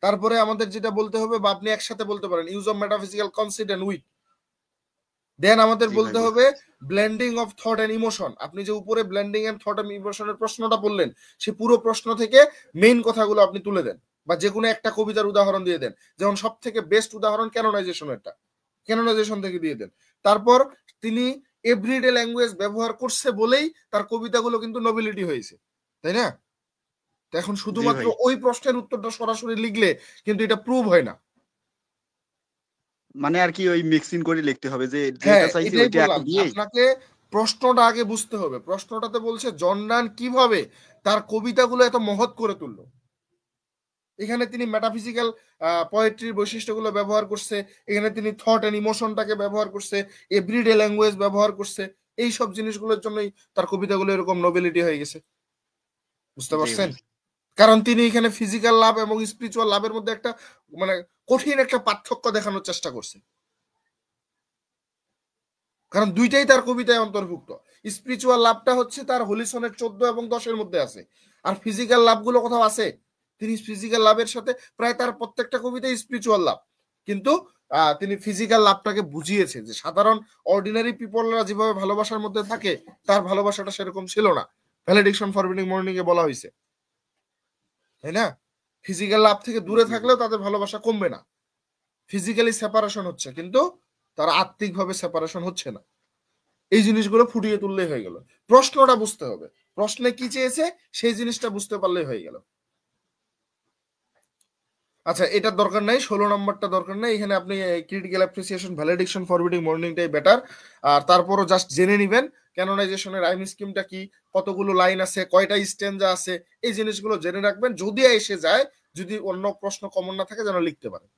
তারপরে আমাদের যেটা বলতে হবে, বা আপনি একসাথে বলতে পারেন use of metaphysical concept and wit. Then আমাদের বলতে হবে blending of thought and emotion. আপনি যে উপরে ব্লেন্ডিং এন্ড থট এন্ড ইমোশনের প্রশ্নটা বললেন, সে পুরো প্রশ্ন থেকে মেইন কথাগুলো আপনি তুলে দেন, বা যে কোনো একটা কবিতার উদাহরণ দিয়ে দেন। যেমন সব থেকে বেস্ট উদাহরণ ক্যানোনাইজেশনেরটা, ক্যানোনাইজেশন থেকে দিয়ে দেন। তারপর তিনি এভরিডে ল্যাঙ্গুয়েজ ব্যবহার করছে বলেই তার কবিতাগুলো কিন্তু নোবেলিটি হয়েছে, তাই না? তো এখন শুধুমাত্র ওই প্রশ্নের উত্তরটা সরাসরি লিখলে কিন্তু এটা প্রুভ হয় না, মানে আর কি ওই মিক্সিং করে লিখতে হবে যে হ্যাঁ যেটা চাইছি এটাই ওইটা বললাম। দিয়ে। আপনাকে প্রশ্নটা আগে বুঝতে হবে। প্রশ্নটাতে বলছে জর্ডান কিভাবে তার কবিতাগুলো এত মহৎ করে তুললো। এখানে তিনি মেটাফিজিক্যাল পোয়েট্রির বৈশিষ্ট্যগুলো ব্যবহার করছে, এখানে তিনি থট এন্ড ইমোশনটাকে ব্যবহার করছে, এভরিডে ল্যাঙ্গুয়েজ ব্যবহার করছে, এই সব জিনিসগুলোর জন্যই তার কবিতাগুলো এরকম নোবেলিটি হয়ে গেছে। বুঝতে পারছেন? কারণ তিনি এখানে ফিজিক্যাল লাভ এবং স্পিরিচুয়াল লাভের মধ্যে একটা মানে কঠিন একটা পার্থক্য দেখানোর চেষ্টা করছে, কারণ দুইটাই তার কবিতায় অন্তর্ভুক্ত। স্পিরিচুয়াল লাভটা হচ্ছে তার হোলিসনের 14 এবং 10-এর মধ্যে আছে, আর ফিজিক্যাল লাভগুলো কোথাও আছে? তিনি ফিজিক্যাল লাভের সাথে প্রায় তার প্রত্যেকটা কবিতায় স্পিরিচুয়াল লাভ, কিন্তু তিনি ফিজিক্যাল লাভটাকে বুঝিয়েছে যে সাধারণ অর্ডিনারি পিপলরা যেভাবে ভালোবাসার মধ্যে থাকে তার ভালোবাসাটা সেরকম ছিল না। ভ্যালিডিকশন ফরবিডিং মর্নিং এ বলা হয়েছে, তাই না? ফিজিক্যাল লাভ থেকে দূরে থাকলেও তাদের ভালোবাসা কমবে না, ফিজিক্যালি সেপারেশন হচ্ছে কিন্তু তারা আত্মিকভাবে সেপারেশন হচ্ছে না। এই জিনিসগুলো ফুটিয়ে তুললেই হয়ে গেল। প্রশ্নটা বুঝতে হবে, প্রশ্নে কি চেয়েছে সেই জিনিসটা বুঝতে পারলেই হয়ে গেল। আচ্ছা, এটার দরকার নাই, 16 নম্বরটা দরকার নাই। এখানে আপনি ক্রিটিক্যাল অ্যাপ্রিসিয়েশন, ভ্যালিডিকশন, ফরবিডিং মর্নিংটাই বেটার। আর তারপরও জাস্ট জেনে নিবেন ক্যানোনাইজেশনের রাইম স্কিমটা কি, কতগুলো লাইন আছে, কয়টা স্ট্যান্জা আছে, এই জিনিসগুলো জেনে রাখবেন। যদি এসে যায়, যদি অন্য প্রশ্ন কমন না থাকে যেন লিখতে পারেন,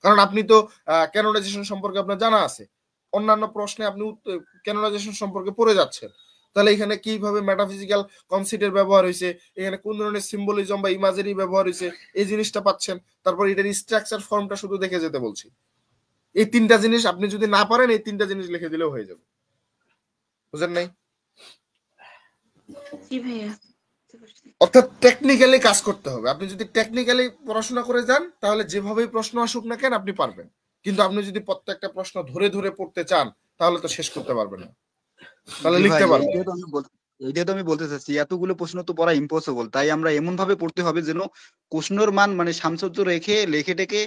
কারণ আপনি তো ক্যানোনাইজেশন সম্পর্কে আপনার জানা আছে, অন্যান্য প্রশ্নে আপনি ক্যানোনাইজেশন সম্পর্কে পড়ে যাচ্ছেন, তাহলে এখানে কিভাবে মেটাফিজিক্যাল কনসেপ্টের ব্যবহার হয়েছে, এখানে কোন ধরনের সিম্বলিজম বা ইমাজারি ব্যবহার হয়েছে, এই জিনিসটা পাচ্ছেন। তারপর এটার স্ট্রাকচার ফর্মটা শুধু দেখে যেতে বলছি। এই তিনটা জিনিস আপনি যদি না পারেন, এই তিনটা জিনিস লিখে দিলেও হয়ে যাবে। বুঝেন নাই? জি ভাইয়া। অর্থাৎ টেকনিক্যালি কাজ করতে হবে। আপনি যদি টেকনিক্যালি পড়াশোনা করে যান তাহলে যেভাবেই প্রশ্ন আসুক না কেন আপনি পারবেন, কিন্তু আপনি যদি প্রত্যেকটা প্রশ্ন ধরে ধরে পড়তে চান তাহলে তো শেষ করতে পারবেন না, তাহলে লিখতে পারবেন। এইটা তো আমি বলতে চাচ্ছি, এতগুলো প্রশ্ন তো পড়া ইম্পসিবল, তাই আমরা এমন ভাবে পড়তে হবে যেন প্রশ্নের মান মানে সামঞ্জস্য রেখে লেখে টেকে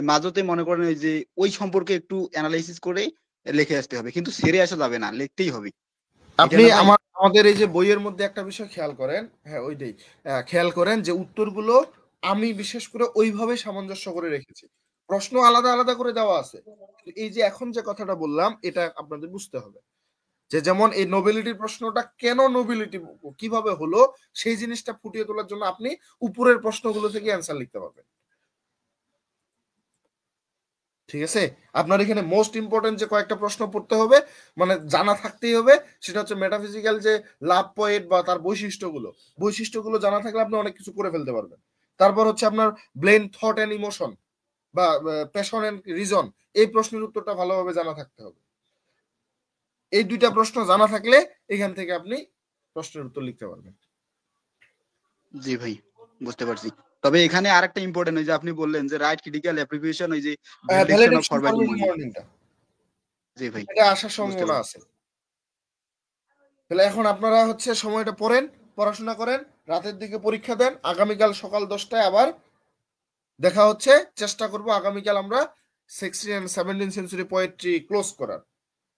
মাঝতে মনে করেন ওই যে ওই সম্পর্কে একটু অ্যানালাইসিস করে লিখে আসতে হবে, কিন্তু ছেড়ে আসা যাবে না, লিখতেই হবে। আপনি আমাদের এই যে বইয়ের মধ্যে একটা বিষয় খেয়াল করেন, হ্যাঁ ওইটাই খেয়াল করেন যে উত্তরগুলো আমি বিশেষ করে ওইভাবে সামঞ্জস্য করে রেখেছি, প্রশ্ন আলাদা আলাদা করে দেওয়া আছে। এই যে এখন যে কথাটা বললাম এটা আপনাদের বুঝতে হবে যে যেমন এই নোবেলিটির প্রশ্নটা কেন নোবেলিটি কিভাবে হলো সেই জিনিসটা ফুটিয়ে তোলার জন্য আপনি উপরের প্রশ্নগুলো থেকে অ্যান্সার লিখতে পারবেন। ঠিক আছে, আপনার এখানে মোস্ট ইম্পর্টেন্ট যে কয়েকটা প্রশ্ন পড়তে হবে, মানে জানা থাকতেই হবে, সেটা হচ্ছে মেটাফিজিক্যাল যে লাভ পয়েন্ট বা তার বৈশিষ্ট্যগুলো জানা থাকলে আপনি অনেক কিছু করে ফেলতে পারবেন। তারপর হচ্ছে আপনার ব্লেন, থট এন্ড ইমোশন বা প্যাশন এন্ড রিজন, এই প্রশ্নের উত্তরটা ভালোভাবে জানা থাকতে হবে। এই দুইটা প্রশ্ন জানা থাকলে এখান থেকে আপনি প্রশ্নের উত্তর লিখতে পারবেন। জি ভাই, বুঝতে পারছি। তবে এখানে আরেকটা ইম্পর্টেন্ট, ওই যে আপনি বললেন যে রাইট ক্রিটিক্যাল অ্যাপ্রিসিয়েশন, ওই যে ভ্যালিডেশন অফ ফরম্যাটিভ মর্নিংটা। জি ভাই, এটা আসার সম্ভাবনা আছে। তাহলে এখন আপনারা হচ্ছে সময়টা পড়েন, পড়াশোনা করেন, রাতের দিকে পরীক্ষা দেন, আগামীকাল সকাল 10টায় আবার দেখা হচ্ছে। চেষ্টা করব আগামীকাল আমরা 16 and 17 সেঞ্চুরি পোয়েট্রি ক্লোজ করার।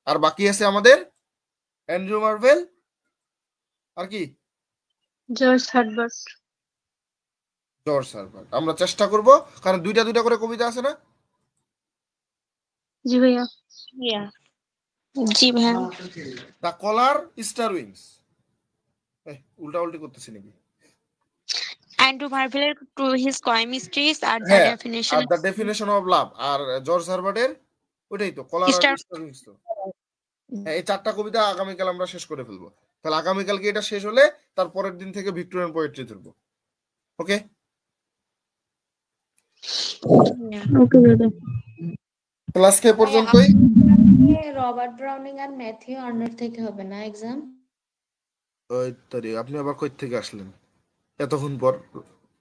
আর বাকি আছে আমাদের অ্যান্ড্রু মার্ভেল আর কি জর্জ হার্বার্ট। জর্জ হার্বার্ট আমরা চেষ্টা করব, কারণ দুইটা করে কবিতা আছে না? জি ভাইয়া। জি ভাইয়া। দ্য কলার স্টার উইংস, উল্টা উল্টি করতেছি নাকি? অ্যান্ড্রু মার্ভেলের টু হিজ কেমিস্ট্রিজ আর দ্য হ্যাঁ, ডেফিনেশন আর দ্য ডেফিনেশন অফ লাভ। আর জর্জ হার্বার্টের ওইটাই তো, কলার আর স্টার। Star wings. তো হ্যাঁ, এই 4টা কবিতা আগামীকাল আমরা শেষ করে ফেলবো। তাহলে আগামীকালকে এটা শেষ হলে তার পরের দিন থেকে ভিক্টোরিয়ান পোয়েট্রি ধরবো। ওকে, ওকে দাদা। ক্লাসকে পর্যন্তই। রবার্ট ব্রাউনিং আর ম্যাথিউ আর্নল্ড থেকে হবে না এক্সাম? ওই তারি, আপনি আবার কই থেকে আসলেন এতক্ষণ পর?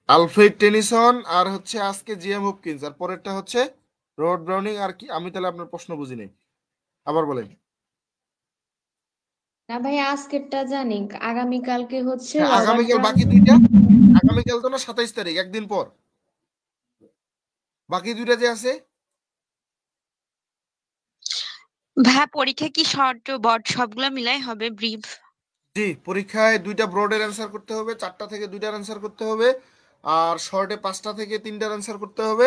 আলফ্রেড টেনিসন আর হচ্ছে আজকে জিএম হপকিন্স, আর পরেরটা হচ্ছে রবার্ট ব্রাউনিং আর কি? আমি তাহলে আপনার প্রশ্ন বুঝিনি, আবার বলেন। না ভাই, আজকেরটা জানি, আগামীকালকে হচ্ছে হ্যাঁ, রবার্ট আগামীকাল বাকি ব্রাউনিং। দুইটা। আগামীকাল তো না 27 তারিখ, একদিন পর। বাকি দুইটা যে আছে, ভাইয়া পরীক্ষা কি শর্ট বড় সবগুলা মিলাই হবে ব্রিফ? জি, পরীক্ষায় দুইটা ব্রডের অ্যান্সার করতে হবে, 4টা থেকে 2টার অ্যান্সার করতে হবে, আর শর্টে 5টা থেকে 3টার অ্যান্সার করতে হবে,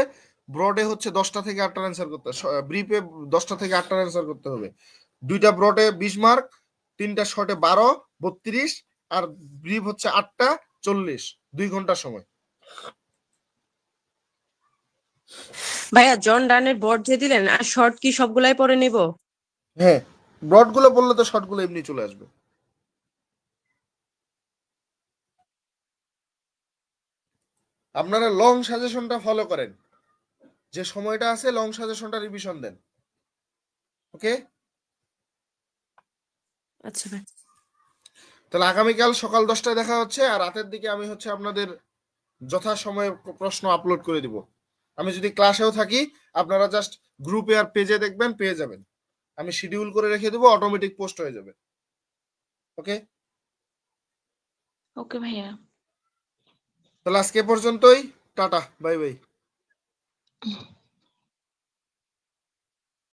ব্রডে হচ্ছে 10টা থেকে 8টার অ্যান্সার করতে হবে, ব্রিফে 10টা থেকে 8টার অ্যান্সার করতে হবে। দুইটা ব্রডে 20 মার্ক, 3টা শর্টে 12, 32, আর ব্রিফ হচ্ছে 8টা 40, 2 ঘন্টা সময়। ভাইয়া জন ডানের বোর্ড যে দিলেন, আর শর্ট কি সবগুলাই পরে নিব? হ্যাঁ, ব্রড গুলো বললে তো শর্ট গুলো এমনি চলে আসবে। আপনারা লং সাজেশনটা ফলো করেন, যে সময়টা আছে লং সাজেশনটা রিভিশন দেন। ওকে, আচ্ছা ভাই। তাহলে আগামীকাল সকাল 10টায় দেখা হচ্ছে, আর রাতের দিকে আমি হচ্ছে আপনাদের যথাসময়ে প্রশ্ন আপলোড করে দিব। আমি যদি ক্লাসেও থাকি, আপনারা জাস্ট গ্রুপে আর পেজে দেখবেন, পেয়ে যাবেন। আমি শিডিউল করে রেখে দেবো, অটোমেটিক পোস্ট হয়ে যাবে। ওকে, ওকে ভাইয়া। তাহলে আজকে পর্যন্তই, টাটা, বাই বাই।